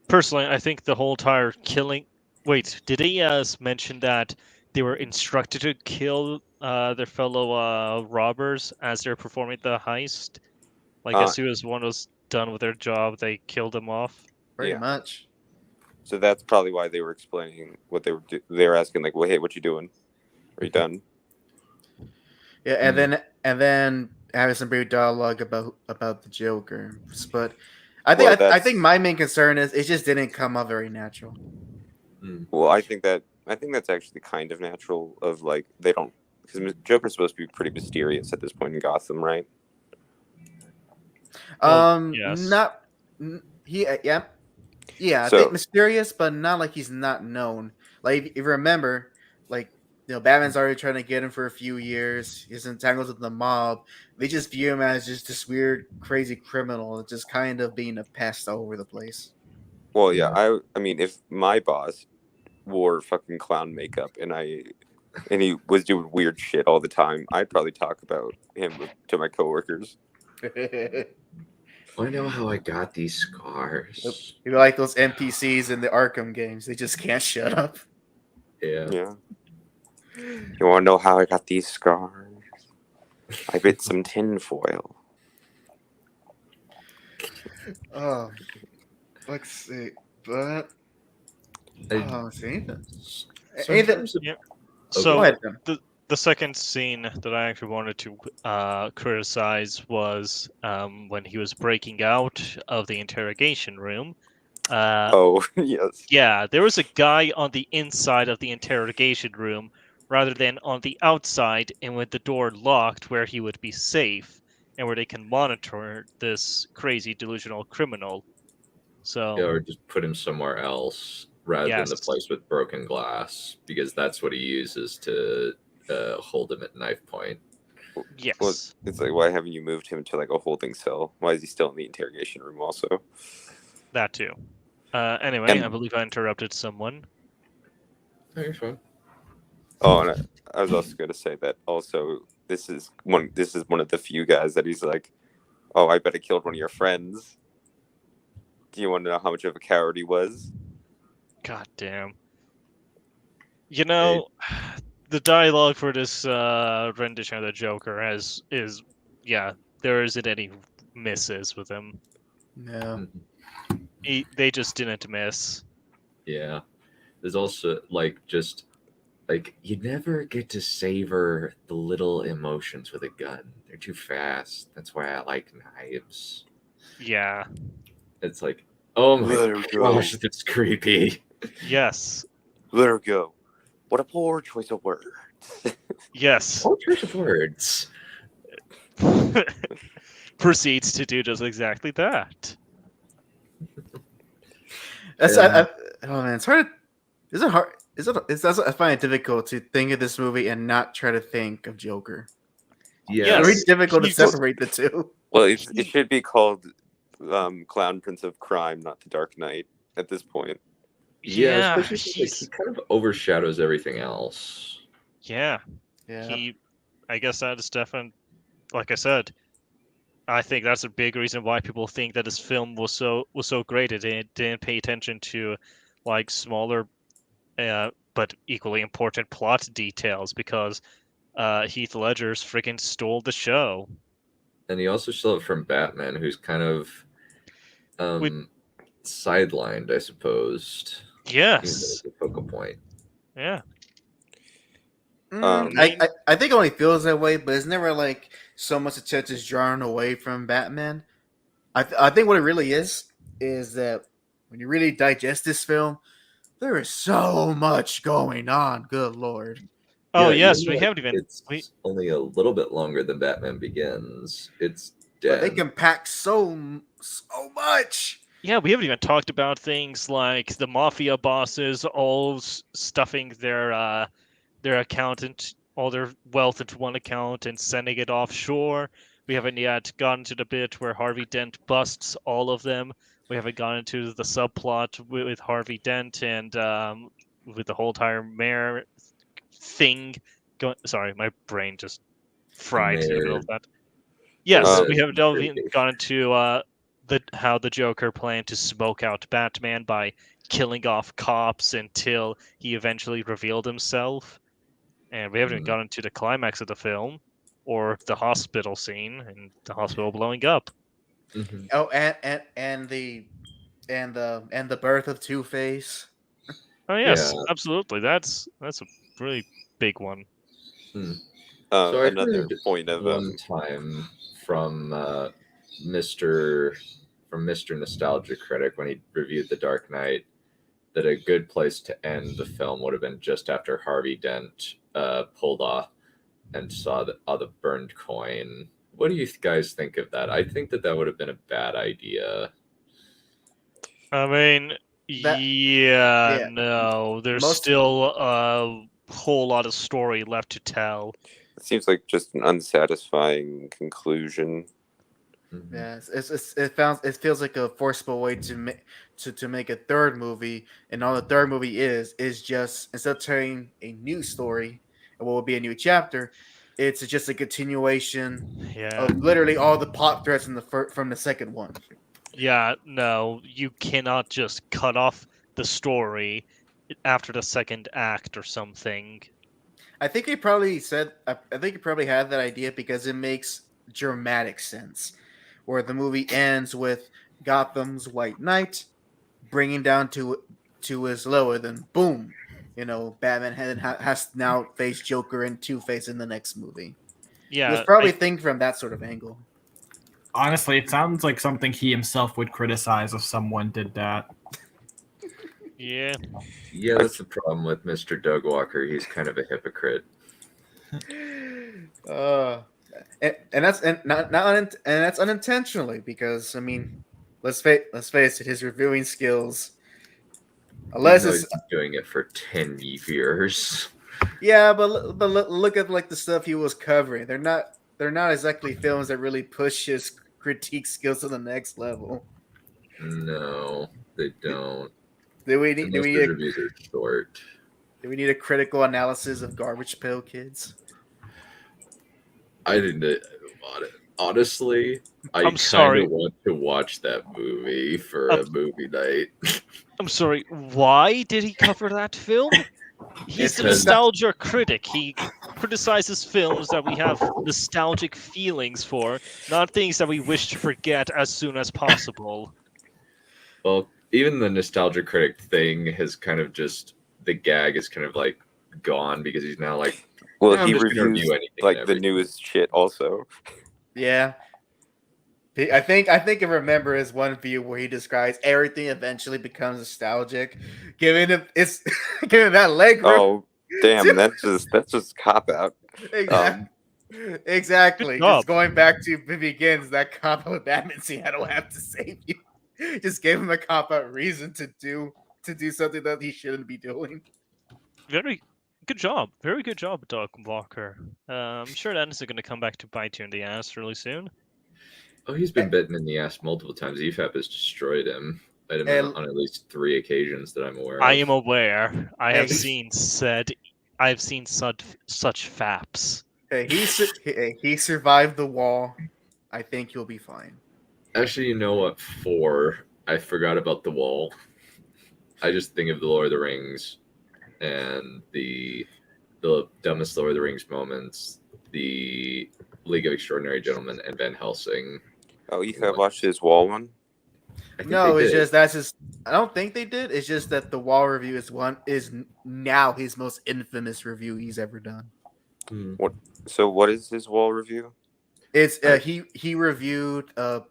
Speaker 7: personally, I think the whole entire killing. Wait, did he mention that they were instructed to kill their fellow robbers as they're performing the heist? Like as soon as one was done with their job, they killed them off.
Speaker 10: Pretty much.
Speaker 9: So that's probably why they were explaining what they were. They were asking like, "Well, hey, what you doing? Are you done?"
Speaker 10: Yeah, and then having some brief dialogue about the Joker, but I think my main concern is it just didn't come out very natural.
Speaker 9: Well, I think that's actually kind of natural. Of like they don't because Joker's supposed to be pretty mysterious at this point in Gotham, right?
Speaker 7: Yes.
Speaker 10: Not yeah. I
Speaker 9: So-
Speaker 10: think mysterious, but not like he's not known. Like if you remember, like Batman's already trying to get him for a few years. He's entangled with the mob. They just view him as just this weird, crazy criminal, just kind of being a pest all over the place.
Speaker 9: Well, yeah. I mean, if my boss wore fucking clown makeup and he was doing weird shit all the time, I'd probably talk about him to my coworkers.
Speaker 2: I know how I got these scars.
Speaker 10: You're like those NPCs in the Arkham games. They just can't shut up.
Speaker 2: Yeah.
Speaker 9: Yeah. You want to know how I got these scars? I bit some tinfoil.
Speaker 10: Oh, let's see. But see.
Speaker 7: So
Speaker 10: Go ahead,
Speaker 7: the second scene that I actually wanted to criticize was when he was breaking out of the interrogation room.
Speaker 9: Yes.
Speaker 7: Yeah, there was a guy on the inside of the interrogation room rather than on the outside and with the door locked where he would be safe and where they can monitor this crazy delusional criminal. So
Speaker 2: Yeah, or just put him somewhere else rather than the place with broken glass, because that's what he uses to hold him at knife point.
Speaker 7: Yes.
Speaker 9: Well, it's like, why haven't you moved him to like a holding cell? Why is he still in the interrogation room also?
Speaker 7: That too. Anyway, I believe I interrupted someone.
Speaker 2: No, you're fine.
Speaker 9: Oh, and I was also going to say that also this is one of the few guys that he's like, oh, I bet I killed one of your friends. Do you want to know how much of a coward he was?
Speaker 7: God damn. You know, the dialogue for this rendition of the Joker there isn't any misses with him.
Speaker 10: No.
Speaker 7: They just didn't miss.
Speaker 2: Yeah. There's also you never get to savor the little emotions with a gun. They're too fast. That's why I like knives.
Speaker 7: Yeah.
Speaker 2: It's like, oh my
Speaker 9: Let her go.
Speaker 2: gosh, that's creepy.
Speaker 7: Yes.
Speaker 9: Let her go. What a poor choice of words.
Speaker 7: Yes.
Speaker 2: Poor choice of words.
Speaker 7: Proceeds to do just exactly that.
Speaker 10: That's oh man, it's hard. Is it hard? I find it difficult to think of this movie and not try to think of Joker.
Speaker 2: Yeah,
Speaker 10: it's very difficult to separate the two.
Speaker 9: Well, it should be called Clown Prince of Crime, not The Dark Knight at this point.
Speaker 2: Yeah, especially since, he kind of overshadows everything else.
Speaker 7: Yeah. I guess that is definitely, like I said, I think that's a big reason why people think that this film was so great. It didn't pay attention to like smaller but equally important plot details because Heath Ledger's freaking stole the show.
Speaker 2: And he also stole it from Batman, who's kind of sidelined, I suppose.
Speaker 7: Yes.
Speaker 2: The focal point.
Speaker 7: Yeah.
Speaker 10: I think it only feels that way, but it's never like so much attention is drawn away from Batman. I think what it really is that when you really digest this film, there is so much going on. Good lord.
Speaker 7: Oh
Speaker 2: Yeah,
Speaker 7: yes, we haven't even.
Speaker 2: It's only a little bit longer than Batman Begins. It's dead.
Speaker 10: But they can pack so much.
Speaker 7: Yeah, we haven't even talked about things like the mafia bosses all stuffing their accountant, all their wealth into one account and sending it offshore. We haven't yet gotten to the bit where Harvey Dent busts all of them. We haven't gone into the subplot with Harvey Dent and with the whole entire mayor thing. Sorry, my brain just fried in the middle of that. Yes, we haven't even gone into how the Joker planned to smoke out Batman by killing off cops until he eventually revealed himself. And we haven't even gotten into the climax of the film or the hospital scene and the hospital blowing up.
Speaker 2: Mm-hmm.
Speaker 10: Oh, and the birth of Two-Face.
Speaker 7: Oh yes, absolutely. That's a really big one.
Speaker 2: So
Speaker 9: another point of
Speaker 2: one time from Mr. Nostalgia Critic when he reviewed The Dark Knight that a good place to end the film would have been just after Harvey Dent pulled off and saw the burned coin. What do you guys think of that? I think that would have been a bad idea.
Speaker 7: I mean, no. There's still a whole lot of story left to tell.
Speaker 9: It seems like just an unsatisfying conclusion.
Speaker 2: Mm-hmm.
Speaker 10: Yeah, it feels like a forcible way to make a third movie, and all the third movie is just, instead of telling a new story and what will be a new chapter, it's just a continuation of literally all the plot threads from the second one.
Speaker 7: Yeah, no, you cannot just cut off the story after the second act or something.
Speaker 10: I think he probably had that idea because it makes dramatic sense, where the movie ends with Gotham's White Knight bringing down to his lower, then boom, Batman has now faced Joker and Two-Face in the next movie.
Speaker 7: Yeah,
Speaker 10: he was probably thinking from that sort of angle.
Speaker 5: Honestly, it sounds like something he himself would criticize if someone did that.
Speaker 7: Yeah,
Speaker 2: that's the problem with Mr. Doug Walker. He's kind of a hypocrite.
Speaker 10: And that's unintentionally, because I mean, let's face it, his reviewing skills. Unless
Speaker 2: he's been doing it for 10 years.
Speaker 10: Yeah, but look at like the stuff he was covering. They're not exactly films that really push his critique skills to the next level.
Speaker 2: No, they don't.
Speaker 10: Do we need
Speaker 2: reviews are short.
Speaker 10: Do we need a critical analysis of Garbage Pail Kids?
Speaker 2: I didn't. Honestly, I kind of want to watch that movie for a movie night.
Speaker 7: I'm sorry. Why did he cover that film? He's a nostalgia critic. He criticizes films that we have nostalgic feelings for, not things that we wish to forget as soon as possible.
Speaker 2: Well, even the nostalgia critic thing has kind of just, the gag is kind of like gone because he's now like,
Speaker 9: well, he reviews like the newest shit also.
Speaker 10: Yeah. I think I remember his one view where he describes everything eventually becomes nostalgic, giving that leg room.
Speaker 9: Oh, damn! That's just cop out.
Speaker 10: Exactly. Just going back to Begins, that cop out with Batman saying, "I don't have to save you." Just gave him a cop out reason to do something that he shouldn't be doing.
Speaker 7: Very good job. Very good job, Doug Walker. I'm sure that is going to come back to bite you in the ass really soon.
Speaker 2: Oh, he's been bitten in the ass multiple times. EFAP has destroyed him. on at least 3 occasions that I'm aware of.
Speaker 7: I am aware. I
Speaker 10: Hey,
Speaker 7: have
Speaker 10: he's-
Speaker 7: seen said. I've seen such faps.
Speaker 10: Hey, he survived the wall. I think he'll be fine.
Speaker 2: Actually, you know what? 4. I forgot about the wall. I just think of the Lord of the Rings and the dumbest Lord of the Rings moments, the League of Extraordinary Gentlemen, and Van Helsing.
Speaker 9: Oh, you have watched his wall one?
Speaker 2: I think
Speaker 10: No,
Speaker 2: they
Speaker 10: it's
Speaker 2: did.
Speaker 10: just that's just. I don't think they did. It's just that the wall review is now his most infamous review he's ever done.
Speaker 9: So what is his wall review?
Speaker 10: It's he reviewed the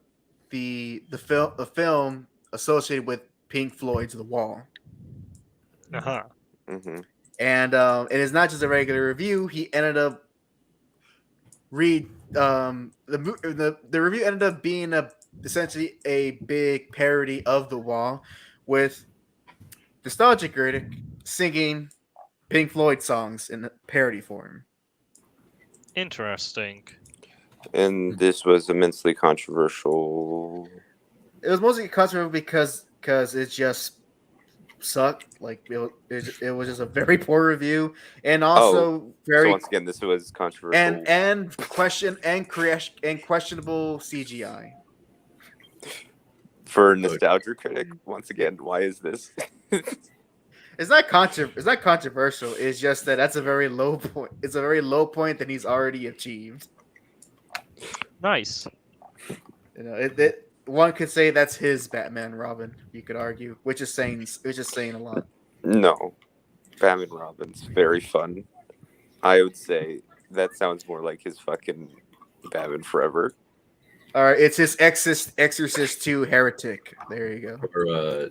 Speaker 10: film associated with Pink Floyd's The Wall,
Speaker 7: Uh-huh.
Speaker 9: Mm-hmm.
Speaker 10: and it is not just a regular review. He ended up the review ended up being essentially a big parody of The Wall, with Nostalgia Critic singing Pink Floyd songs in parody form.
Speaker 7: Interesting.
Speaker 9: And this was immensely controversial.
Speaker 10: It was mostly controversial because it just sucked. Like it was just a very poor review, and also very
Speaker 9: So once again, this was controversial.
Speaker 10: and questionable CGI.
Speaker 9: For Nostalgia Critic, once again, why is this?
Speaker 10: It's not controversial. It's just that that's a very low point. It's a very low point that he's already achieved.
Speaker 7: Nice.
Speaker 10: You know, one could say that's his Batman Robin. You could argue, which is saying a lot.
Speaker 9: No. Batman Robin's very fun. I would say that sounds more like his fucking Batman Forever.
Speaker 10: All right, it's his Exorcist 2 Heretic. There you go.
Speaker 2: Or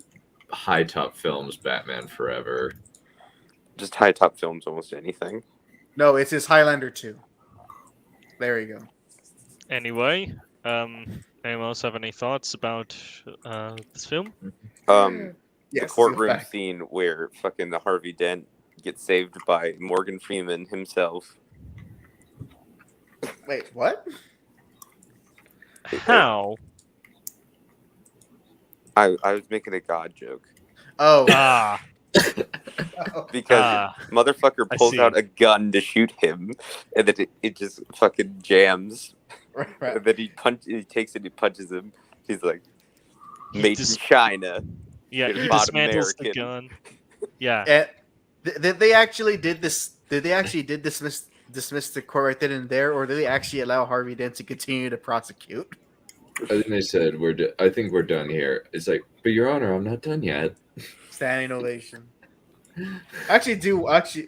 Speaker 2: High Top Films Batman Forever.
Speaker 9: Just high top films, almost anything.
Speaker 10: No, it's his Highlander 2. There you go.
Speaker 7: Anyway, anyone else have any thoughts about this film?
Speaker 9: The
Speaker 10: Yes,
Speaker 9: courtroom
Speaker 10: back.
Speaker 9: scene where fucking the Harvey Dent gets saved by Morgan Freeman himself.
Speaker 10: Wait, what?
Speaker 7: How?
Speaker 9: I was making a god joke.
Speaker 10: Oh,
Speaker 7: Ah,
Speaker 9: Because motherfucker
Speaker 7: I
Speaker 9: pulls
Speaker 7: see.
Speaker 9: out a gun to shoot him, and then it just fucking jams.
Speaker 10: right.
Speaker 9: And then he takes it, he punches him. He's like,
Speaker 7: He
Speaker 9: made
Speaker 7: dis-
Speaker 9: in China.
Speaker 7: yeah,
Speaker 9: You're
Speaker 7: he
Speaker 9: not
Speaker 7: dismantles the
Speaker 9: American.
Speaker 7: gun. Yeah.
Speaker 10: And they actually did this. Did they actually dismiss the court right then and there, or did they actually allow Harvey Dent to continue to prosecute?
Speaker 2: I think they said I think we're done here. It's like, but Your Honor, I'm not done yet.
Speaker 10: Standing ovation. Actually,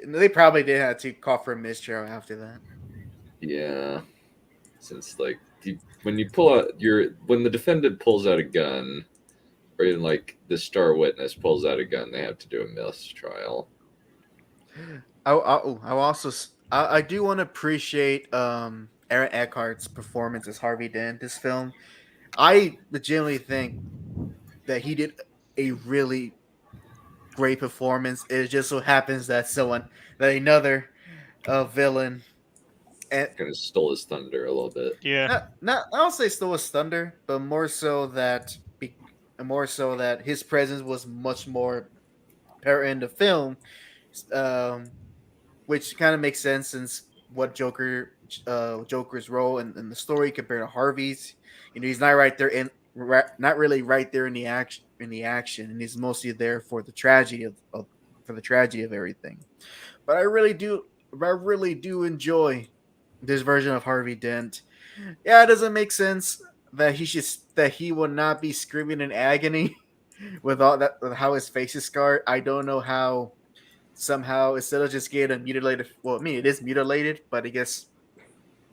Speaker 10: they probably did have to call for a mistrial after that.
Speaker 2: Yeah, since like when you pull out when the defendant pulls out a gun, or even like the star witness pulls out a gun, they have to do a mistrial.
Speaker 10: I do want to appreciate Aaron Eckhart's performance as Harvey Dent in this film. I legitimately think that he did a really great performance. It just so happens that another villain, and
Speaker 2: Kind of stole his thunder a little bit.
Speaker 7: Yeah.
Speaker 10: not I don't say stole his thunder, but more so that his presence was much more apparent in the film, which kind of makes sense since what Joker's role in the story compared to Harvey's. You know, he's not not really right there in the action, and he's mostly there for the tragedy of everything. But I really do enjoy this version of Harvey Dent. Yeah, it doesn't make sense that he will not be screaming in agony with how his face is scarred. I don't know how somehow instead of just getting a mutilated, well, I mean it is mutilated, but I guess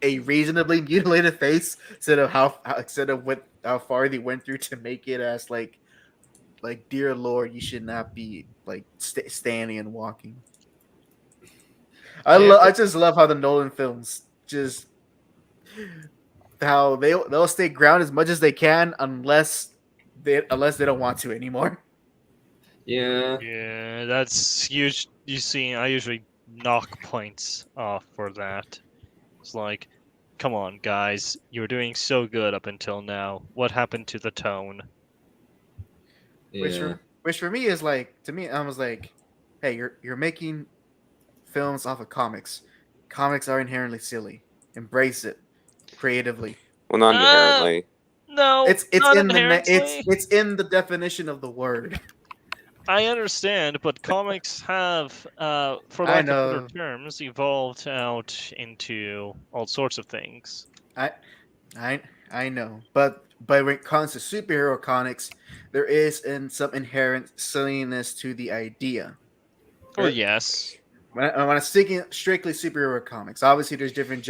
Speaker 10: a reasonably mutilated face instead of how far they went through to make it as like dear Lord, you should not be like standing and walking. I just love how the Nolan films just how they'll stay grounded as much as they can unless they don't want to anymore.
Speaker 2: Yeah.
Speaker 7: Yeah, that's huge. You see, I usually knock points off for that. It's like, come on, guys, you were doing so good up until now. What happened to the tone?
Speaker 2: Yeah.
Speaker 10: Which for me is like, to me, I was like, hey, you're making films off of comics. Comics are inherently silly. Embrace it creatively.
Speaker 9: Well, not inherently.
Speaker 7: No,
Speaker 10: It's
Speaker 7: not
Speaker 10: in
Speaker 7: inherently.
Speaker 10: it's in the definition of the word.
Speaker 7: I understand, but comics have, for
Speaker 10: I
Speaker 7: lack of better
Speaker 10: know.
Speaker 7: terms, evolved out into all sorts of things.
Speaker 10: I I I know. But when it comes to superhero comics, there is some inherent silliness to the idea.
Speaker 7: Well,
Speaker 10: Right?
Speaker 7: yes.
Speaker 10: When I'm sticking strictly superhero comics, obviously there's different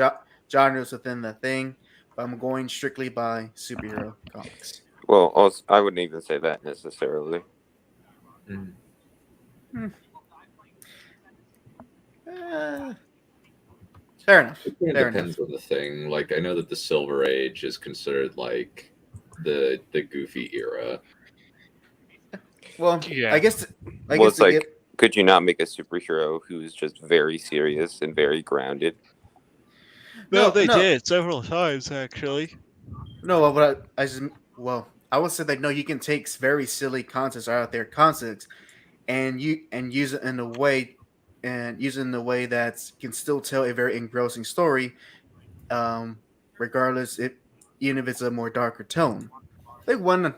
Speaker 10: genres within the thing, but I'm going strictly by superhero comics.
Speaker 9: Well, also, I wouldn't even say that necessarily.
Speaker 2: Mm.
Speaker 10: Fair enough.
Speaker 2: It kind
Speaker 10: Fair
Speaker 2: of depends
Speaker 10: enough.
Speaker 2: on the thing. Like I know that the Silver Age is considered like the goofy era.
Speaker 10: Well,
Speaker 7: Yeah.
Speaker 10: I guess
Speaker 9: Well, it's
Speaker 10: to
Speaker 9: like,
Speaker 10: give
Speaker 9: could you not make a superhero who's just very serious and very grounded?
Speaker 7: No,
Speaker 10: no
Speaker 7: they
Speaker 10: no
Speaker 7: did several times, actually.
Speaker 10: no. What I would say that no, you can take very silly concepts out there concepts and use it in a way that can still tell a very engrossing story, um, regardless even if it's a more darker tone. Like one,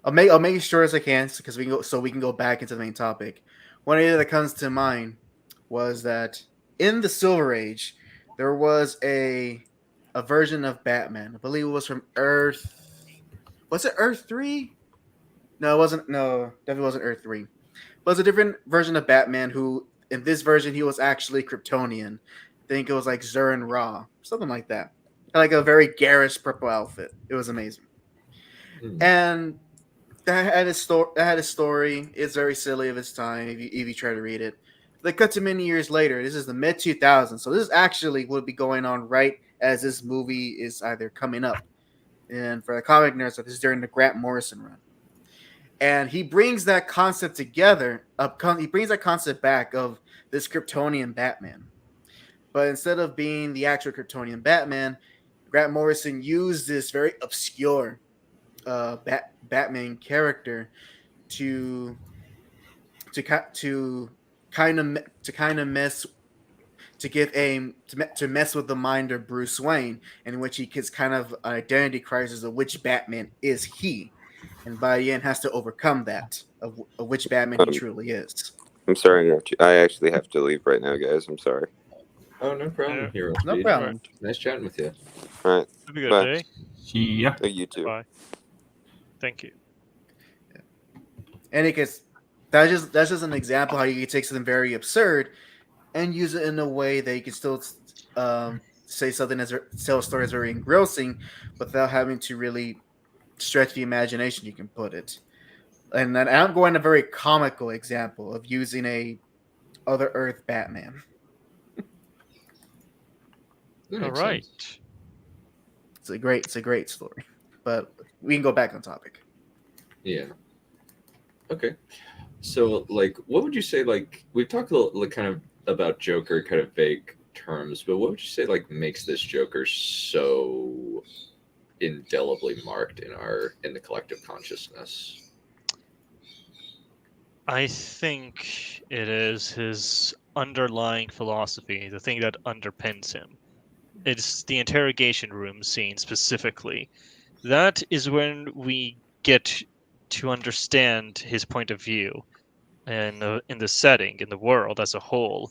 Speaker 10: I'll make it short as I can because we can go back into the main topic. One idea that comes to mind was that in the Silver Age, there was a version of Batman. I believe it was from Earth. Was it Earth 3? No, it wasn't. No, definitely wasn't Earth 3. It was a different version of Batman who, in this version, he was actually Kryptonian. I think it was like Zurin Ra, something like that. Like a very garish purple outfit. It was amazing.
Speaker 2: Mm.
Speaker 10: And that had a story. That had a story. It's very silly of its time if you try to read it. They cut to many years later. This is the mid 2000s, so this is actually would be going on right as this movie is either coming up. And for the comic nerds, this is during the Grant Morrison run. And he brings that concept together. He brings that concept back of this Kryptonian Batman. But instead of being the actual Kryptonian Batman, Grant Morrison used this very obscure Batman character to kind of mess to mess with the mind of Bruce Wayne, in which he gets kind of an identity crisis of which Batman is he, and by the end has to overcome that of which Batman he truly is.
Speaker 9: I'm sorry to interrupt you. I actually have to leave right now, guys. I'm sorry.
Speaker 2: Oh, no problem,
Speaker 7: Yeah.
Speaker 2: Hero
Speaker 10: No
Speaker 2: Speed.
Speaker 10: problem.
Speaker 2: Nice chatting with you.
Speaker 9: All right.
Speaker 7: Have a good
Speaker 9: Bye.
Speaker 7: day.
Speaker 5: Yeah.
Speaker 9: You too.
Speaker 7: Bye. Thank you.
Speaker 10: And it gets that's just an example how you can take something very absurd and use it in a way that you can still say something tell a story that's very engrossing without having to really stretch the imagination you can put it. And then I'm going a very comical example of using a Other Earth Batman.
Speaker 2: That
Speaker 7: All
Speaker 2: makes
Speaker 7: right.
Speaker 2: sense.
Speaker 10: It's a great story. But we can go back on topic.
Speaker 2: Yeah. Okay. So, like, what would you say? Like, we've talked a little, like, kind of about Joker, kind of vague terms, but what would you say, like, makes this Joker so indelibly marked in the collective consciousness?
Speaker 7: I think it is his underlying philosophy, the thing that underpins him. It's the interrogation room scene specifically. That is when we get to understand his point of view in the setting, in the world as a whole.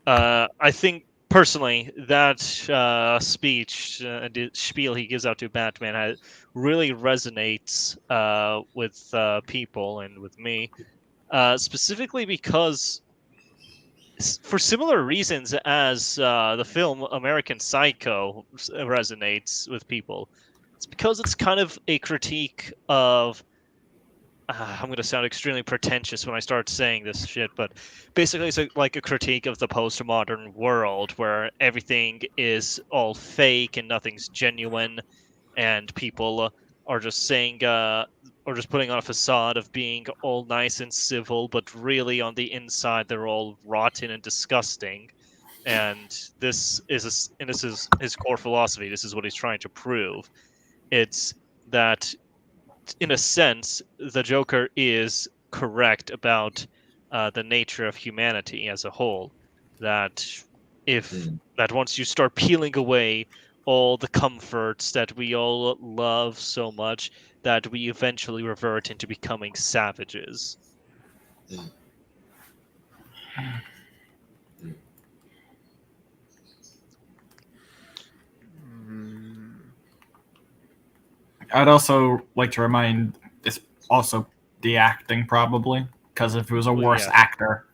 Speaker 7: I think personally that speech, the spiel he gives out to Batman, really resonates with people and with me, specifically because for similar reasons as the film American Psycho resonates with people. It's because it's kind of a critique of. I'm going to sound extremely pretentious when I start saying this shit, but basically it's like a critique of the postmodern world where everything is all fake and nothing's genuine, and people are just saying, or just putting on a facade of being all nice and civil, but really on the inside they're all rotten and disgusting. And this is his core philosophy. This is what he's trying to prove. It's that in a sense, the Joker is correct about the nature of humanity as a whole. That that once you start peeling away all the comforts that we all love so much, that we eventually revert into becoming savages.
Speaker 5: I'd also like to remind it's also the acting probably, because if it was a worse actor,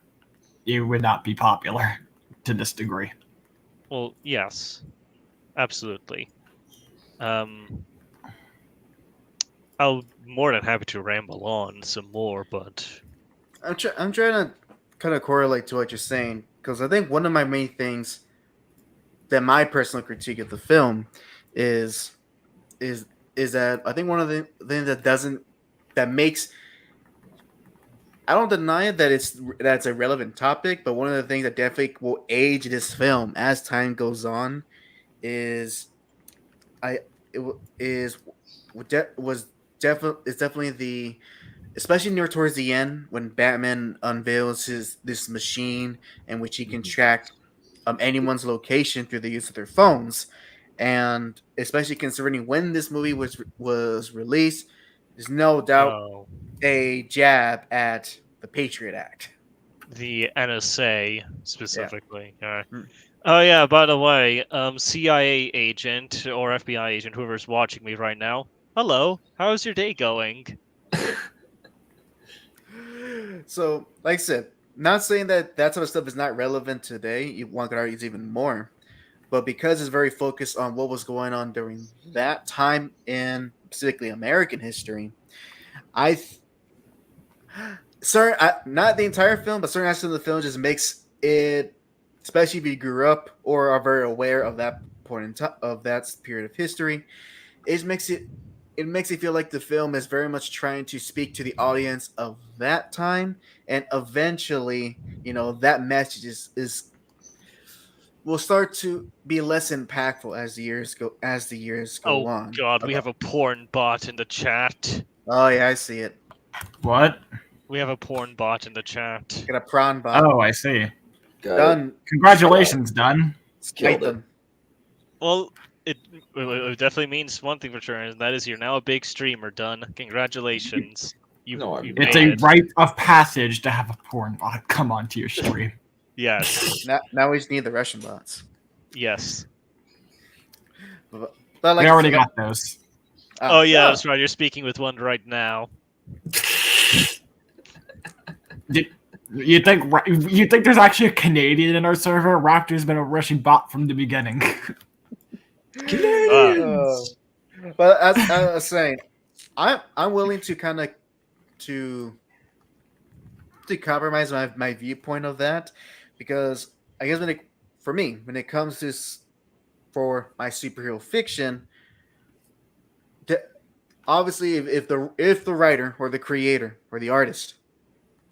Speaker 5: you would not be popular to this degree.
Speaker 7: Well, yes, absolutely. I'm more than happy to ramble on some more, but
Speaker 10: I'm trying to kind of correlate to what you're saying, because I think one of my main things that my personal critique of the film is that I think one of the things that makes, I don't deny that's a relevant topic, but one of the things that definitely will age this film as time goes on is definitely the, especially near towards the end when Batman unveils this machine in which he can track anyone's location through the use of their phones, and especially considering when this movie was released, there's no doubt a jab at the Patriot Act.
Speaker 7: The NSA specifically. Yeah. Oh yeah, by the way, CIA agent or FBI agent, whoever's watching me right now, hello, how's your day going?
Speaker 10: So, like I said, not saying that sort of stuff is not relevant today. One could argue it's even more, but because it's very focused on what was going on during that time in specifically American history, not the entire film, but certain aspects of the film just makes it, especially if you grew up or are very aware of that point in time of that period of history, it makes it feel like the film is very much trying to speak to the audience of that time, and eventually, that message will start to be less impactful as the years go on.
Speaker 7: Oh God, we have a porn bot in the chat.
Speaker 10: Oh yeah, I see it.
Speaker 5: What?
Speaker 7: We have a porn bot in the chat.
Speaker 10: Get a prawn bot.
Speaker 5: Oh, I see.
Speaker 10: Done.
Speaker 5: Congratulations, done.
Speaker 10: Killed them.
Speaker 7: Well, it definitely means one thing for sure, and that is you're now a big streamer. Done. Congratulations.
Speaker 5: It's a rite of passage to have a porn bot come onto your stream.
Speaker 7: Yes.
Speaker 10: Now we just need the Russian bots.
Speaker 7: Yes.
Speaker 10: But
Speaker 5: we already got those.
Speaker 7: Oh yeah, that's right. You're speaking with one right now.
Speaker 5: You think there's actually a Canadian in our server? Raptor's been a Russian bot from the beginning.
Speaker 10: Canadians. But as I was saying, I'm willing to kind of to compromise my viewpoint of that, because I guess when it comes to for my superhero fiction, obviously if the writer or the creator or the artist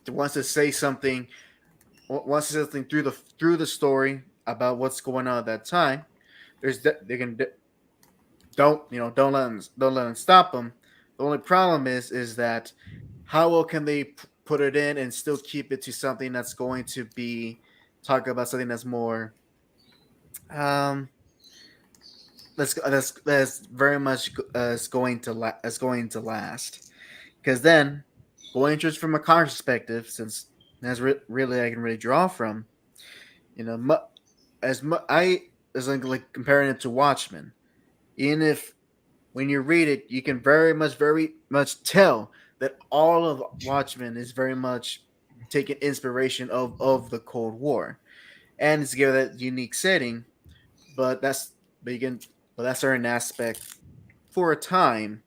Speaker 10: wants to say something through the story about what's going on at that time, don't let them stop them. The only problem is that how well can they put it in and still keep it to something that's going to be talk about something that's more that's very much going to last, because then going just from a comic perspective, since that's really I can really draw from, as like comparing it to Watchmen, even if when you read it you can very much tell that all of Watchmen is very much taking inspiration of the Cold War, and it's given that unique setting, but that certain aspect for a time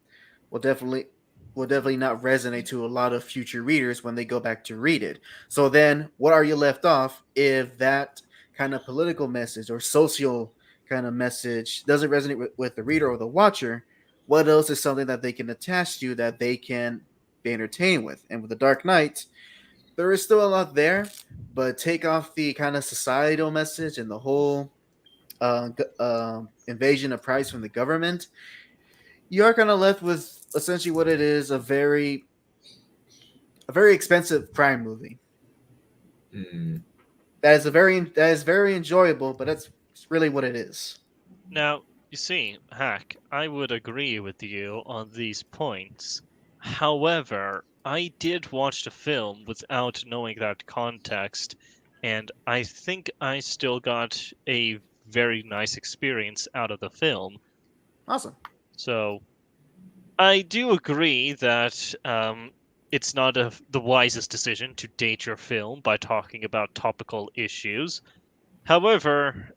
Speaker 10: will definitely not resonate to a lot of future readers when they go back to read it. So then what are you left off if that kind of political message or social kind of message doesn't resonate with the reader or the watcher? What else is something that they can attach to that they can be entertained with? And with The Dark Knight, there is still a lot there, but take off the kind of societal message and the whole invasion of price from the government, you are kind of left with essentially what it is, a very expensive crime movie.
Speaker 2: Mm.
Speaker 10: That is very enjoyable, but that's really what it is.
Speaker 7: Now, you see, Hack, I would agree with you on these points. However, I did watch the film without knowing that context, and I think I still got a very nice experience out of the film.
Speaker 10: Awesome.
Speaker 7: So, I do agree that it's not the wisest decision to date your film by talking about topical issues. However,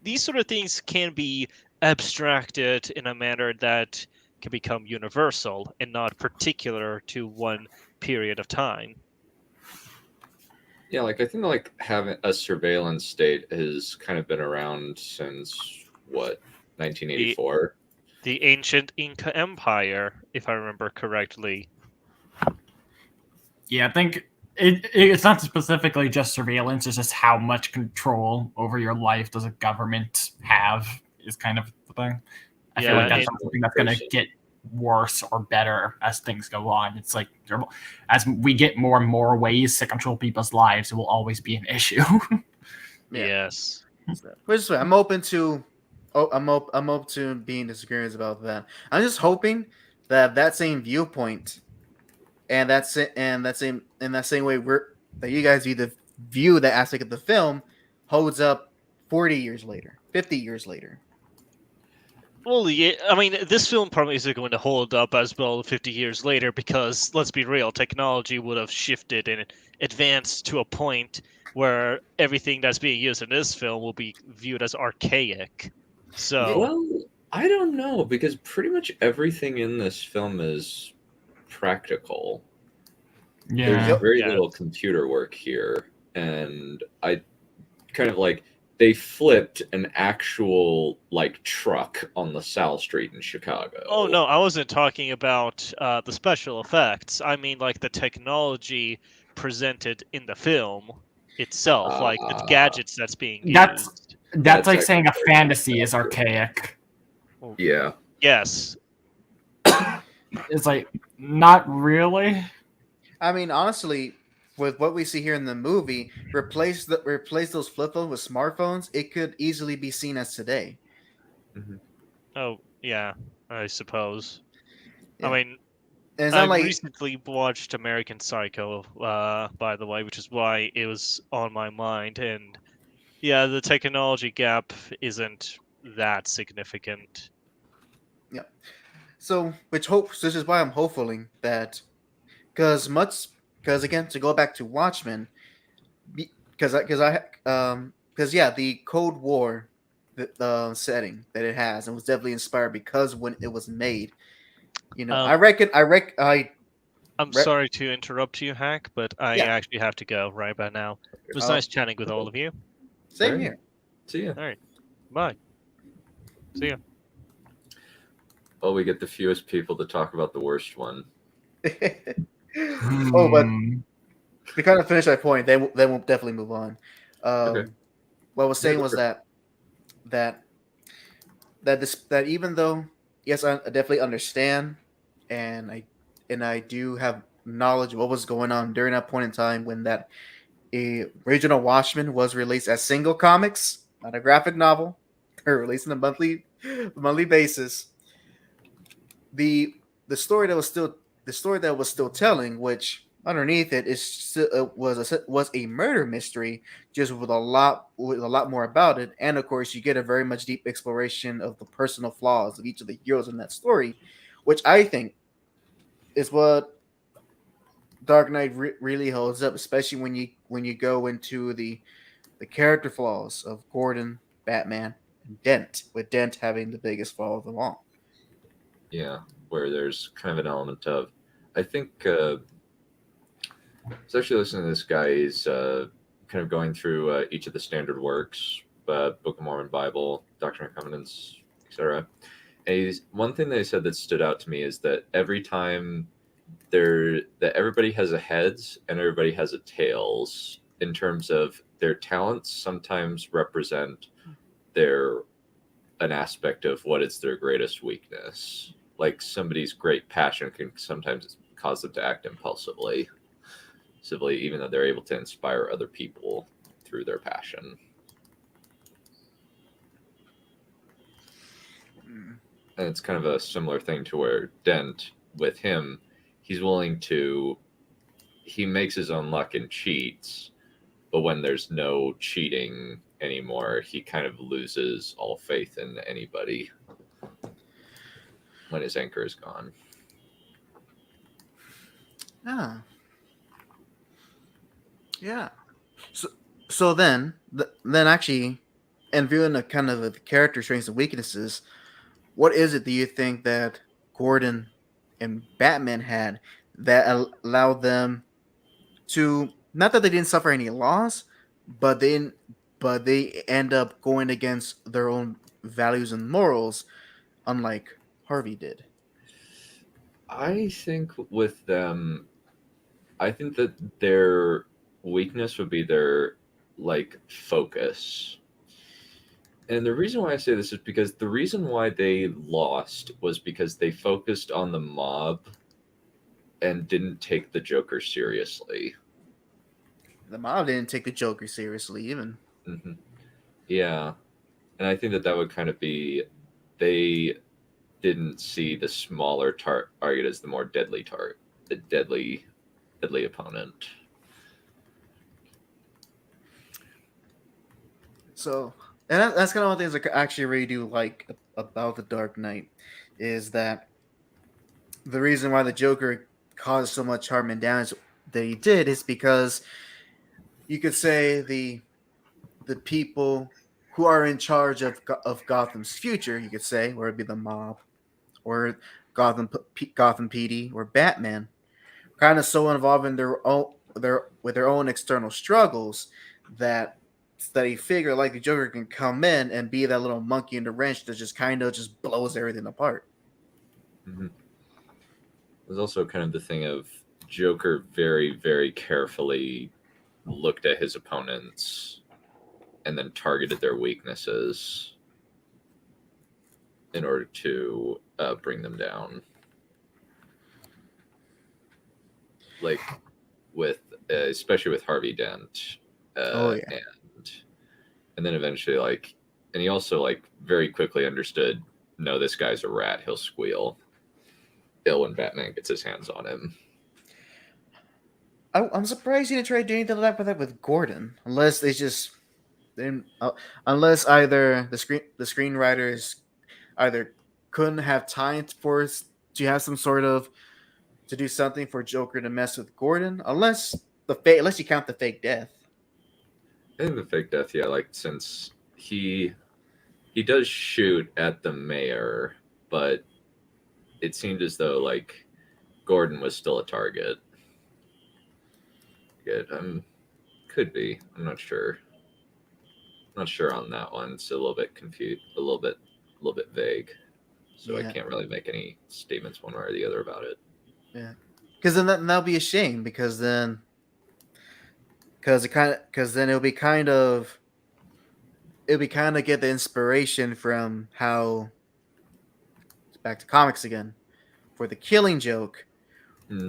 Speaker 7: these sort of things can be abstracted in a manner that can become universal and not particular to one period of time.
Speaker 2: Yeah, like I think like having a surveillance state has kind of been around since what, 1984.
Speaker 7: The ancient Inca Empire, if I remember correctly.
Speaker 5: Yeah, I think it's not specifically just surveillance, it's just how much control over your life does a government have is kind of the thing. I feel like
Speaker 7: Yeah,
Speaker 5: that's not something that's going to get worse or better as things go on. It's like as we get more and more ways to control people's lives, it will always be an issue.
Speaker 7: Yes.
Speaker 10: Which is I'm open to. Oh, I'm open to being disagreements about that. I'm just hoping that that same viewpoint and that same way that you guys view that aspect of the film holds up 40 years later, 50 years later.
Speaker 7: Well, yeah, I mean, this film probably isn't going to hold up as well 50 years later because, let's be real, technology would have shifted and advanced to a point where everything that's being used in this film will be viewed as archaic. So,
Speaker 2: Well, I don't know, because pretty much everything in this film is practical. There's very little computer work here, and I kind of like they flipped an actual like truck on LaSalle Street in Chicago.
Speaker 7: Oh no, I wasn't talking about the special effects. I mean, like the technology presented in the film itself, like the gadgets that's being used.
Speaker 5: That's like saying a fantasy is archaic.
Speaker 2: Yeah.
Speaker 7: Yes.
Speaker 5: It's like not really.
Speaker 10: I mean, honestly, with what we see here in the movie, replace those flip phones with smartphones, it could easily be seen as today.
Speaker 2: Mm-hmm.
Speaker 7: Oh yeah, I suppose.
Speaker 10: Yeah.
Speaker 7: I mean, I recently watched American Psycho, by the way, which is why it was on my mind. And yeah, the technology gap isn't that significant.
Speaker 10: Yeah. So, this is why I'm hoping that, because again, to go back to Watchmen, because the Cold War, the setting that it has, and was definitely inspired because when it was made,
Speaker 7: I'm sorry to interrupt you, Hack, but I actually have to go right about now. It was nice chatting with all of you.
Speaker 10: Same here.
Speaker 2: See ya.
Speaker 7: All right. Bye. See ya.
Speaker 2: Well, we get the fewest people to talk about the worst one.
Speaker 10: Oh, but to kind of finish that point, then we'll definitely move on.
Speaker 2: Okay.
Speaker 10: What I was saying was that even though, yes, I definitely understand, and I do have knowledge of what was going on during that point in time when that original Watchmen was released as single comics, not a graphic novel, or released on a monthly basis. The story that was still telling, which underneath it was a murder mystery, just with a lot more about it, and of course you get a very much deep exploration of the personal flaws of each of the heroes in that story, which I think is what Dark Knight really holds up, especially when you go into the character flaws of Gordon, Batman, and Dent, with Dent having the biggest flaw of them all.
Speaker 2: Yeah, where there's kind of an element of, I think, I was actually listening to this guy. He's kind of going through each of the standard works, Book of Mormon, Bible, Doctrine and Covenants, etc. And one thing that he said that stood out to me is that every time that everybody has a heads and everybody has a tails in terms of their talents sometimes represent an aspect of what is their greatest weakness. like somebody's great passion can sometimes cause them to act impulsively, even though they're able to inspire other people through their passion. And it's kind of a similar thing to where Dent, with him, he makes his own luck and cheats, but when there's no cheating anymore, he kind of loses all faith in anybody when his anchor is gone.
Speaker 10: Yeah. So then actually, and viewing the kind of the character strengths and weaknesses, what is it do you think that Gordon and Batman had that allowed them to, not that they didn't suffer any loss, but they end up going against their own values and morals, unlike Harvey did?
Speaker 2: I think with them, I think that their weakness would be their like focus. And the reason why I say this is because the reason why they lost was because they focused on the mob and didn't take the Joker seriously.
Speaker 10: The mob didn't take the Joker seriously, even.
Speaker 2: Mm-hmm. Yeah. And I think that would kind of be, they didn't see the smaller target as the more deadly the deadly opponent.
Speaker 10: So, and that's kind of one of the things I actually really do like about the Dark Knight, is that the reason why the Joker caused so much harm and damage that he did is because you could say the people who are in charge of Gotham's future, you could say, where it'd be the mob, or Gotham PD, or Batman, kind of so involved in their own external struggles that he figure like the Joker can come in and be that little monkey in the wrench that just kind of just blows everything apart.
Speaker 2: Mm-hmm. There's also kind of the thing of Joker very, very carefully looked at his opponents and then targeted their weaknesses in order to bring them down. Like with, especially with Harvey Dent. And then eventually, like, and he also like very quickly understood, no, this guy's a rat. He'll squeal ill when Batman gets his hands on him.
Speaker 10: I'm surprised he didn't try to do anything like that with Gordon, unless they just unless either the screenwriters either couldn't have time to have some sort of to do something for Joker to mess with Gordon, unless you count the fake death.
Speaker 2: I think the fake death, yeah, like since he does shoot at the mayor, but it seemed as though like Gordon was still a target. Good. Could be. I'm not sure. Not sure on that one. It's a little bit confused, a little bit vague. So yeah. I can't really make any statements one way or the other about it.
Speaker 10: Yeah. Because then that'll be a shame, because then it'll be kind of get the inspiration from how, back to comics again, for the Killing Joke,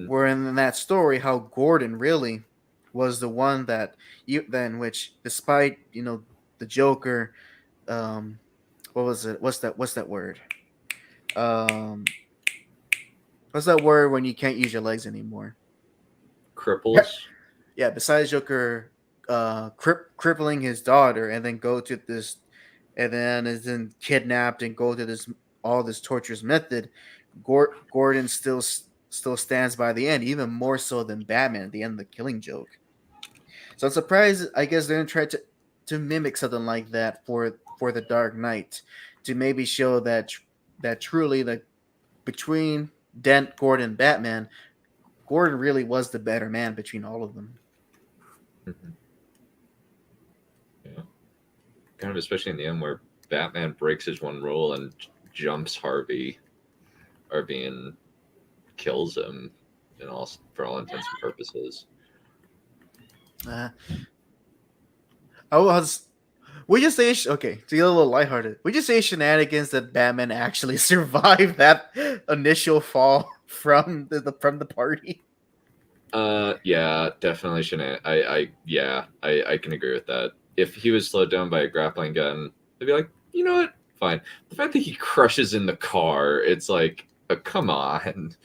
Speaker 10: where in that story how Gordon really was the one that which despite the Joker, what was it? What's that word? What's that word when you can't use your legs anymore?
Speaker 2: Cripples.
Speaker 10: Yeah, besides Joker crippling his daughter and then go to this, and then is then kidnapped and go to this torturous method, Gordon still stands by the end, even more so than Batman at the end of the Killing Joke. So I'm surprised, I guess, they're going to try to mimic something like that for the Dark Knight, to maybe show that truly, that between Dent, Gordon, Batman, Gordon really was the better man between all of them.
Speaker 2: Mm-hmm. Yeah. Kind of especially in the end where Batman breaks his one rule and jumps Harvey and kills him for all intents and purposes.
Speaker 10: We just say okay to get a little lighthearted. We just say shenanigans that Batman actually survived that initial fall from the party.
Speaker 2: Yeah, definitely shouldn't. I can agree with that. If he was slowed down by a grappling gun, I'd be like, you know what, fine. The fact that he crushes in the car, it's like, come on.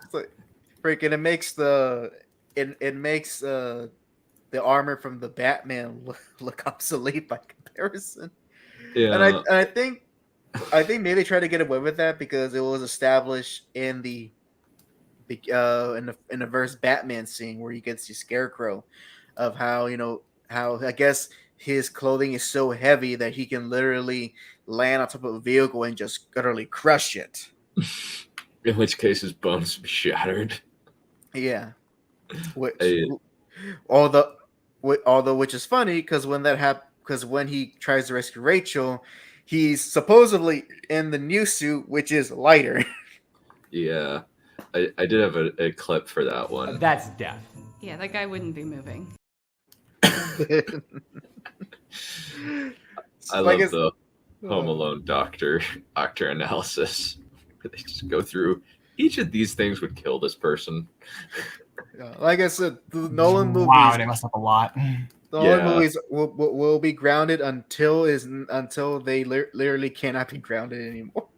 Speaker 10: It's like freaking it makes the armor from the Batman look obsolete by comparison.
Speaker 2: Yeah,
Speaker 10: And I think maybe they tried to get away with that because it was established in the in the verse Batman scene where you get to see Scarecrow of how how I guess his clothing is so heavy that he can literally land on top of a vehicle and just utterly crush it.
Speaker 2: in which case his bones would be shattered.
Speaker 10: Yeah, which
Speaker 2: I-
Speaker 10: although which is funny because when he tries to rescue Rachel, he's supposedly in the new suit, which is lighter.
Speaker 2: Yeah, I did have a clip for that one.
Speaker 11: That's death.
Speaker 12: Yeah, that guy wouldn't be moving.
Speaker 2: I love the Home Alone doctor analysis. Where they just go through each of these things would kill this person.
Speaker 10: Like I said, the Nolan movies.
Speaker 5: Wow, they messed up a lot.
Speaker 10: The Nolan movies will be grounded until they literally cannot be grounded anymore.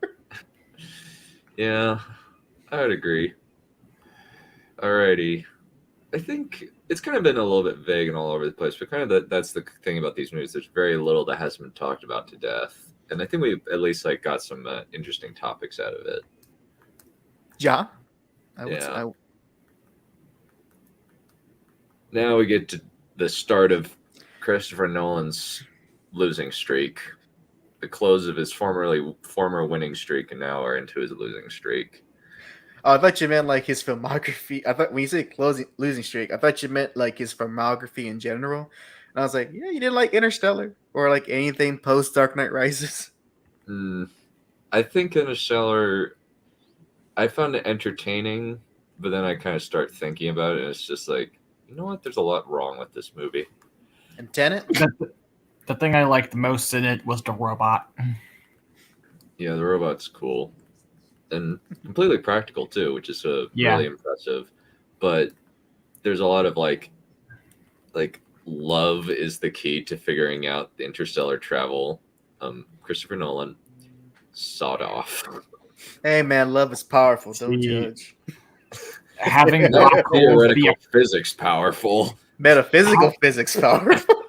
Speaker 2: Yeah, I would agree. Alrighty. I think it's kind of been a little bit vague and all over the place, but kind of that's the thing about these movies. There's very little that hasn't been talked about to death, and I think we at least got some interesting topics out of it.
Speaker 10: Yeah.
Speaker 2: Now we get to the start of Christopher Nolan's losing streak, the close of his former winning streak, and now we're into his losing streak.
Speaker 10: Oh, I thought you meant like his filmography. I thought when you said losing streak, I thought you meant like his filmography in general. And I was like, yeah, you didn't like Interstellar or like anything post Dark Knight Rises.
Speaker 2: I think Interstellar, I found it entertaining, but then I kind of start thinking about it, and it's just like, you know what? There's a lot wrong with this movie.
Speaker 10: And Tenet?
Speaker 5: The thing I liked most in it was the robot.
Speaker 2: Yeah, the robot's cool. And completely practical, too, which is really impressive. But there's a lot of, like, love is the key to figuring out the interstellar travel. Christopher Nolan, sawed off.
Speaker 10: Hey, man, love is powerful. Don't judge.
Speaker 5: Having black holes
Speaker 2: theoretical physics powerful.
Speaker 10: Metaphysical physics powerful.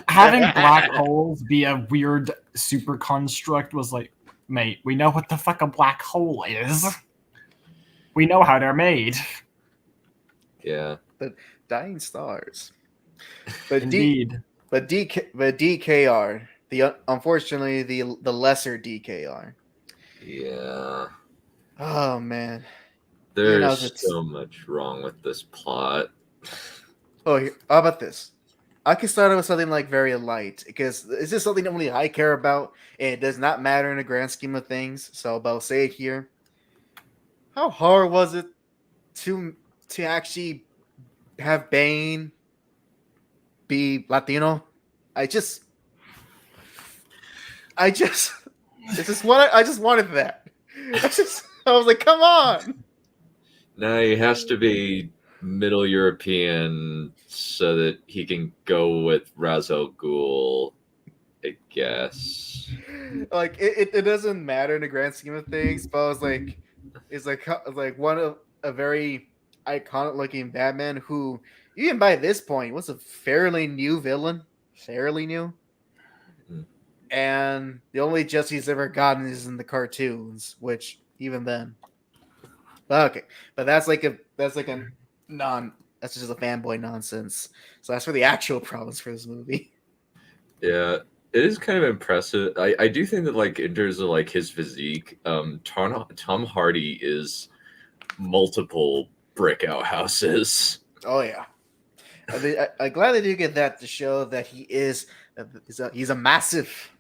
Speaker 5: Having black holes be a weird super construct was like, mate, we know what the fuck a black hole is. We know how they're made.
Speaker 2: Yeah.
Speaker 10: But dying stars. But
Speaker 5: Indeed.
Speaker 10: DKR, unfortunately the lesser DKR.
Speaker 2: Yeah.
Speaker 10: Oh man.
Speaker 2: There's so much wrong with this plot.
Speaker 10: Oh, how about this? I can start with something like very light because it's just something only I care about, and it does not matter in the grand scheme of things. So I'll say it here. How hard was it to actually have Bane be Latino? I just wanted that. I was like, come on.
Speaker 2: No, he has to be Middle European so that he can go with Ra's al Ghul, I guess.
Speaker 10: Like it doesn't matter in the grand scheme of things, but I was like, it's like one of a very iconic looking Batman who even by this point was a fairly new villain, fairly new. And the only justice he's ever gotten is in the cartoons, which even then. Okay, but that's just a fanboy nonsense. So that's for the actual problems for this movie.
Speaker 2: Yeah, it is kind of impressive. I do think that like in terms of like his physique, Tom Hardy is multiple brick outhouses.
Speaker 10: Oh yeah, I'm glad they do get that to show that he's a massive.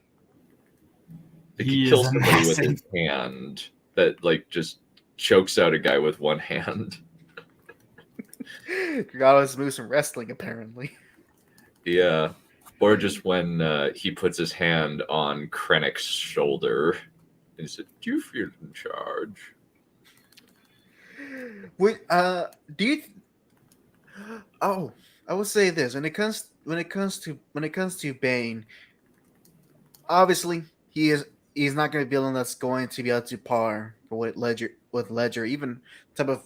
Speaker 2: He kills somebody with his hand that like just chokes out a guy with one hand.
Speaker 10: Got his moves from wrestling, apparently.
Speaker 2: Yeah, Or just when he puts his hand on Krennic's shoulder and he said, "Do you feel in charge?"
Speaker 10: Wait, do you? Oh, I will say this: when it comes to Bane, obviously he's not going to be villain that's going to be up to par for what Ledger, even type of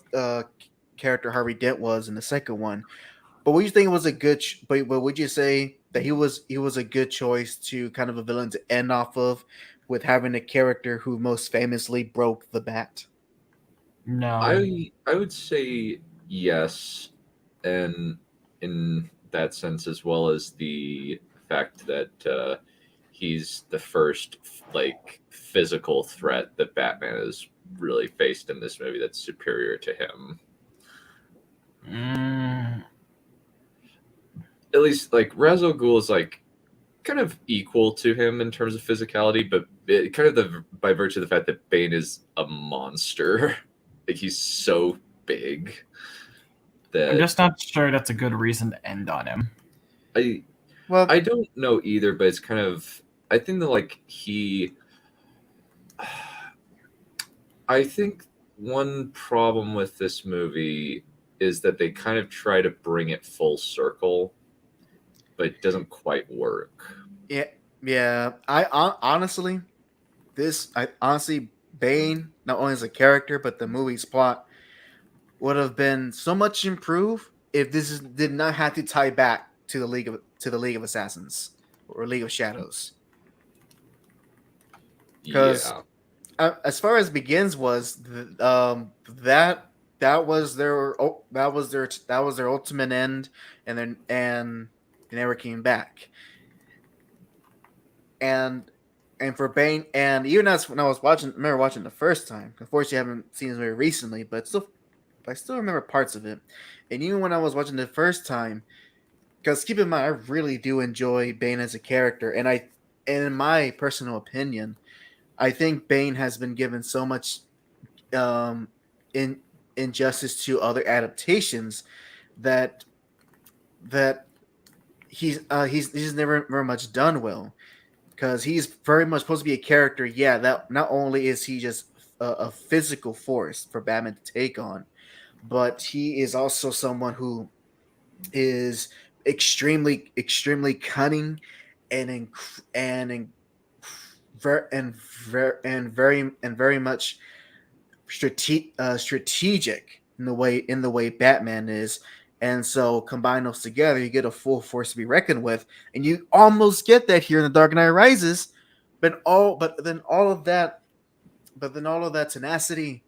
Speaker 10: character Harvey Dent was in the second one. But would you think it was a good? But would you say that he was a good choice to kind of a villain to end off of, with having a character who most famously broke the bat?
Speaker 5: No.
Speaker 2: I would say yes, and in that sense, as well as the fact that he's the first like physical threat that Batman has really faced in this movie that's superior to him. At least like Ra's al Ghul is like kind of equal to him in terms of physicality, but by virtue of the fact that Bane is a monster. Like he's so big that
Speaker 5: I'm just not sure that's a good reason to end on him.
Speaker 2: I don't know either, but it's kind of I think that like I think one problem with this movie is that they kind of try to bring it full circle, but it doesn't quite work.
Speaker 10: Yeah. Honestly, Bane, not only as a character but the movie's plot, would have been so much improved if did not have to tie back to the League of Assassins or League of Shadows. Because as far as Begins was, that was their ultimate end, and they never came back. And for Bane, and even as when I was remember watching the first time. Unfortunately, I haven't seen it very recently, but I still remember parts of it. And even when I was watching the first time, because keep in mind, I really do enjoy Bane as a character, and in my personal opinion, I think Bane has been given so much in injustice to other adaptations that he's never very much done well, because he's very much supposed to be a character. Yeah, that not only is he just a physical force for Batman to take on, but he is also someone who is extremely cunning and very much strategic in the way Batman is. And so combine those together, you get a full force to be reckoned with, and you almost get that here in The Dark Knight Rises. But then all of that tenacity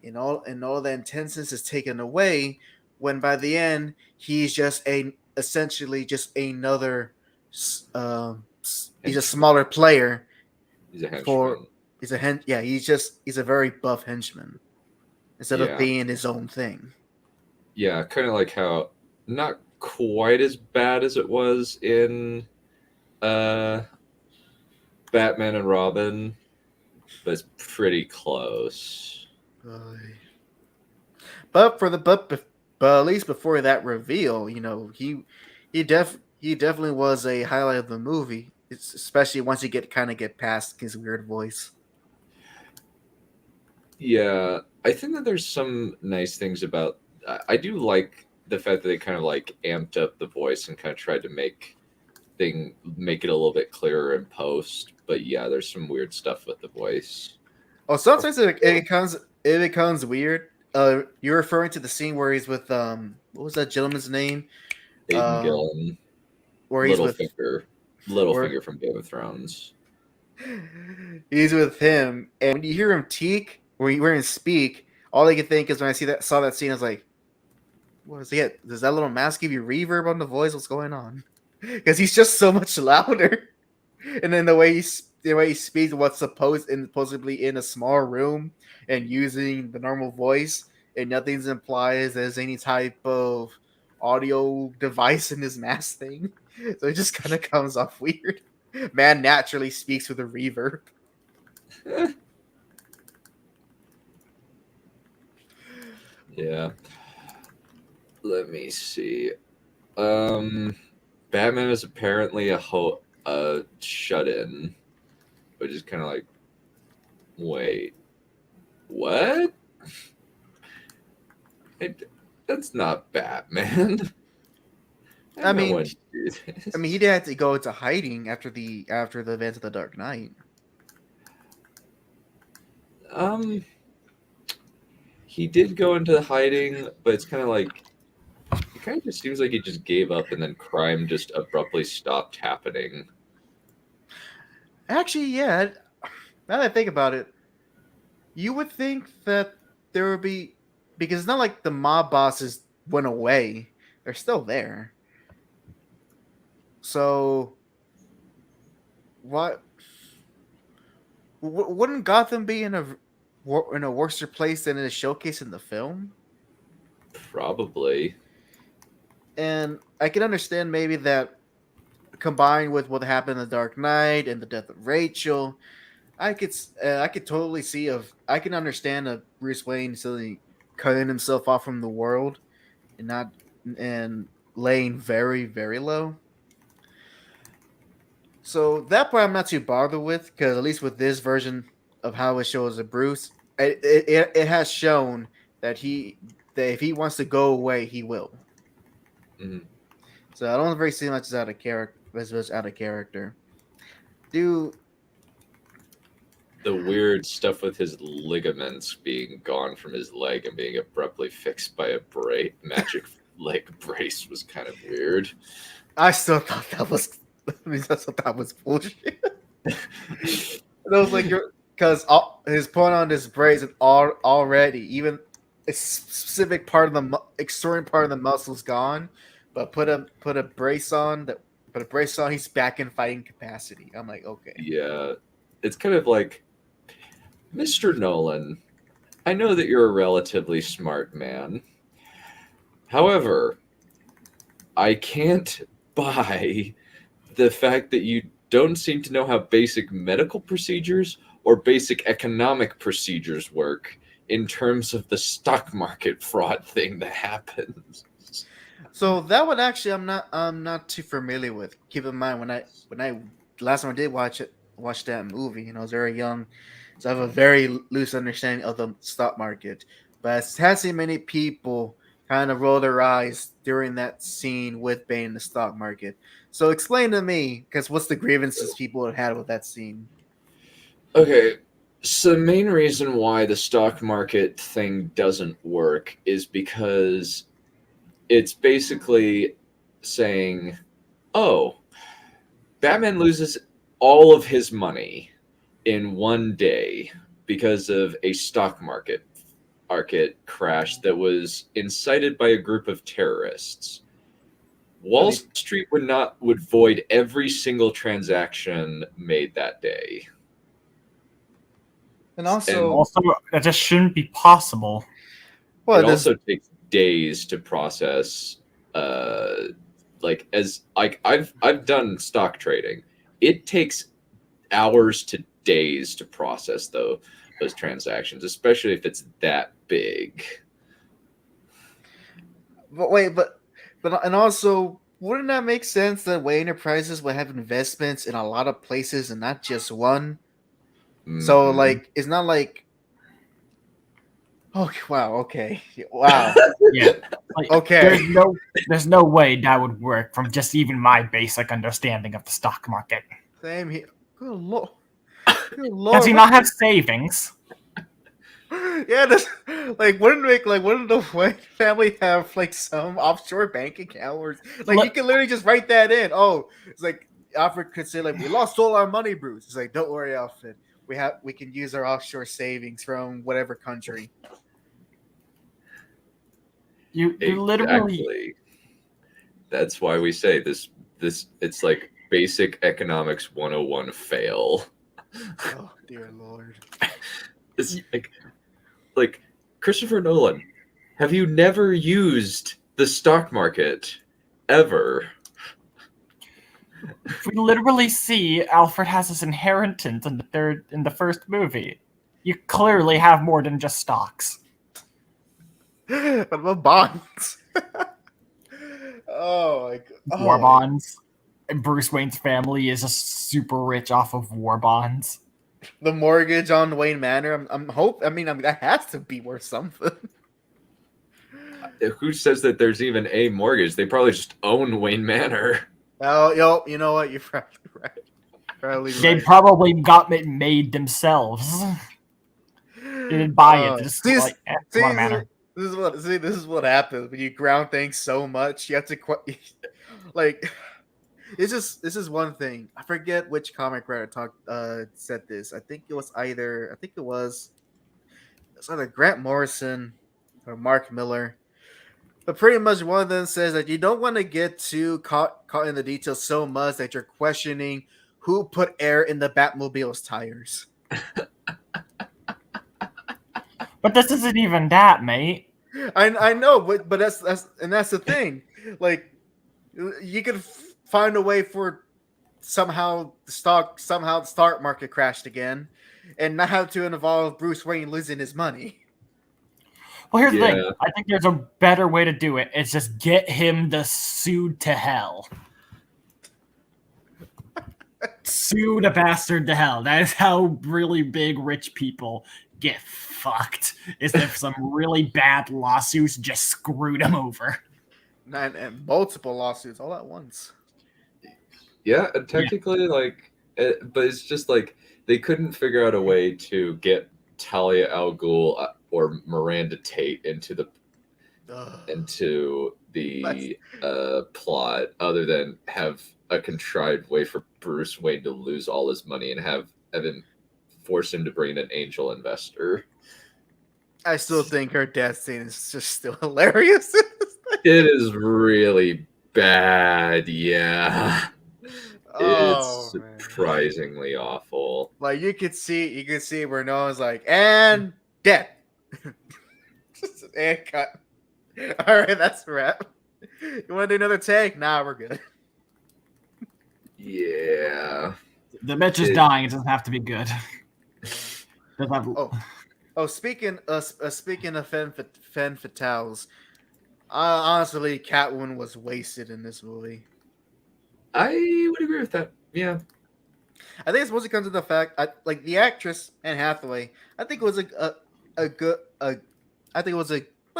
Speaker 10: and all that intenseness is taken away when by the end he's just essentially just another he's a smaller player.
Speaker 2: He's a henchman.
Speaker 10: He's a very buff henchman instead of being his own thing.
Speaker 2: Yeah, kind of like how not quite as bad as it was in Batman and Robin, but it's pretty close.
Speaker 10: But at least before that reveal, he definitely was a highlight of the movie, especially once you get past his weird voice.
Speaker 2: Yeah, I think that there's some nice things about. I do like the fact that they kind of like amped up the voice and kind of tried to make it a little bit clearer in post. But yeah, there's some weird stuff with the voice.
Speaker 10: Oh, sometimes it becomes weird. You're referring to the scene where he's with what was that gentleman's name?
Speaker 2: Aidan Gillen.
Speaker 10: Where he's with
Speaker 2: Littlefinger from Game of Thrones.
Speaker 10: He's with him, and when you hear him hear him speak, all I can think is when I saw that scene, I was like, "What is he? Does that little mask give you reverb on the voice? What's going on?" Because he's just so much louder, and then the way he speaks, what's supposedly in a small room and using the normal voice, and nothing's implies there's any type of audio device in his mask thing, so it just kind of comes off weird. Man naturally speaks with a reverb.
Speaker 2: Yeah. Let me see. Batman is apparently a shut-in, which is kind of like, wait, what? That's not Batman.
Speaker 10: I mean,
Speaker 2: wouldn't do this.
Speaker 10: he did have to go into hiding after the events of the Dark Knight.
Speaker 2: He did go into hiding, but it's kind of like it kind of just seems like he just gave up, and then crime just abruptly stopped happening.
Speaker 10: Actually, yeah. Now that I think about it, you would think that there would be, because it's not like the mob bosses went away; they're still there. So, what? Wouldn't Gotham be in a worse place than it is showcased in the film?
Speaker 2: Probably.
Speaker 10: And I can understand maybe that combined with what happened in the Dark Knight and the death of Rachel, I could totally see I can understand a Bruce Wayne suddenly cutting himself off from the world and laying very, very low. So that part I'm not too bothered with, because at least with this version of how it shows a Bruce, it has shown that if he wants to go away, he will.
Speaker 2: Mm-hmm.
Speaker 10: So I don't very see much as out of character. The
Speaker 2: weird stuff with his ligaments being gone from his leg and being abruptly fixed by a magic leg brace was kind of weird.
Speaker 10: I still thought that was. I thought that was bullshit. It was like because his putting on this brace and already even a specific part of the extreme part of the muscle's gone, but put a brace on he's back in fighting capacity. I'm like, okay.
Speaker 2: Yeah, it's kind of like, Mr. Nolan, I know that you're a relatively smart man. However, I can't buy the fact that you don't seem to know how basic medical procedures or basic economic procedures work in terms of the stock market fraud thing that happens.
Speaker 10: So that one actually I'm not too familiar with. Keep in mind when I last time I did watch that movie, and I was very young, so I have a very loose understanding of the stock market. But I have seen many people kind of roll their eyes during that scene with Bane in the stock market. So explain to me, because what's the grievances people had with that scene?
Speaker 2: Okay, so the main reason why the stock market thing doesn't work is because it's basically saying, oh, Batman loses all of his money in one day because of a stock market crash that was incited by a group of terrorists. Wall Street would void every single transaction made that day.
Speaker 10: And also
Speaker 5: that just shouldn't be possible.
Speaker 10: Well,
Speaker 2: it also takes days to process. I've done stock trading. It takes hours to days to process those transactions, especially if it's that big.
Speaker 10: But and also, wouldn't that make sense that Wayne Enterprises would have investments in a lot of places and not just one? Mm-hmm. So like, it's not like, oh wow, okay, wow,
Speaker 5: yeah, like,
Speaker 10: okay.
Speaker 5: There's no way that would work from just even my basic understanding of the stock market.
Speaker 10: Same here. Good lord.
Speaker 5: Does he not have savings?
Speaker 10: Yeah, wouldn't the Wayne family have like some offshore bank account where you can literally just write that in? Oh, it's like Alfred could say like, we lost all our money, Bruce. It's like, don't worry, Alfred. We can use our offshore savings from whatever country.
Speaker 5: You literally.
Speaker 2: That's why we say this. It's like basic economics 101 fail.
Speaker 10: Oh dear lord.
Speaker 2: It's like Christopher Nolan, have you never used the stock market ever?
Speaker 5: We literally see Alfred has his inheritance in the first movie. You clearly have more than just stocks.
Speaker 10: What about bonds? Oh my god.
Speaker 5: War bonds. Bruce Wayne's family is just super rich off of war bonds.
Speaker 10: The mortgage on Wayne Manor. I mean, that has to be worth something.
Speaker 2: Who says that there's even a mortgage? They probably just own Wayne Manor.
Speaker 10: Oh, you know what? You're probably right.
Speaker 5: They probably got it made themselves. They didn't buy it. They just like, want a manor.
Speaker 10: This is what happens when you ground things so much. You have to like. This is one thing. I forget which comic writer said this. I think it was either Grant Morrison or Mark Miller. But pretty much one of them says that you don't want to get too caught in the details so much that you're questioning who put air in the Batmobile's tires.
Speaker 5: But this isn't even that, mate.
Speaker 10: I know, but that's the thing. Like, you could find a way for somehow the stock market crashed again, and not have to involve Bruce Wayne losing his money.
Speaker 5: Well, here's the thing. I think there's a better way to do it. It's just get him the sued to hell. Sue the bastard to hell. That is how really big rich people get fucked. Is if some really bad lawsuits just screwed him over.
Speaker 10: And multiple lawsuits all at once.
Speaker 2: Yeah, technically, but it's just like they couldn't figure out a way to get Talia al Ghul or Miranda Tate into the plot, other than have a contrived way for Bruce Wayne to lose all his money and have Evan force him to bring in an angel investor. I
Speaker 10: still think her death scene is just still hilarious.
Speaker 2: It is really bad, yeah. It's surprisingly awful.
Speaker 10: Like you could see where Nolan's like, and death. And cut. All right, that's a wrap. You want to do another take? Nah, we're good.
Speaker 2: Yeah.
Speaker 5: The bitch is dying. It doesn't have to be good.
Speaker 10: Speaking of femme fatales, honestly, Catwoman was wasted in this movie.
Speaker 2: I would agree with that. Yeah.
Speaker 10: I think it's mostly comes to the fact, like the actress Anne Hathaway. I think it was a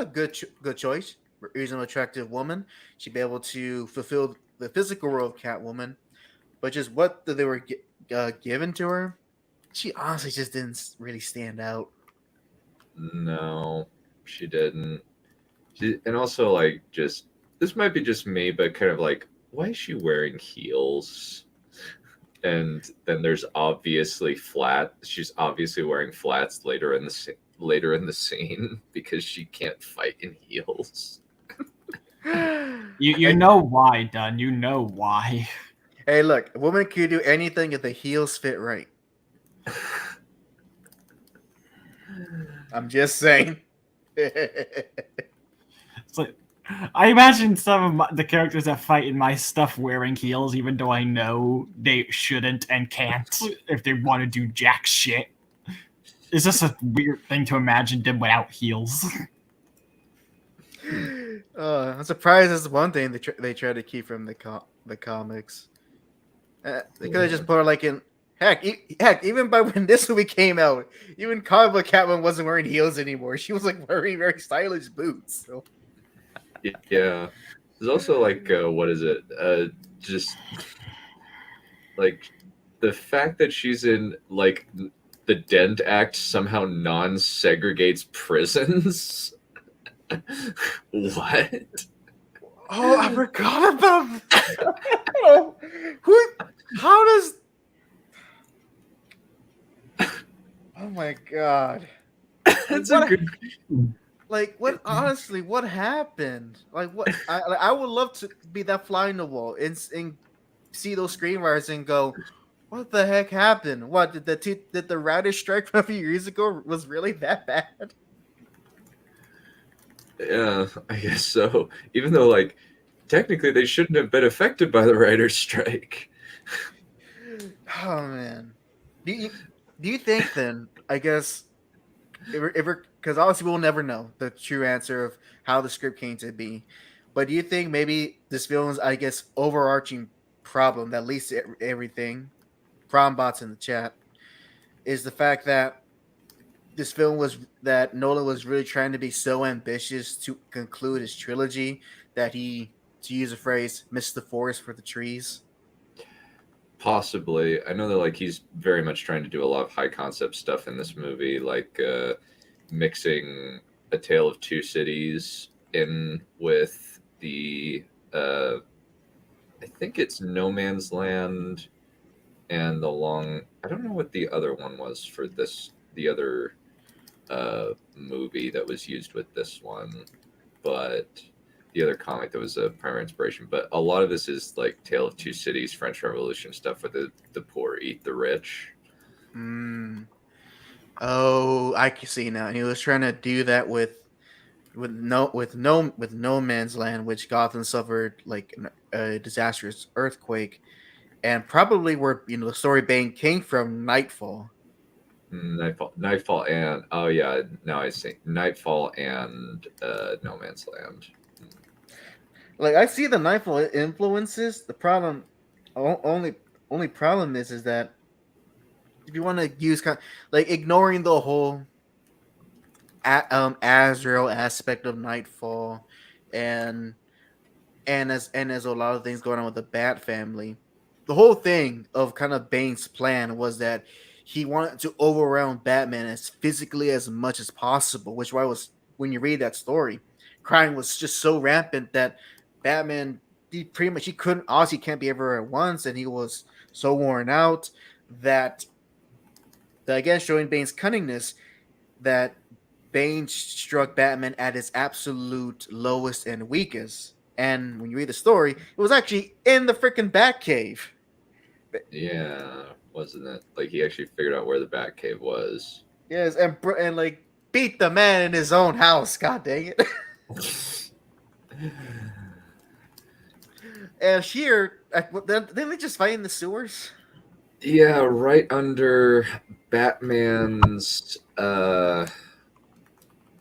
Speaker 10: good choice. Reasonably attractive woman. She'd be able to fulfill the physical role of Catwoman, but just what they were given to her, she honestly just didn't really stand out.
Speaker 2: No, she didn't. And also, like, just this might be just me, but kind of like, why is she wearing heels? And then there's obviously she's obviously wearing flats later in the scene because she can't fight in heels.
Speaker 5: You know why, Dunn. You know why.
Speaker 10: Hey, look, a woman can do anything if the heels fit right. I'm just saying.
Speaker 5: It's like, I imagine some of the characters that fight in my stuff wearing heels, even though I know they shouldn't and can't if they want to do jack shit. It's just a weird thing to imagine them without heels.
Speaker 10: I'm surprised that's one thing they try to keep from the comics. They could have just put her like in heck. Even by when this movie came out, even comic book Catwoman wasn't wearing heels anymore. She was like wearing very stylish boots. So.
Speaker 2: Yeah, there's also like what is it? Just like the fact that she's in like the Dent Act somehow non-segregates prisons. What?
Speaker 10: Oh, I forgot about that. How does? Oh my god!
Speaker 2: That's a good.
Speaker 10: Like what? Honestly, what happened? Like what? I would love to be that fly in the wall and see those screenwriters and go, "What the heck happened? What did the writers' strike from a few years ago was really that bad?"
Speaker 2: Yeah, I guess so. Even though, like, technically they shouldn't have been affected by the writers' strike.
Speaker 10: Oh man, do you think then? I guess because obviously we'll never know the true answer of how the script came to be. But do you think maybe this film's, I guess, overarching problem that leads to everything, Prombots in the chat, is the fact that this film was that Nolan was really trying to be so ambitious to conclude his trilogy that he, to use a phrase, missed the forest for the trees.
Speaker 2: Possibly. I know that like he's very much trying to do a lot of high concept stuff in this movie, like mixing A Tale of Two Cities in with the I think it's No Man's Land and I don't know what the other one was for the other movie that was used with this one, but the other comic that was a primary inspiration. But a lot of this is like Tale of Two Cities, French Revolution stuff, where the poor eat the rich.
Speaker 10: Oh, I can see now. He was trying to do that with No Man's Land, which Gotham suffered like a disastrous earthquake, and probably where the story Bane came from, Nightfall.
Speaker 2: Nightfall, and oh yeah, now I see Nightfall and No Man's Land.
Speaker 10: Like I see the Nightfall influences. The problem, only problem is that if you want to use like ignoring the whole Azrael aspect of Nightfall, and as a lot of things going on with the Bat family, the whole thing of kind of Bane's plan was that he wanted to overwhelm Batman as physically as much as possible, which why was when you read that story, crime was just so rampant that Batman he couldn't obviously can't be everywhere at once, and he was so worn out that again showing Bane's cunningness that Bane struck Batman at his absolute lowest and weakest. And when you read the story, it was actually in the freaking Batcave.
Speaker 2: Yeah, wasn't it? Like he actually figured out where the Batcave was.
Speaker 10: Yes, and like beat the man in his own house. God dang it! And here, didn't they just fight in the sewers?
Speaker 2: Yeah, right under Batman's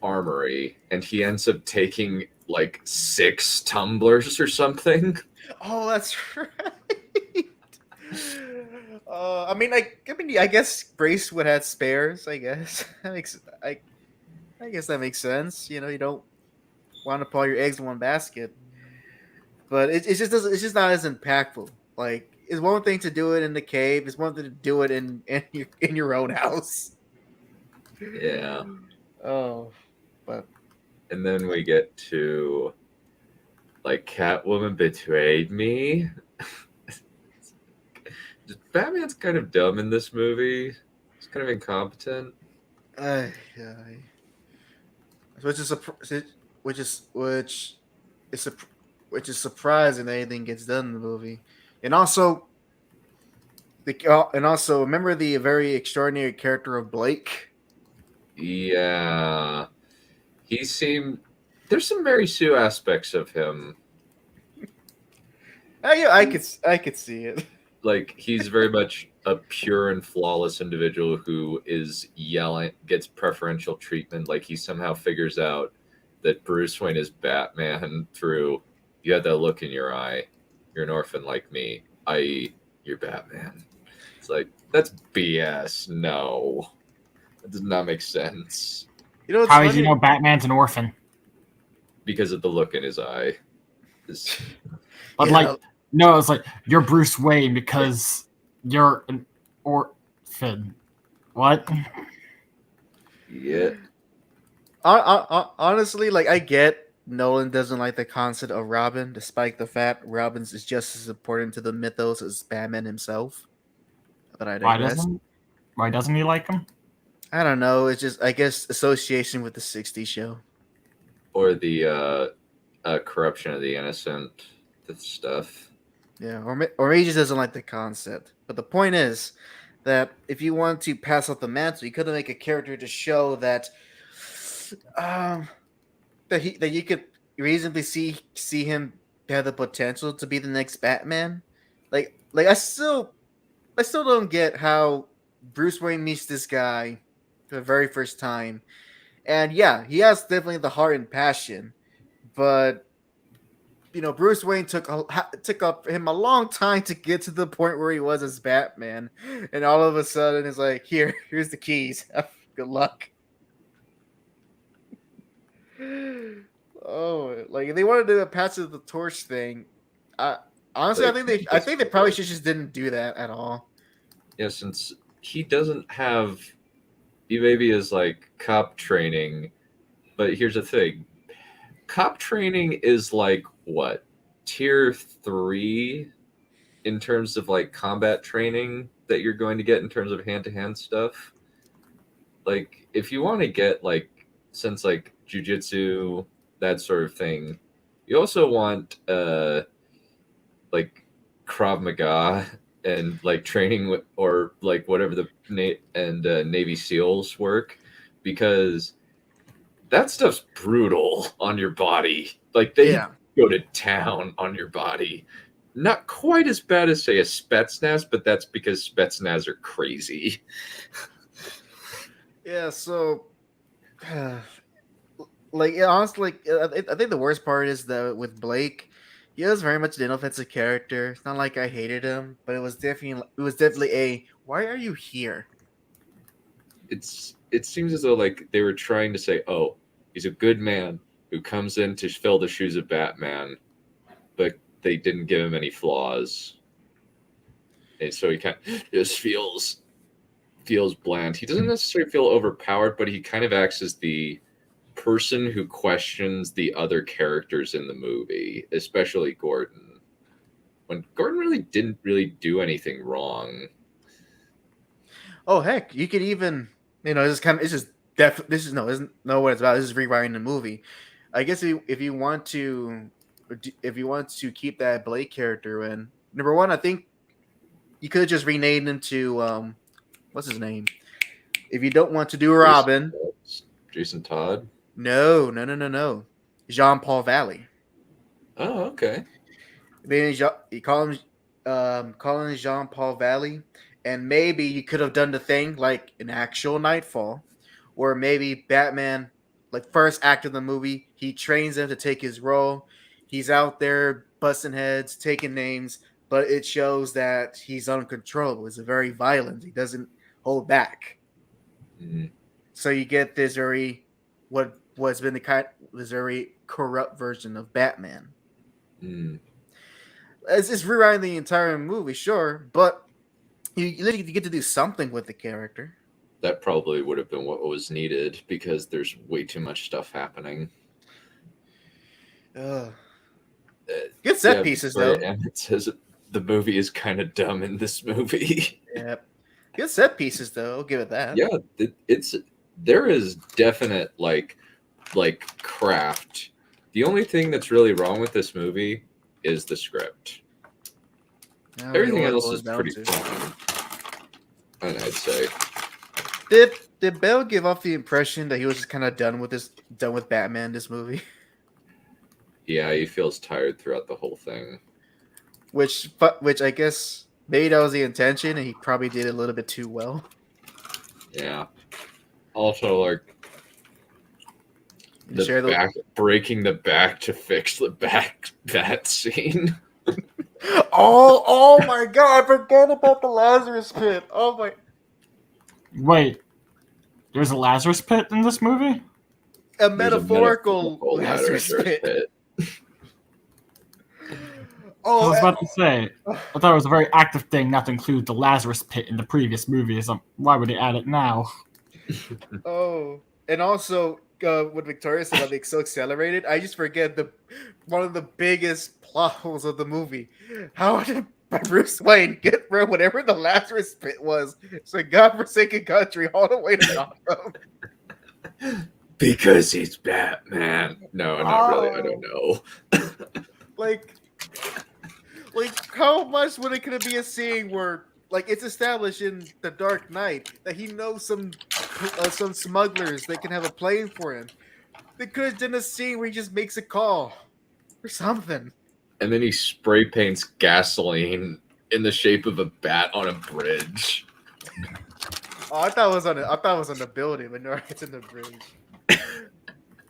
Speaker 2: armory, and he ends up taking like 6 tumblers or something.
Speaker 10: Oh, that's right. I guess Bracewood had spares. I guess I guess that makes sense. You don't want to put all your eggs in one basket, but it just doesn't. It's just not as impactful. Like it's one thing to do it in the cave. It's one thing to do it in your own house.
Speaker 2: Yeah.
Speaker 10: Oh, but
Speaker 2: and then we get to like Catwoman betrayed me. Batman's kind of dumb in this movie. He's kind of incompetent.
Speaker 10: Which is surprising that anything gets done in the movie, and also remember the very extraordinary character of Blake.
Speaker 2: Yeah, there's some Mary Sue aspects of him.
Speaker 10: Yeah, I could see it.
Speaker 2: Like he's very much a pure and flawless individual who is gets preferential treatment. Like he somehow figures out that Bruce Wayne is Batman through, you had that look in your eye. You're an orphan like me, i.e., you're Batman. It's like, that's BS. No. That does not make sense.
Speaker 5: How did you know Batman's an orphan?
Speaker 2: Because of the look in his eye.
Speaker 5: No, it's like, you're Bruce Wayne because you're an orphan. What?
Speaker 2: Yeah.
Speaker 10: Honestly, like, I get Nolan doesn't like the concept of Robin, despite the fact Robin's is just as important to the mythos as Batman himself. But I digress.
Speaker 5: Why doesn't he like him?
Speaker 10: I don't know. It's just, I guess, association with the 60s show.
Speaker 2: Or the corruption of the innocent stuff.
Speaker 10: Yeah, or he just doesn't like the concept. But the point is that if you want to pass off the mantle, you could make a character to show that that you could reasonably see him have the potential to be the next Batman. Like I still don't get how Bruce Wayne meets this guy for the very first time. And yeah, he has definitely the heart and passion, but Bruce Wayne took up him a long time to get to the point where he was as Batman, and all of a sudden it's like, here's the keys. Good luck. Oh, like if they wanted to do a pass of the torch thing, honestly, I think they probably just didn't do that at all.
Speaker 2: Yeah, since he doesn't have, he maybe is like cop training, but here's the thing: cop training is like what, tier 3 in terms of like combat training that you're going to get in terms of hand-to-hand stuff. Like if you want to get like sense like jujitsu, that sort of thing, you also want like Krav Maga and like training or like whatever the Navy SEALs work, because that stuff's brutal on your body. Like they go to town on your body. Not quite as bad as say a Spetsnaz, but that's because Spetsnaz are crazy.
Speaker 10: Yeah, so honestly, I think the worst part is that with Blake, he was very much an inoffensive character. It's not like I hated him, but it was definitely a why are you here?
Speaker 2: It seems as though like they were trying to say, oh, he's a good man who comes in to fill the shoes of Batman, but they didn't give him any flaws, and so he kind of just feels bland. He doesn't necessarily feel overpowered, but he kind of acts as the person who questions the other characters in the movie, especially Gordon, when Gordon really didn't do anything wrong.
Speaker 10: Oh heck, you could even isn't what it's about. This is rewriting the movie. I guess if you want to keep that Blake character in, number one, I think you could just rename him to what's his name? If you don't want to do Robin,
Speaker 2: Jason Todd.
Speaker 10: No. Jean-Paul Valley.
Speaker 2: Oh, okay.
Speaker 10: Then you call him Jean-Paul Valley, and maybe you could have done the thing like an actual Nightfall, or maybe Batman, like first act of the movie, he trains him to take his role. He's out there busting heads, taking names, but it shows that he's uncontrollable. He's very violent. He doesn't hold back.
Speaker 2: Mm-hmm.
Speaker 10: So you get this what's been this very corrupt version of Batman.
Speaker 2: Mm.
Speaker 10: It's rewriting the entire movie, sure, but you get to do something with the character.
Speaker 2: That probably would have been what was needed, because there's way too much stuff happening.
Speaker 10: Good set pieces, though.
Speaker 2: And it says the movie is kind of dumb in this movie.
Speaker 10: Yeah, good set pieces, though. I'll give it that.
Speaker 2: Yeah, there is definite like craft. The only thing that's really wrong with this movie is the script. Everything else is pretty fun, I'd say.
Speaker 10: Did Bale give off the impression that he was just kind of done with Batman this movie?
Speaker 2: Yeah, he feels tired throughout the whole thing.
Speaker 10: Which I guess maybe that was the intention, and he probably did it a little bit too well.
Speaker 2: Yeah. Also, like breaking the back to fix the back that scene.
Speaker 10: Oh my god! I forgot about the Lazarus pit. Oh my.
Speaker 5: Wait, there's a Lazarus pit in this movie?
Speaker 10: A metaphorical Lazarus pit.
Speaker 5: I was about to say, I thought it was a very active thing not to include the Lazarus pit in the previous movies. Why would they add it now?
Speaker 10: Oh, and also what Victoria said about being so accelerated, I just forget one of the biggest plot holes of the movie. How did Bruce Wayne get from whatever the Lazarus pit was, it's a godforsaken country, all the way to Gotham?
Speaker 2: Because he's Batman. No, not really. I don't know.
Speaker 10: Like, how much would it could be a scene where, like, it's established in The Dark Knight that he knows some smugglers that can have a plane for him. They could have done a scene where he just makes a call or something.
Speaker 2: And then he spray paints gasoline in the shape of a bat on a bridge.
Speaker 10: Oh, I thought it was on the building, but no, it's in the bridge.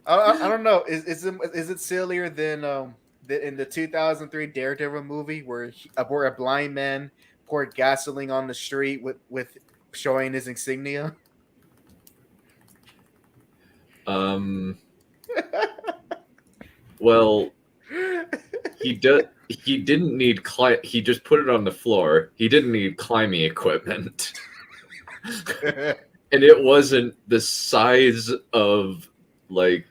Speaker 10: I don't know. Is it sillier than in the 2003 Daredevil movie where a blind man poured gasoline on the street with showing his insignia?
Speaker 2: Well, he didn't need he just put it on the floor. He didn't need climbing equipment. And it wasn't the size of like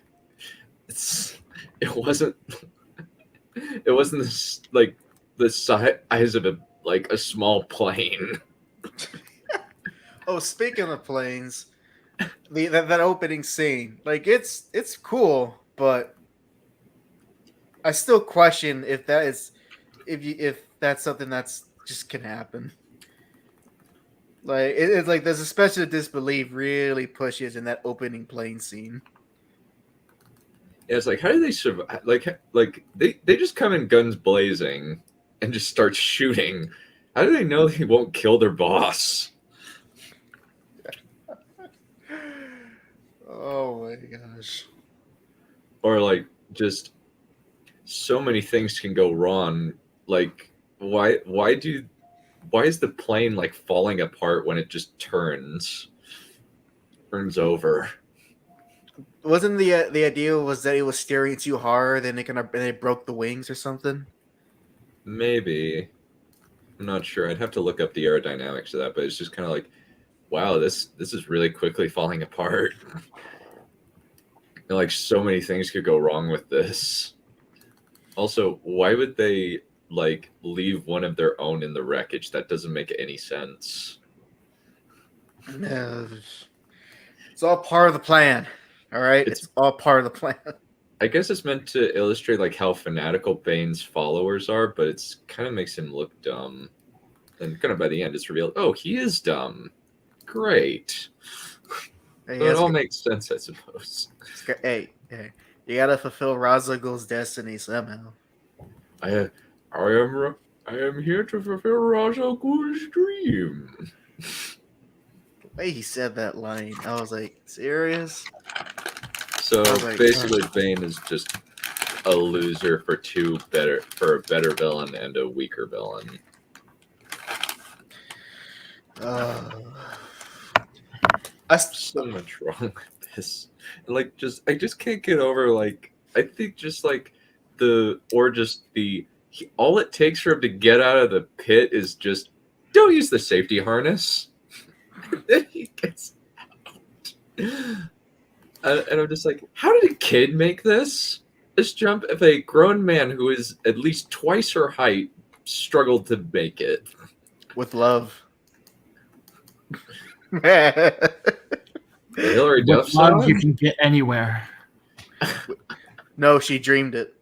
Speaker 2: it wasn't this, like the size of a small plane.
Speaker 10: Oh, speaking of planes, that opening scene, like it's cool, but I still question if that's something that's just can happen. Like it's like there's a special disbelief really pushes in that opening plane scene.
Speaker 2: Yeah, it's like, how do they survive? Like they just come in guns blazing and just start shooting. How do they know they won't kill their boss?
Speaker 10: Oh my gosh.
Speaker 2: Or like just so many things can go wrong. Like why is the plane like falling apart when it just turns over?
Speaker 10: Wasn't the idea was that it was steering too hard and it broke the wings or something?
Speaker 2: Maybe. I'm not sure. I'd have to look up the aerodynamics of that, but it's just kind of like, wow, this is really quickly falling apart. And like so many things could go wrong with this. Also, why would they like leave one of their own in the wreckage? That doesn't make any sense.
Speaker 10: No. It's all part of the plan. All right, it's all part of the plan.
Speaker 2: I guess it's meant to illustrate like how fanatical Bane's followers are, but it's kind of makes him look dumb. And kind of by the end, it's revealed, oh, he is dumb. Great.
Speaker 10: Hey,
Speaker 2: So it all makes sense, I suppose.
Speaker 10: Hey, you gotta fulfill Ra's al Ghul's destiny somehow.
Speaker 2: I am here to fulfill Ra's al Ghul's dream.
Speaker 10: The way he said that line, I was like, serious?
Speaker 2: So basically, Bane is just a loser for a better villain and a weaker villain. So much wrong with this. Like, I just can't get over like I think just like all it takes for him to get out of the pit is just don't use the safety harness. Then he gets out. And I'm just like, how did a kid make this jump if a grown man who is at least twice her height struggled to make it?
Speaker 10: With love.
Speaker 2: Hillary Duff
Speaker 5: With love,
Speaker 2: song?
Speaker 5: you can get anywhere.
Speaker 10: No, she dreamed it.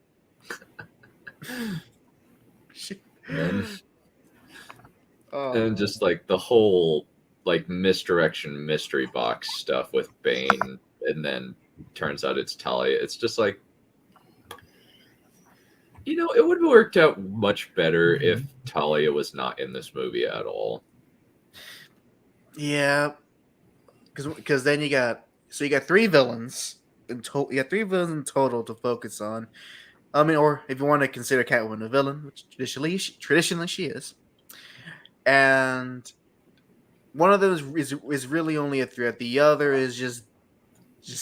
Speaker 2: And just like the whole like misdirection mystery box stuff with Bane, and then turns out it's Talia. It's just like, it would have worked out much better if Talia was not in this movie at all.
Speaker 10: Yeah, because then you got three villains in total. You got three villains in total to focus on. I mean, or if you want to consider Catwoman a villain, which traditionally she is, and one of them is really only a threat. The other is just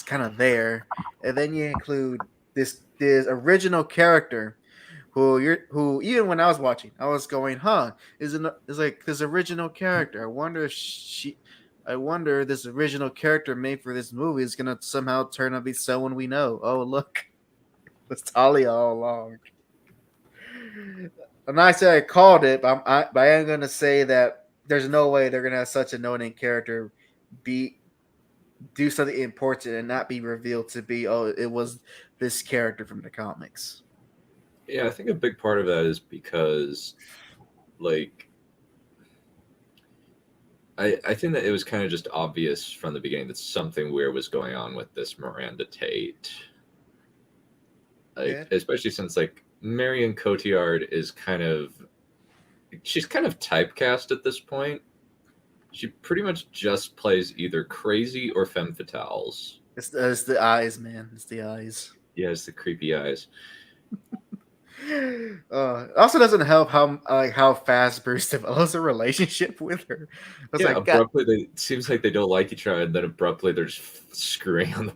Speaker 10: kind of there, and then you include this original character who even when I was watching, I was going, is like this original character. I wonder if this original character made for this movie is gonna somehow turn out to be someone we know. Oh, look, it's Talia all along. And I said I called it, but I am gonna say that there's no way they're gonna have such a known character do something important and not be revealed to be, oh, it was this character from the comics.
Speaker 2: Yeah, I think a big part of that is because, like, I think that it was kind of just obvious from the beginning that something weird was going on with this Miranda Tate. Like, especially since, like, Marion Cotillard is she's kind of typecast at this point. She pretty much just plays either crazy or femme fatales.
Speaker 10: It's the eyes, man. It's the eyes.
Speaker 2: Yeah, it's the creepy eyes.
Speaker 10: Also doesn't help how fast Bruce develops a relationship with her. It's
Speaker 2: Yeah,
Speaker 10: like, God,
Speaker 2: abruptly it seems like they don't like each other, and then abruptly they're just screwing on the.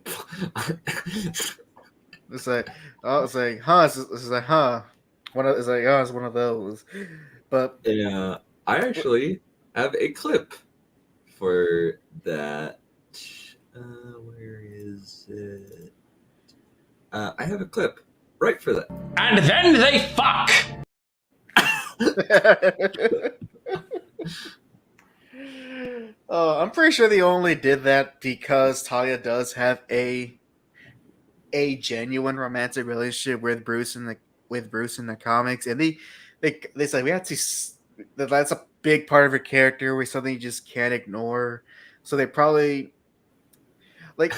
Speaker 10: it's like, oh, it's like, huh? It's like, huh? It's like, oh, it's one of those. But
Speaker 2: Yeah, I actually have a clip for that. Where is it? I have a clip right for that.
Speaker 8: And then they fuck!
Speaker 10: I'm pretty sure they only did that because Talia does have a genuine romantic relationship with Bruce in the comics, and they said we have to. That's a big part of her character. We something you just can't ignore. So they probably like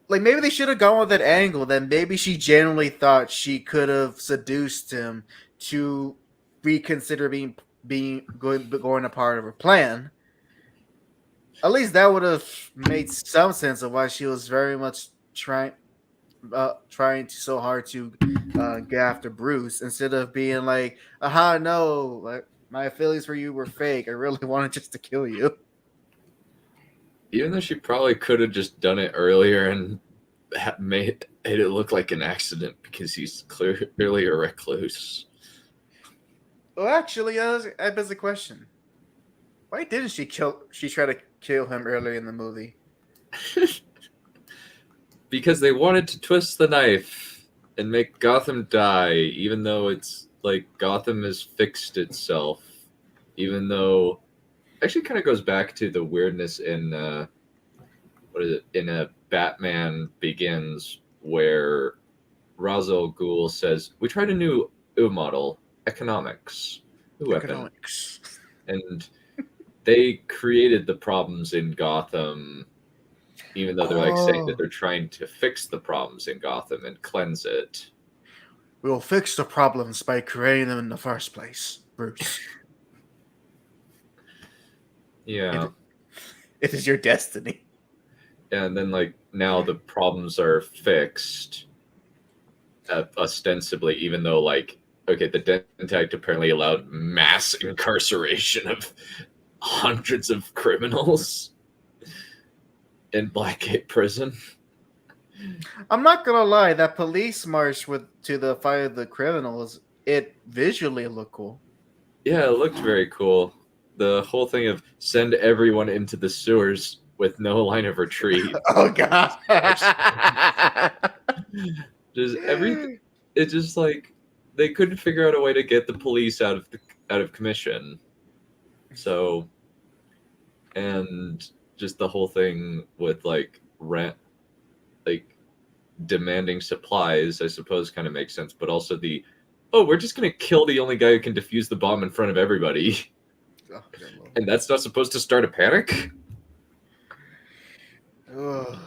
Speaker 10: maybe they should have gone with that angle. Then maybe she genuinely thought she could have seduced him to reconsider going a part of her plan. At least that would have made some sense of why she was very much trying so hard to get after Bruce instead of being like, "Aha, no, like my feelings for you were fake. I really wanted just to kill you."
Speaker 2: Even though she probably could have just done it earlier and made it look like an accident because he's clearly a recluse.
Speaker 10: Well, actually, I beg the question: why didn't she try to kill him earlier in the movie?
Speaker 2: Because they wanted to twist the knife and make Gotham die, even though it's like Gotham has fixed itself. Even though, actually, kind of goes back to the weirdness in what is it? In a Batman Begins, where Ra's al Ghul says, "We tried a new model, economics,
Speaker 10: Economics,
Speaker 2: and they created the problems in Gotham." Even though they're like saying that they're trying to fix the problems in Gotham and cleanse it.
Speaker 10: We will fix the problems by creating them in the first place, Bruce.
Speaker 2: Yeah.
Speaker 10: It is your destiny.
Speaker 2: And then like now the problems are fixed ostensibly, even though like, okay, the Dent Act apparently allowed mass incarceration of hundreds of criminals in Blackgate Prison.
Speaker 10: I'm not gonna lie, that police march to the fight of the criminals, it visually looked cool.
Speaker 2: Yeah, it looked very cool. The whole thing of send everyone into the sewers with no line of retreat.
Speaker 10: Oh god.
Speaker 2: Just everything. It's just like they couldn't figure out a way to get the police out of commission. So, and just the whole thing with like rent, like demanding supplies, I suppose kind of makes sense, but also we're just gonna kill the only guy who can defuse the bomb in front of everybody, and that's not supposed to start a panic.
Speaker 10: I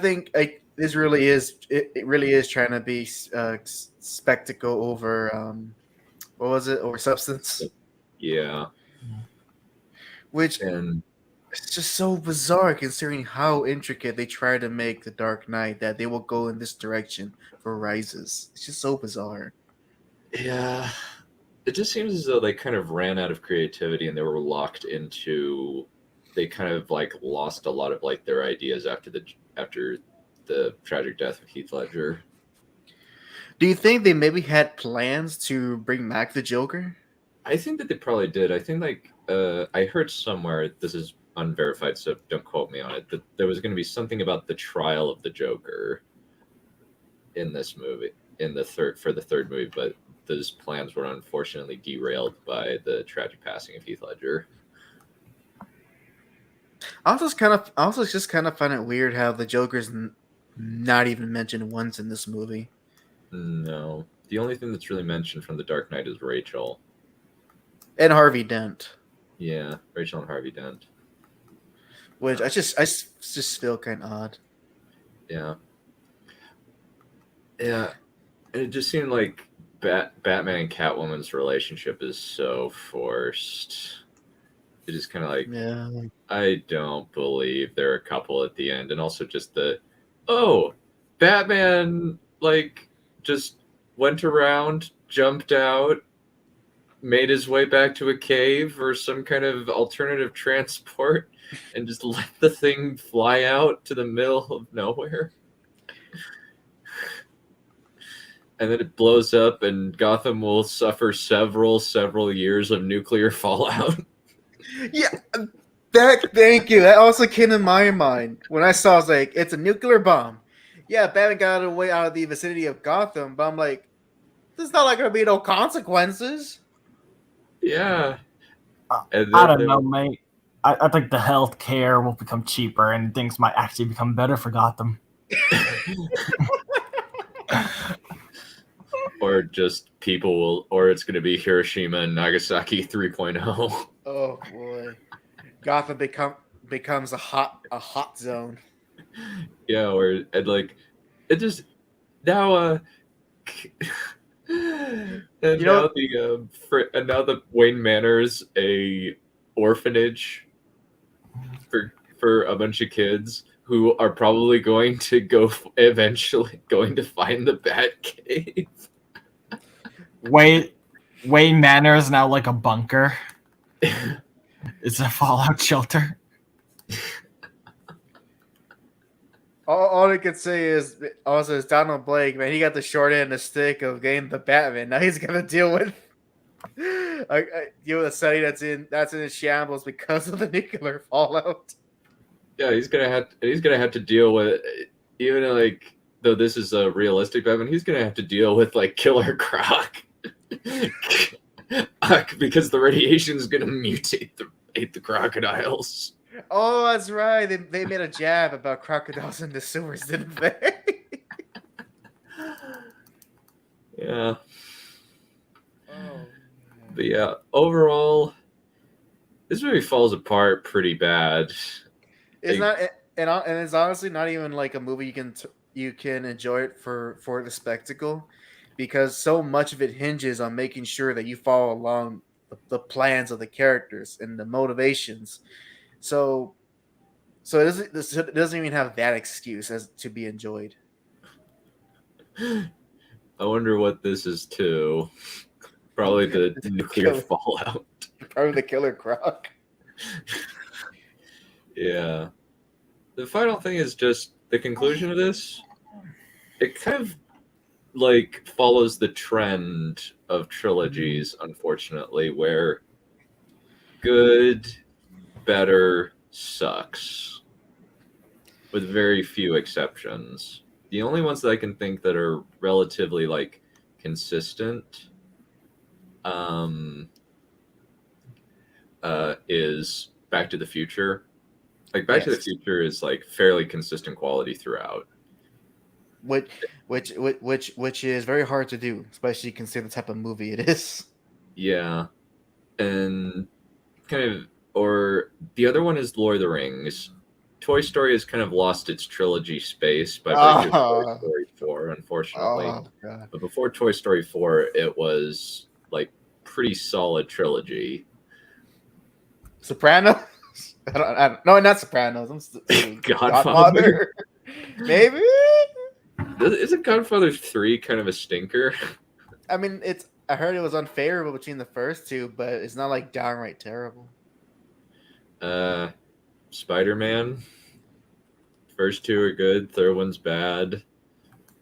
Speaker 10: think this really is it really is trying to be spectacle over what was it, over substance?
Speaker 2: Yeah.
Speaker 10: Which it's just so bizarre considering how intricate they try to make the Dark Knight that they will go in this direction for Rises. It's just so bizarre.
Speaker 2: Yeah. It just seems as though they kind of ran out of creativity and they were locked into. They kind of like lost a lot of like their ideas after the tragic death of Heath Ledger.
Speaker 10: Do you think they maybe had plans to bring back the Joker?
Speaker 2: I think that they probably did. I think like I heard somewhere, this is unverified, so don't quote me on it, that there was going to be something about the trial of the Joker in this movie, for the third movie, but those plans were unfortunately derailed by the tragic passing of Heath Ledger.
Speaker 10: I also just kind of find it weird how the Joker's not even mentioned once in this movie.
Speaker 2: No, the only thing that's really mentioned from The Dark Knight is Rachel
Speaker 10: and Harvey Dent.
Speaker 2: Yeah, Rachel and Harvey Dent.
Speaker 10: Which I just feel kind of odd.
Speaker 2: Yeah. Yeah, it just seemed like Batman and Catwoman's relationship is so forced. It just kind of like, I don't believe they're a couple at the end, and also just Batman like just went around, jumped out, made his way back to a cave or some kind of alternative transport, and just let the thing fly out to the middle of nowhere. And then it blows up, and Gotham will suffer several years of nuclear fallout.
Speaker 10: Yeah, thank you. That also came to my mind when I saw. I was like, it's a nuclear bomb. Yeah, Batman got away out of the vicinity of Gotham, but I'm like, there's not like gonna be no consequences.
Speaker 2: Yeah. And
Speaker 5: I
Speaker 2: then
Speaker 5: don't know, mate. I think the health care will become cheaper and things might actually become better for Gotham.
Speaker 2: Or just people will, or it's going to be Hiroshima and Nagasaki 3.0.
Speaker 10: Oh boy, Gotham becomes a hot zone.
Speaker 2: Yeah, or and like it just now and now the Wayne Manor's a orphanage for a bunch of kids who are probably going to go eventually going to find the Batcave.
Speaker 5: Wayne Manor is now like a bunker. It's a fallout shelter.
Speaker 10: All I could say is also is Donald Blake, man. He got the short end of the stick of getting the Batman. Now he's gonna deal with a city that's in shambles because of the nuclear fallout.
Speaker 2: Yeah, he's gonna have to deal with, even like though this is a realistic Batman, he's gonna have to deal with like Killer Croc because the radiation is gonna mutate the crocodiles.
Speaker 10: Oh, that's right. They made a jab about crocodiles in the sewers, didn't they?
Speaker 2: Yeah.
Speaker 10: Oh.
Speaker 2: But yeah, overall, this movie falls apart pretty bad.
Speaker 10: It's not, and it's honestly not even like a movie you can enjoy it for the spectacle, because so much of it hinges on making sure that you follow along the plans of the characters and the motivations. So it doesn't even have that excuse as to be enjoyed.
Speaker 2: I wonder what this is too. Probably the nuclear fallout.
Speaker 10: Probably the Killer Croc.
Speaker 2: Yeah. The final thing is just the conclusion of this. It kind of like follows the trend of trilogies, unfortunately, where good, better sucks, with very few exceptions. The only ones that I can think that are relatively like consistent is Back to the Future. Like Back to the Future is like fairly consistent quality throughout.
Speaker 10: Which is very hard to do, especially considering the type of movie it is.
Speaker 2: Yeah. And kind of, or the other one is Lord of the Rings. Toy Story has kind of lost its trilogy space by virtue of Toy Story 4, unfortunately.
Speaker 10: Oh, God.
Speaker 2: But before Toy Story 4, it was like pretty solid trilogy.
Speaker 10: Sopranos? I don't, no, not Sopranos. I'm
Speaker 2: Godfather.
Speaker 10: Maybe?
Speaker 2: Isn't Godfather 3 kind of a stinker?
Speaker 10: I mean, I heard it was unfavorable between the first two, but it's not like downright terrible.
Speaker 2: Spider-Man. First two are good. Third one's bad.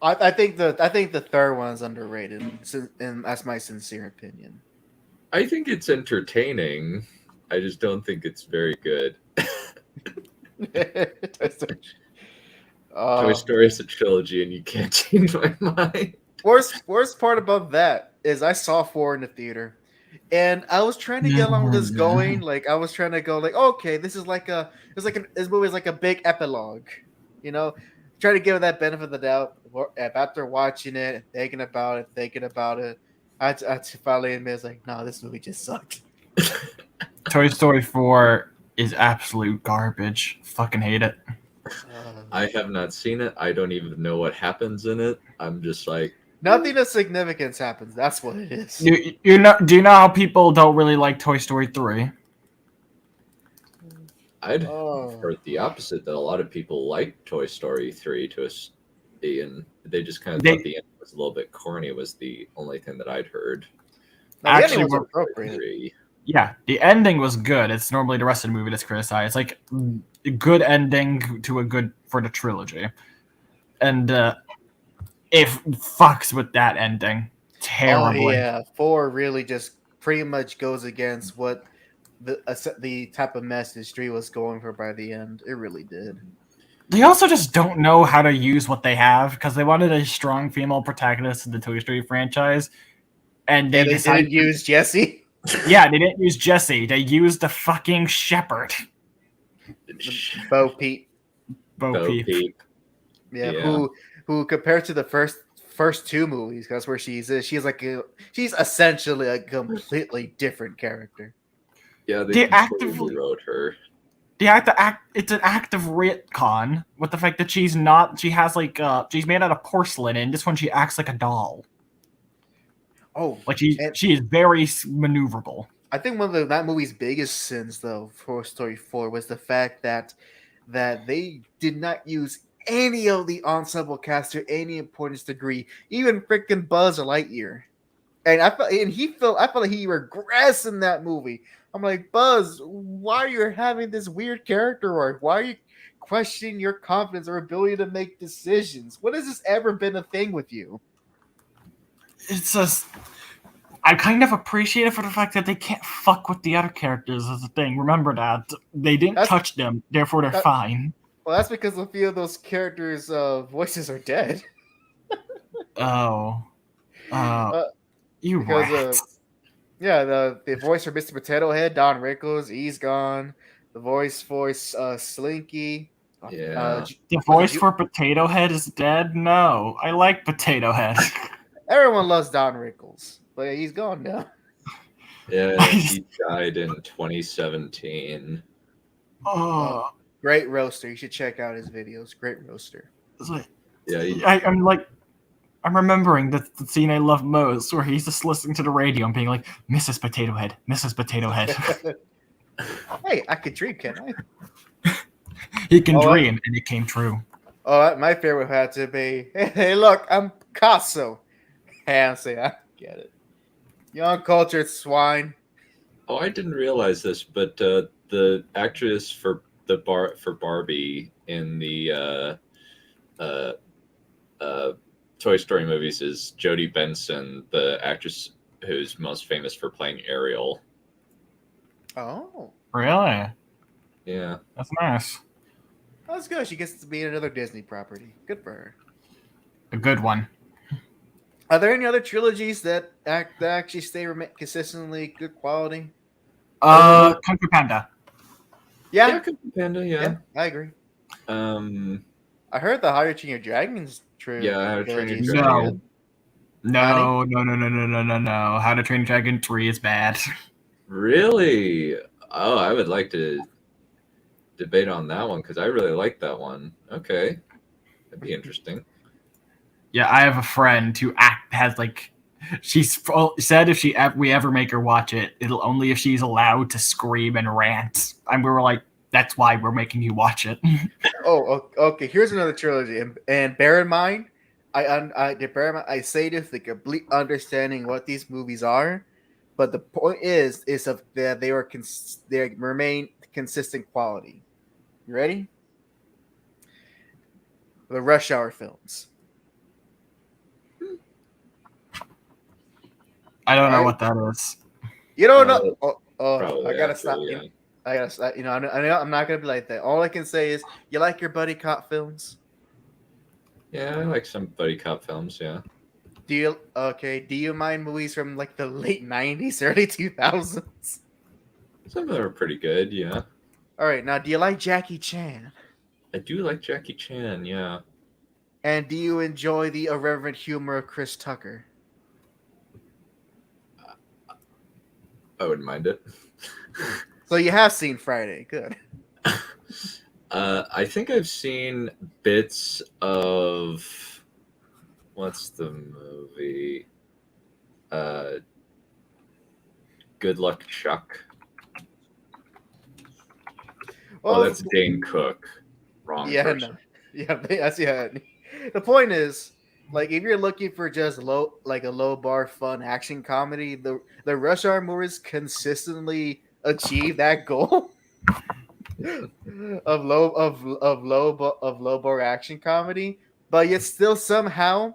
Speaker 10: I think the third one's underrated, and that's my sincere opinion.
Speaker 2: I think it's entertaining. I just don't think it's very good. Toy Story is a trilogy, and you can't change my mind.
Speaker 10: Worst part about that is I saw 4 in the theater, and I was trying to get along with this going. Like I was trying to go like, okay, this movie is like a big epilogue, you know. Try to give it that benefit of the doubt. After watching it, and thinking about it, I had to finally admit, it's like, no, this movie just sucked.
Speaker 5: Toy Story 4 is absolute garbage. Fucking hate it.
Speaker 2: I have not seen it. I don't even know what happens in it. I'm just like,
Speaker 10: nothing of significance happens. That's what it is.
Speaker 5: Do you know how people don't really like Toy Story 3?
Speaker 2: I'd heard the opposite, that a lot of people like Toy Story 3 to us and they just kind of
Speaker 5: They-
Speaker 2: thought the end was a little bit corny. Was the only thing that I'd heard.
Speaker 10: No, the ending
Speaker 5: Actually,
Speaker 10: was
Speaker 5: we're-
Speaker 10: appropriate.
Speaker 5: Yeah, the ending was good. It's normally the rest of the movie that's criticized. Like a good ending to a good for the trilogy, and it fucks with that ending terribly.
Speaker 10: Oh yeah, 4 really just pretty much goes against what the type of message 3 was going for by the end. It really did.
Speaker 5: They also just don't know how to use what they have because they wanted a strong female protagonist in the Toy Story franchise, and they decided
Speaker 10: didn't use Jessie.
Speaker 5: Yeah, they didn't use Jessie. They used the fucking shepherd,
Speaker 10: Bo Peep.
Speaker 5: Bo Peep.
Speaker 10: Yeah, who compared to the first 2 movies, that's where she's she's essentially a completely different character.
Speaker 2: Yeah, they
Speaker 5: They
Speaker 2: completely
Speaker 5: actively-
Speaker 2: wrote her.
Speaker 5: It's an act of retcon with the fact that she's not. She has she's made out of porcelain, and this one she acts like a doll.
Speaker 10: Oh,
Speaker 5: Like she is very maneuverable.
Speaker 10: I think one of that movie's biggest sins, though, for Story 4 was the fact that they did not use any of the ensemble cast to any importance degree, even freaking Buzz Lightyear. And I felt like he regressed in that movie. I'm like, Buzz, why are you having this weird character arc? Why are you questioning your confidence or ability to make decisions? When has this ever been a thing with you?
Speaker 5: It's just I kind of appreciate it for the fact that they can't fuck with the other characters as a thing. Remember that they didn't touch them, therefore they're fine.
Speaker 10: Well, that's because a few of those characters' voices are dead.
Speaker 5: You
Speaker 10: because
Speaker 5: rat.
Speaker 10: the voice for Mr. Potato Head, Don Rickles, he's gone. The voice Slinky.
Speaker 2: Yeah.
Speaker 5: The voice for Potato Head is dead? No. I like Potato Head.
Speaker 10: Everyone loves Don Rickles, but he's gone now.
Speaker 2: Yeah, he died in 2017.
Speaker 5: Oh.
Speaker 10: Great roaster. You should check out his videos. Great roaster.
Speaker 2: Yeah,
Speaker 5: I'm remembering the scene I love most where he's just listening to the radio and being like, Mrs. Potato Head, Mrs. Potato Head.
Speaker 10: Hey, I could dream, can I?
Speaker 5: He can dream, and it came true.
Speaker 10: Oh, my favorite had to be, hey, look, I'm Picasso. Hey, I say, I get it. You uncultured swine.
Speaker 2: Oh, I didn't realize this, but the actress for Barbie in the Toy Story movies is Jodie Benson, the actress who's most famous for playing Ariel.
Speaker 10: Oh.
Speaker 5: Really?
Speaker 2: Yeah.
Speaker 5: That's nice.
Speaker 10: That's good. She gets to be in another Disney property. Good for her.
Speaker 5: A good one.
Speaker 10: Are there any other trilogies that actually stay consistently good quality?
Speaker 5: Kung Fu Panda.
Speaker 10: Yeah.
Speaker 2: Kung Fu Panda, yeah.
Speaker 10: I agree.
Speaker 2: I
Speaker 10: heard the How to Train Your Dragon's true.
Speaker 2: Yeah, How to Train Your Dragon.
Speaker 5: No. How to Train Your Dragon 3 is bad.
Speaker 2: Really? Oh, I would like to debate on that one because I really like that one. Okay. That'd be interesting.
Speaker 5: Yeah, I have a friend who has she's said if we ever make her watch it, it'll only if she's allowed to scream and rant. And we were like, that's why we're making you watch it.
Speaker 10: Oh, okay. Here's another trilogy, and bear in mind, I say this with complete understanding what these movies are, but the point is that they remain consistent quality. You ready? The Rush Hour films.
Speaker 5: I don't know what that is.
Speaker 10: You don't know?
Speaker 2: Probably,
Speaker 10: I gotta stop.
Speaker 2: yeah.
Speaker 10: I gotta stop. I know I'm not gonna be like that. All I can say is, you like your buddy cop films?
Speaker 2: Yeah, I like some buddy cop films, yeah.
Speaker 10: Do you mind movies from like the late 90s, early 2000s?
Speaker 2: Some of them are pretty good, yeah.
Speaker 10: All right, now do you like Jackie Chan?
Speaker 2: I do like Jackie Chan, yeah.
Speaker 10: And do you enjoy the irreverent humor of Chris Tucker?
Speaker 2: I wouldn't mind it.
Speaker 10: So you have seen Friday. Good.
Speaker 2: I think I've seen bits of what's the movie? Good Luck Chuck.
Speaker 10: Well,
Speaker 2: that's Dane Cook. Wrong person.
Speaker 10: No. Yeah, that's The point is, like, if you're looking for just a low bar fun action comedy, the Rush Hour movies consistently achieve that goal of low bar action comedy, but yet still somehow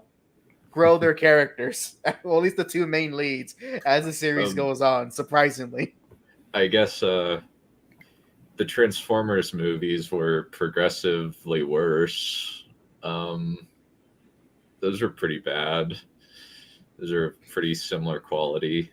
Speaker 10: grow their characters. Well, at least the two main leads as the series goes on. Surprisingly,
Speaker 2: I guess the Transformers movies were progressively worse. Those are pretty bad. Those are pretty similar quality.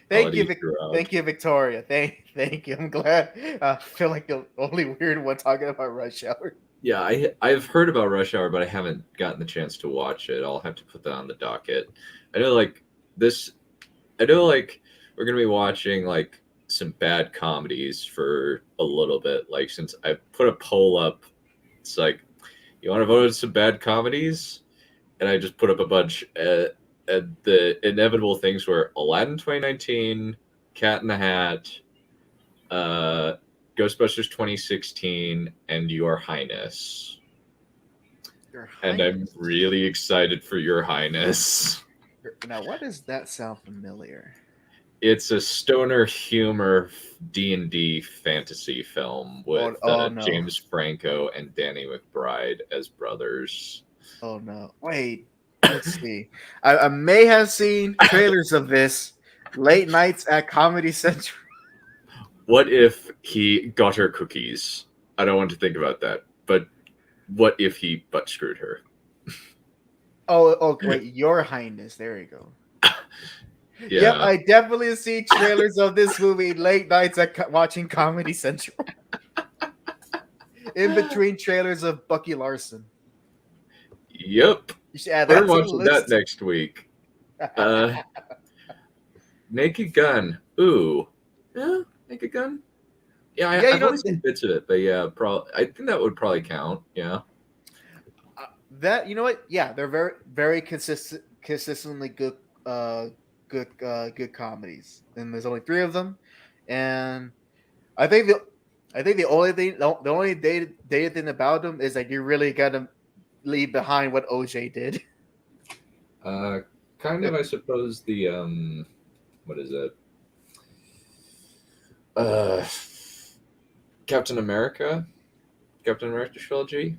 Speaker 10: Thank you, Victoria. Thank you. I'm glad. I feel like the only weird one talking about Rush Hour.
Speaker 2: Yeah, I've heard about Rush Hour, but I haven't gotten the chance to watch it. I'll have to put that on the docket. I know like we're gonna be watching like some bad comedies for a little bit. Like since I put a poll up, it's like, you want to vote on some bad comedies? And I just put up a bunch. And the inevitable things were Aladdin 2019, Cat in the Hat, Ghostbusters 2016, and Your Highness. And I'm really excited for Your Highness.
Speaker 10: Now, why does that sound familiar?
Speaker 2: It's a stoner humor D&D fantasy film with
Speaker 10: no.
Speaker 2: James Franco and Danny McBride as brothers.
Speaker 10: Oh no! Wait, let's see. I may have seen trailers of this. Late nights at Comedy Central.
Speaker 2: What if he got her cookies? I don't want to think about that. But what if he butt screwed her?
Speaker 10: Oh, wait, Your Highness. There you go.
Speaker 2: Yeah.
Speaker 10: Yep, I definitely see trailers of this movie late nights at watching Comedy Central. In between trailers of Bucky Larson.
Speaker 2: Yep.
Speaker 10: You should add
Speaker 2: We're
Speaker 10: that to the
Speaker 2: watching
Speaker 10: list.
Speaker 2: that next week. Naked Gun. Ooh. Yeah, Naked Gun. Yeah, I've only seen bits of it, but yeah, I think that would probably count. Yeah.
Speaker 10: That, you know what? Yeah, they're very, very consistently good, good comedies, and there's only 3 of them, and I think the only dated thing about them is that you really gotta leave behind what OJ did.
Speaker 2: Kind of, I suppose the what is it? Captain America trilogy.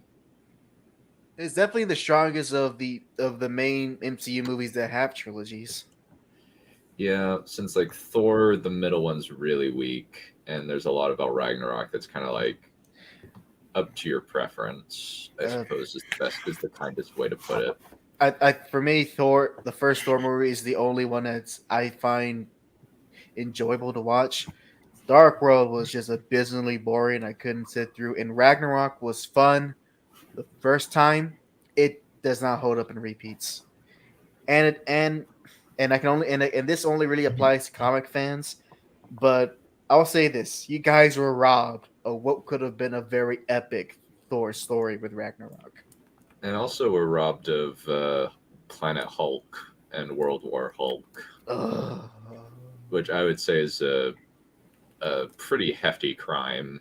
Speaker 10: It's definitely the strongest of the main MCU movies that have trilogies.
Speaker 2: Yeah, since like Thor, the middle one's really weak, and there's a lot about Ragnarok that's kind of like up to your preference. I suppose is the kindest way to put it.
Speaker 10: For me, Thor, the first Thor movie is the only one that's I find enjoyable to watch. Dark World was just abysmally boring. I couldn't sit through, and Ragnarok was fun the first time. It does not hold up in repeats, and I can only and this only really applies to comic fans. But I'll say this: you guys were robbed of what could have been a very epic Thor story with Ragnarok.
Speaker 2: And also, we're robbed of Planet Hulk and World War Hulk, which I would say is a pretty hefty crime,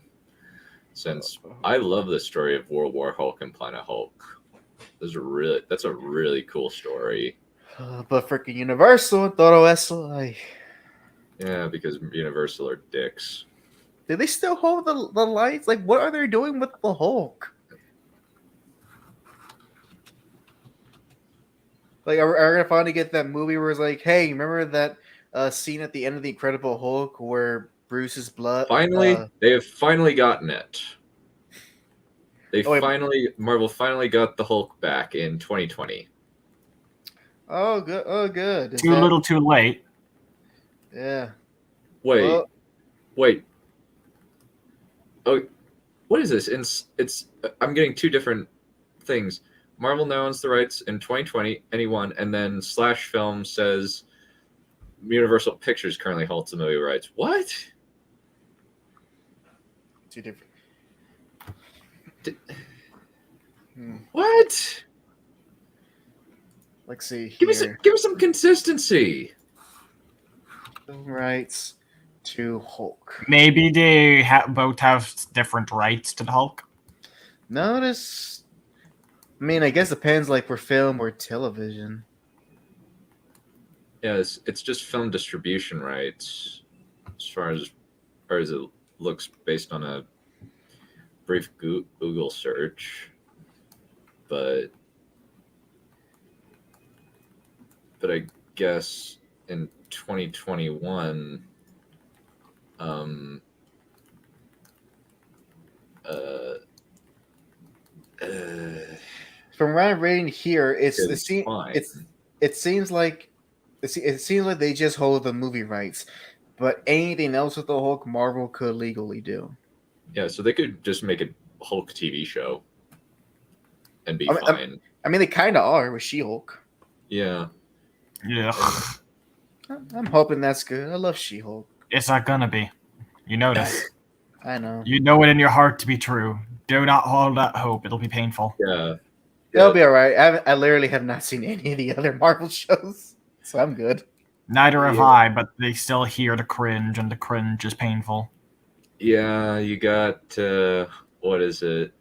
Speaker 2: since I love the story of World War Hulk and Planet Hulk. That's a really cool story.
Speaker 10: But freaking Universal, todo eso,
Speaker 2: yeah, because Universal are dicks.
Speaker 10: Do they still hold the lights? Like, what are they doing with the Hulk? Like, are we gonna finally get that movie where it's like, hey, remember that scene at the end of The Incredible Hulk where Bruce's blood?
Speaker 2: They have finally gotten it. Marvel finally got the Hulk back in 2020.
Speaker 10: Oh, good. Oh, good.
Speaker 5: Too little, too late.
Speaker 10: Yeah.
Speaker 2: Wait. Oh, what is this? It's I'm getting 2 different things. Marvel now owns the rights in 2020, anyone, and then Slash Film says Universal Pictures currently holds the movie rights. What?
Speaker 10: 2 different.
Speaker 2: What?
Speaker 10: Let's see.
Speaker 2: Give me some consistency.
Speaker 10: Rights to Hulk.
Speaker 5: Maybe they both have different rights to the Hulk.
Speaker 10: Notice I mean, I guess it depends, like for film or television.
Speaker 2: Yeah, it's just film distribution rights, as far as it looks based on a brief Google search. But I guess in 2021, um, uh, uh,
Speaker 10: From what I'm reading here,
Speaker 2: it's fine.
Speaker 10: it seems like it seems like they just hold the movie rights, but anything else with the Hulk, Marvel could legally do.
Speaker 2: Yeah, so they could just make a Hulk TV show and be
Speaker 10: I mean,
Speaker 2: fine.
Speaker 10: I mean, they kind of are with She-Hulk.
Speaker 2: Yeah.
Speaker 5: Yeah.
Speaker 10: I'm hoping that's good. I love She-Hulk.
Speaker 5: It's not gonna be. You know that.
Speaker 10: I know.
Speaker 5: You know it in your heart to be true. Do not hold that hope. It'll be painful.
Speaker 2: Yeah.
Speaker 10: It'll be all right. I literally have not seen any of the other Marvel shows, so I'm good.
Speaker 5: Neither have I, but they still hear the cringe, and the cringe is painful.
Speaker 2: Yeah, you got what is it?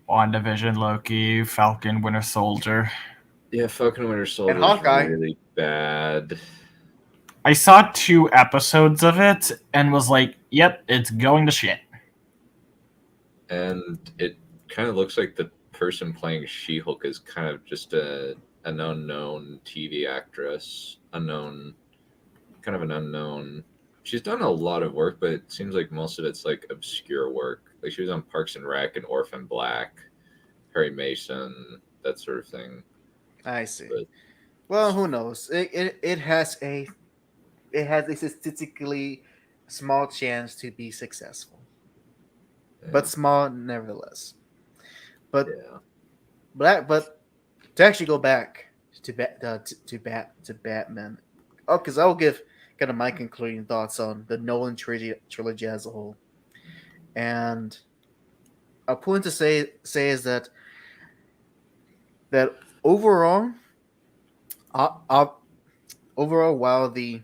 Speaker 5: WandaVision, Loki, Falcon, Winter Soldier.
Speaker 2: Yeah, Falcon and Winter Soldier is
Speaker 10: Hawkeye.
Speaker 2: really bad.
Speaker 5: I saw 2 episodes of it and was like, yep, it's going to shit.
Speaker 2: And it kind of looks like the person playing She-Hulk is kind of just an unknown TV actress. Kind of an unknown. She's done a lot of work, but it seems like most of it's like obscure work. Like she was on Parks and Rec and Orphan Black, Perry Mason, that sort of thing.
Speaker 10: I see.
Speaker 2: But
Speaker 10: Well, who knows? It has a statistically small chance to be successful, but small nevertheless. But to actually go back to Batman. Oh, because I'll give kind of my concluding thoughts on the Nolan trilogy as a whole, and a point to say is that overall, while the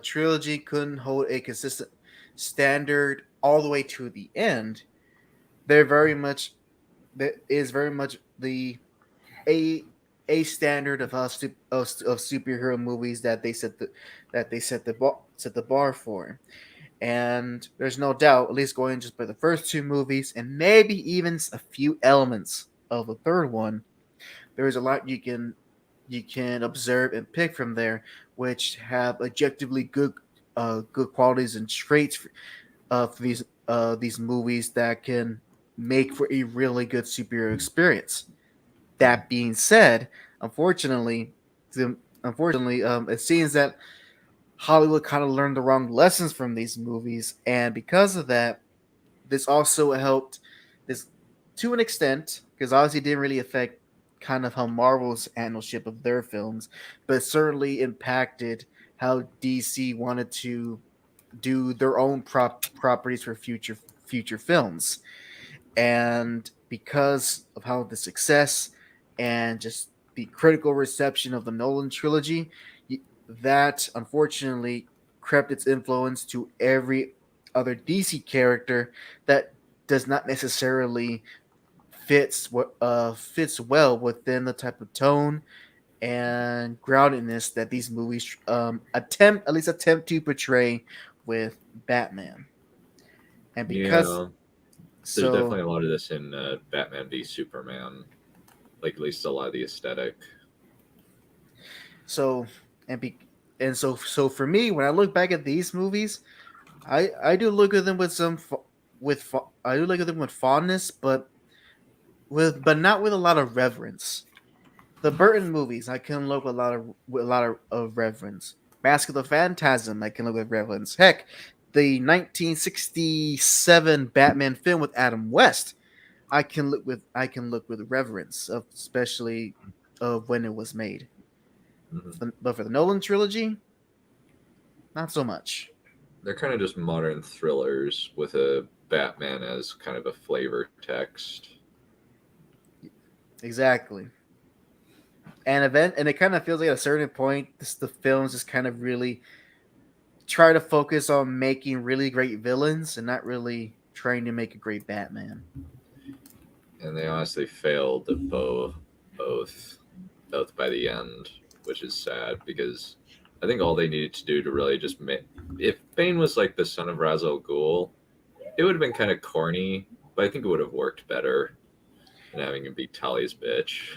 Speaker 10: trilogy couldn't hold a consistent standard all the way to the end, there is very much the a standard of superhero movies that they set the bar for. And there's no doubt, at least going just by the first 2 movies, and maybe even a few elements of the third one, there is a lot you can observe and pick from there, which have objectively good qualities and traits for these movies that can make for a really good superhero experience. That being said, unfortunately, it seems that Hollywood kind of learned the wrong lessons from these movies, and because of that, this also helped this to an extent, because obviously it didn't really affect kind of how Marvel's ownership of their films, but certainly impacted how DC wanted to do their own properties for future films. And because of how the success and just the critical reception of the Nolan trilogy, that unfortunately crept its influence to every other DC character that does not necessarily fits well within the type of tone and groundedness that these movies attempt to portray with Batman. And because
Speaker 2: there's definitely a lot of this in Batman v Superman, like at least a lot of the aesthetic.
Speaker 10: So for me, when I look back at these movies, I do look at them with I do look at them with fondness, but not with a lot of reverence. The Burton movies, I can look with a lot of reverence. Mask of the Phantasm, I can look with reverence. Heck, the 1967 Batman film with Adam West, I can look with reverence, especially of when it was made.
Speaker 2: Mm-hmm.
Speaker 10: But for the Nolan trilogy, not so much.
Speaker 2: They're kind of just modern thrillers with a Batman as kind of a flavor text.
Speaker 10: Exactly. And it kind of feels like at a certain point, the films just kind of really try to focus on making really great villains and not really trying to make a great Batman.
Speaker 2: and they honestly failed at both by the end, which is sad because I think all they needed to do to really just make if Bane was like the son of Ra's al Ghul, it would have been kind of corny, but I think it would have worked better than having him be Talia's bitch.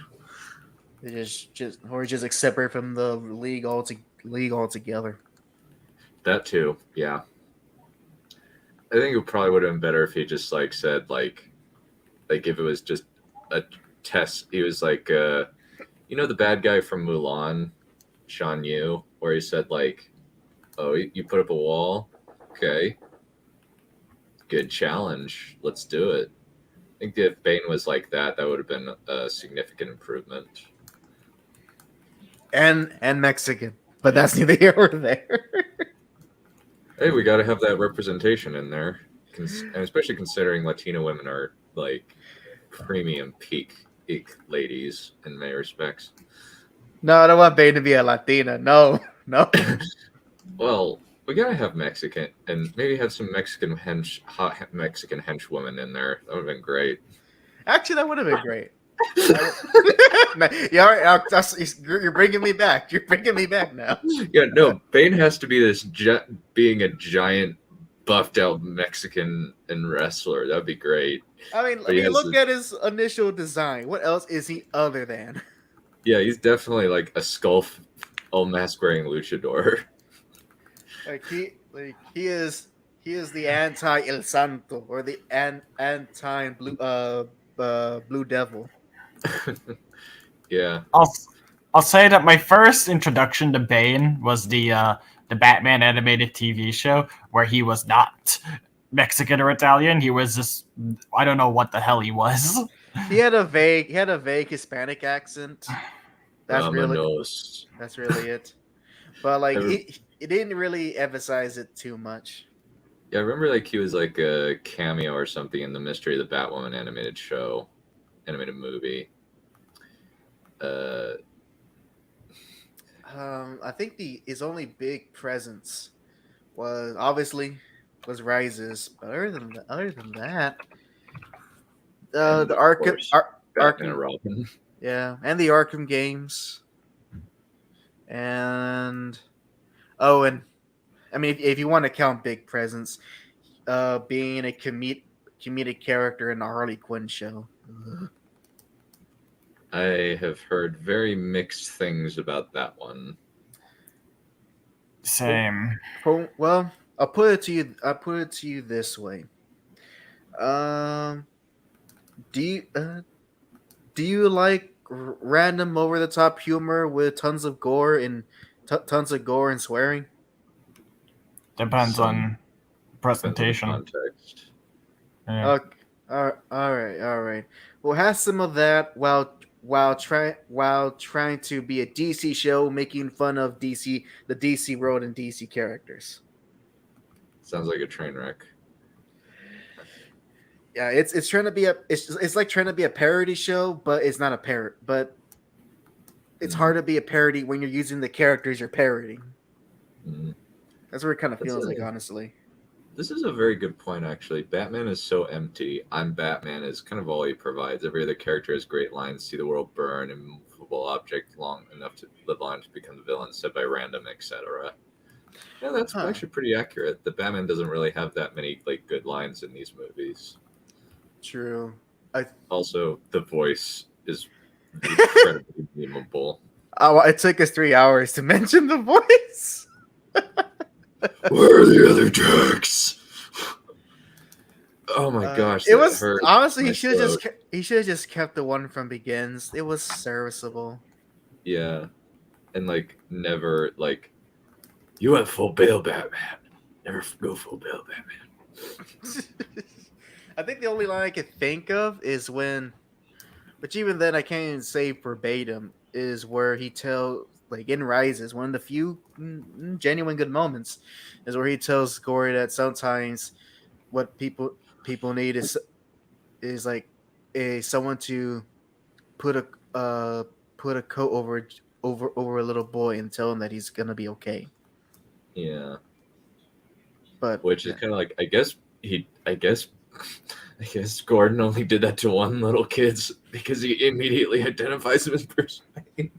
Speaker 10: They just like separate from the league altogether.
Speaker 2: That too, yeah. I think it probably would have been better if he just like said like if it was just a test. He was like, the bad guy from Mulan, Shan Yu, where he said like, "Oh, you put up a wall, okay, good challenge, let's do it." I think if Bane was like that, that would have been a significant improvement.
Speaker 10: And Mexican, but that's neither here nor there.
Speaker 2: Hey, we got to have that representation in there, and especially considering Latino women are like premium peak ladies in many respects.
Speaker 10: No, I don't want Bane to be a Latina. No.
Speaker 2: Well, we gotta have Mexican, and maybe have some hot Mexican henchwomen in there. That would have been great.
Speaker 10: Actually, that would have been great. You're bringing me back. You're bringing me back now.
Speaker 2: Yeah, no, Bane has to be this being a giant, buffed out Mexican and wrestler. That'd be great.
Speaker 10: I mean, look at his initial design. What else is he other than?
Speaker 2: Yeah, he's definitely like a skull, all mask wearing luchador.
Speaker 10: He is the anti El Santo or the anti Blue Devil.
Speaker 2: Yeah.
Speaker 5: I'll say that my first introduction to Bane was the Batman animated TV show, where he was not Mexican or Italian. He was just, I don't know what the hell he was.
Speaker 10: He had a vague Hispanic accent. That's really it. But like it didn't really emphasize it too much.
Speaker 2: Yeah, I remember like he was like a cameo or something in the Mystery of the Batwoman animated movie.
Speaker 10: I think his only big presence was Rises, but other than that, the
Speaker 2: Batman and Robin.
Speaker 10: Yeah, and the Arkham games, and I mean, if you want to count big presence, being a comedic character in the Harley Quinn show.
Speaker 2: I have heard very mixed things about that one.
Speaker 5: Same.
Speaker 10: Well, I'll put it to you this way. Do you like random over the top humor with tons of gore and swearing?
Speaker 5: Depends on presentation.
Speaker 2: Context.
Speaker 5: Yeah.
Speaker 10: All right. Well, have some of that while trying to be a DC show, making fun of the DC world and DC characters.
Speaker 2: Sounds like a train wreck.
Speaker 10: Yeah, it's trying to be it's like trying to be a parody show, but it's not a parody. But it's hard to be a parody when you're using the characters you're parodying.
Speaker 2: Mm-hmm.
Speaker 10: That's what it kind of feels like, honestly.
Speaker 2: This is a very good point, actually. Batman is so empty. I'm Batman is kind of all he provides. Every other character has great lines, see the world burn, and movable object long enough to live on to become the villain, said by random, etc. Yeah, that's actually pretty accurate. The Batman doesn't really have that many like good lines in these movies.
Speaker 10: True.
Speaker 2: Also, the voice is incredibly memeable.
Speaker 10: Oh, it took us 3 hours to mention the voice.
Speaker 2: Where are the other jacks? Oh my gosh!
Speaker 10: It was
Speaker 2: hurt
Speaker 10: honestly he should have just kept the one from Begins. It was serviceable.
Speaker 2: Yeah, and like never like you have full bail, Batman. Never go full bail, Batman.
Speaker 10: I think the only line I could think of is when, which even then I can't even say verbatim, is where he tells, like in Rises, one of the few genuine good moments, is where he tells Gory that sometimes what people need is like someone to put a coat over a little boy and tell him that he's gonna be okay.
Speaker 2: Yeah,
Speaker 10: but
Speaker 2: which is kind of like I guess I guess Gordon only did that to one little kid because he immediately identifies him as Bruce Wayne.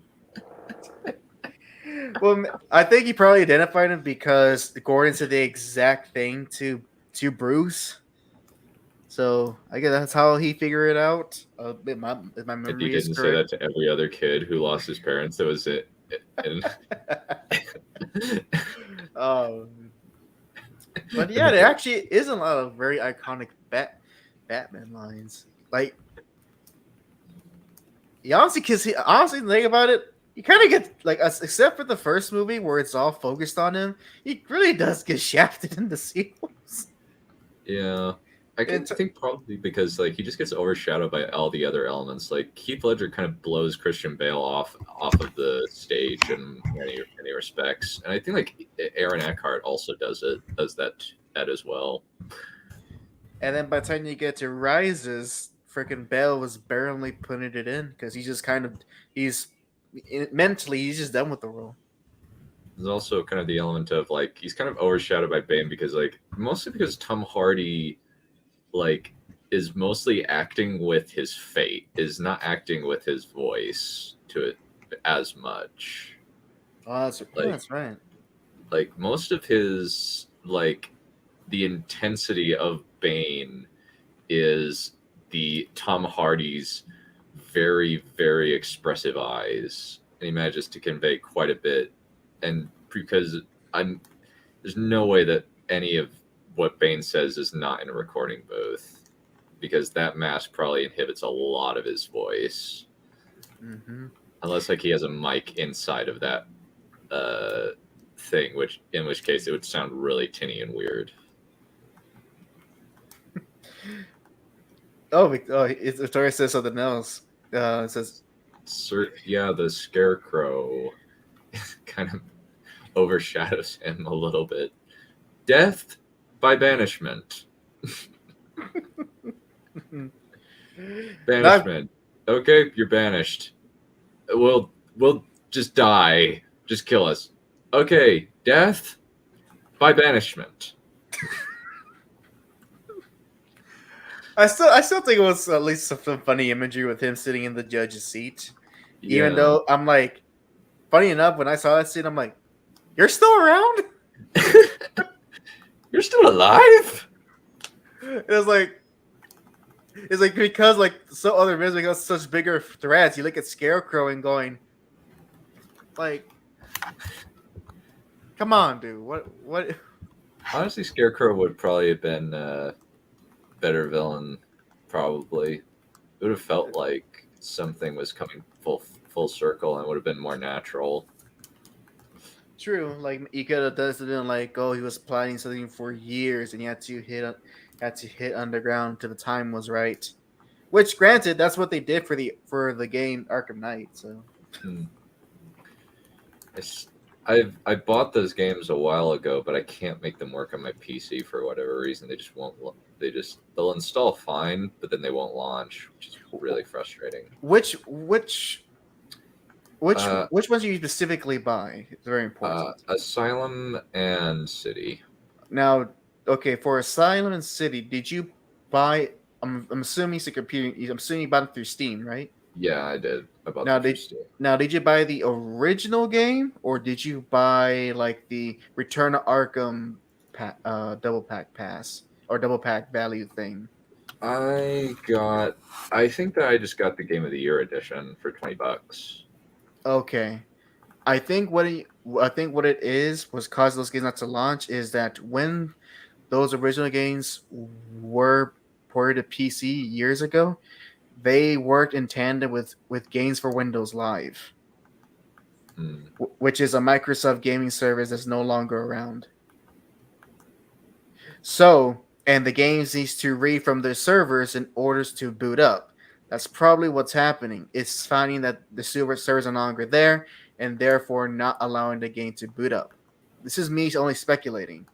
Speaker 10: Well, I think he probably identified him because Gordon said the exact thing to Bruce. So I guess that's how he figured it out. If my
Speaker 2: And he
Speaker 10: memory is
Speaker 2: didn't say that
Speaker 10: correct.
Speaker 2: to every other kid who lost his parents. That was it. And
Speaker 10: But yeah, there actually is a lot of very iconic Batman lines. Like, he honestly, think about it, you kind of get like, except for the first movie where it's all focused on him, he really does get shafted in the sequels.
Speaker 2: yeah. I think probably because like he just gets overshadowed by all the other elements. Like Heath Ledger kind of blows Christian Bale off of the stage in many respects, and I think like Aaron Eckhart also does that as well.
Speaker 10: And then by the time you get to Rises, freaking Bale was barely putting it in because he's just mentally he's just done with the role.
Speaker 2: There's also kind of the element of like he's kind of overshadowed by Bane because like mostly because Tom Hardy like is mostly acting with his fate, is not acting with his voice to it as much.
Speaker 10: Oh, that's right.
Speaker 2: Like most of his like the intensity of Bane is the Tom Hardy's very, very expressive eyes. And he manages to convey quite a bit. And because there's no way that any of what Bane says is not in a recording booth, because that mask probably inhibits a lot of his voice.
Speaker 10: Mm-hmm.
Speaker 2: Unless like he has a mic inside of that thing, in which case it would sound really tinny and weird.
Speaker 10: Victoria says something else. It says,
Speaker 2: the Scarecrow kind of overshadows him a little bit. Death by banishment. Banishment. Okay, you're banished. We'll just die. Just kill us. Okay, death by banishment.
Speaker 10: I still think it was at least some funny imagery with him sitting in the judge's seat.
Speaker 2: Yeah.
Speaker 10: Even though I'm like, funny enough, when I saw that scene, I'm like, you're still around?
Speaker 2: You're still alive?
Speaker 10: It's like because like so other villains because such bigger threats, you look at Scarecrow and going, like, come on, dude. What?
Speaker 2: Honestly, Scarecrow would probably have been a better villain. Probably, it would have felt like something was coming full circle and would have been more natural.
Speaker 10: True, like you could have done something like, oh, he was planning something for years and he had to hit underground till the time was right. Which, granted, that's what they did for the game Arkham Knight. So,
Speaker 2: I bought those games a while ago, but I can't make them work on my PC for whatever reason. They just won't. They'll install fine, but then they won't launch, which is really frustrating.
Speaker 10: Which ones do you specifically buy? It's very important.
Speaker 2: Asylum and City.
Speaker 10: Now, okay, for Asylum and City, did you buy? I'm assuming it's a computer. I'm assuming you bought it through Steam, right?
Speaker 2: Yeah, I did. I bought it through Steam.
Speaker 10: Now, did you buy the original game, or did you buy like the Return to Arkham double pack pass or double pack value thing?
Speaker 2: I think that I just got the Game of the Year edition for $20.
Speaker 10: Okay, I think what it is was cause those games not to launch is that when those original games were ported to PC years ago, they worked in tandem with Games for Windows Live, which is a Microsoft gaming service that's no longer around. So, and the games needs to read from their servers in order to boot up. That's probably what's happening. It's finding that the servers are no longer there, and therefore not allowing the game to boot up. This is me only speculating.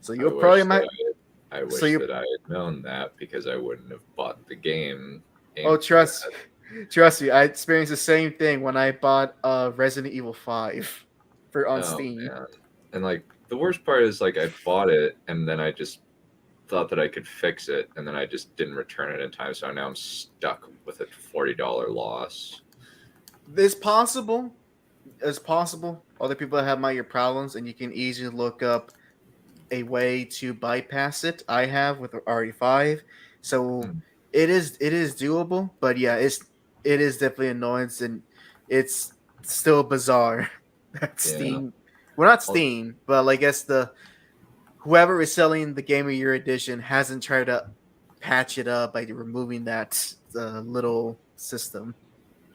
Speaker 10: So I wish that I had known that, because I wouldn't have bought the game. Oh, trust me, I experienced the same thing when I bought Resident Evil 5 on Steam.
Speaker 2: Man. And like the worst part is like I bought it and then I just thought that I could fix it, and then I just didn't return it in time. So now I'm stuck with a $40 loss.
Speaker 10: It's possible. It's possible. Other people have your problems, and you can easily look up a way to bypass it. I have with RE5, so it is doable. But yeah, it is definitely annoyance, and it's still bizarre that Steam, well, not Steam, but I guess whoever is selling the Game of Year edition hasn't tried to patch it up by removing that little system.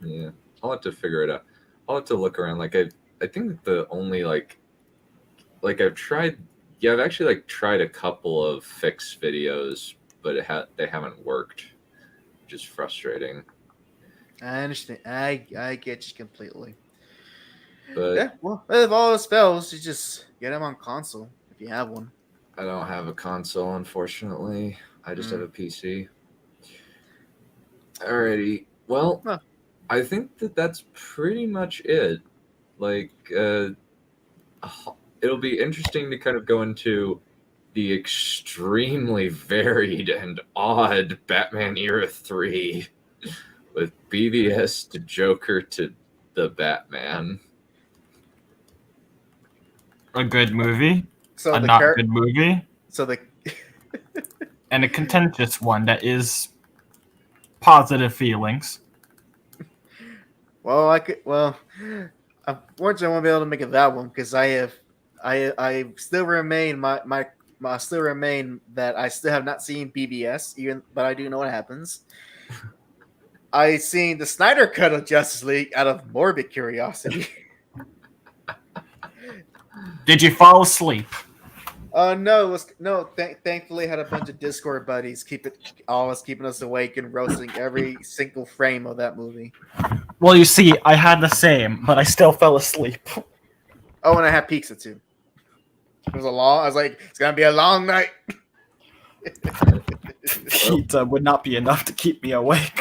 Speaker 2: Yeah, I'll have to figure it out. I'll have to look around. Like I think that the only like I've tried. Yeah, I've actually tried a couple of fix videos, but they haven't worked, which is frustrating.
Speaker 10: I understand. I get you completely.
Speaker 2: But
Speaker 10: yeah, well, if all else fails, you just get them on console if you have one.
Speaker 2: I don't have a console, unfortunately. I just have a PC. Alrighty. Well, I think that's pretty much it. It'll be interesting to kind of go into the extremely varied and odd Batman Era 3 with BVS to Joker to the Batman.
Speaker 5: A good movie,
Speaker 10: So
Speaker 5: a not good movie,
Speaker 10: so
Speaker 5: and a contentious one that is positive feelings.
Speaker 10: Well, unfortunately, I won't be able to make it that one because I still remain still remain that I still have not seen BBS, but I do know what happens. I seen the Snyder Cut of Justice League out of morbid curiosity.
Speaker 5: Did you fall asleep?
Speaker 10: No, thankfully, I had a bunch of Discord buddies keeping us awake and roasting every single frame of that movie.
Speaker 5: Well, you see, I had the same, but I still fell asleep.
Speaker 10: Oh, and I had pizza too. It was I was like, it's gonna be a long night.
Speaker 5: Pizza would not be enough to keep me awake.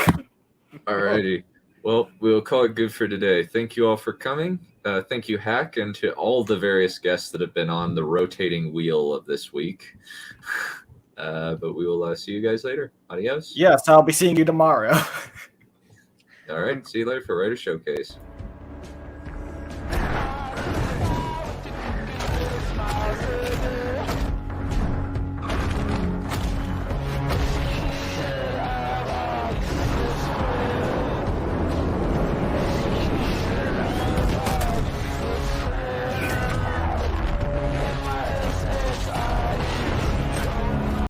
Speaker 2: Alrighty. Well, we'll call it good for today. Thank you all for coming. Thank you, Hack, and to all the various guests that have been on the rotating wheel of this week. But we will see you guys later. Adios.
Speaker 5: Yes, I'll be seeing you tomorrow.
Speaker 2: All right. See you later for Writer Showcase.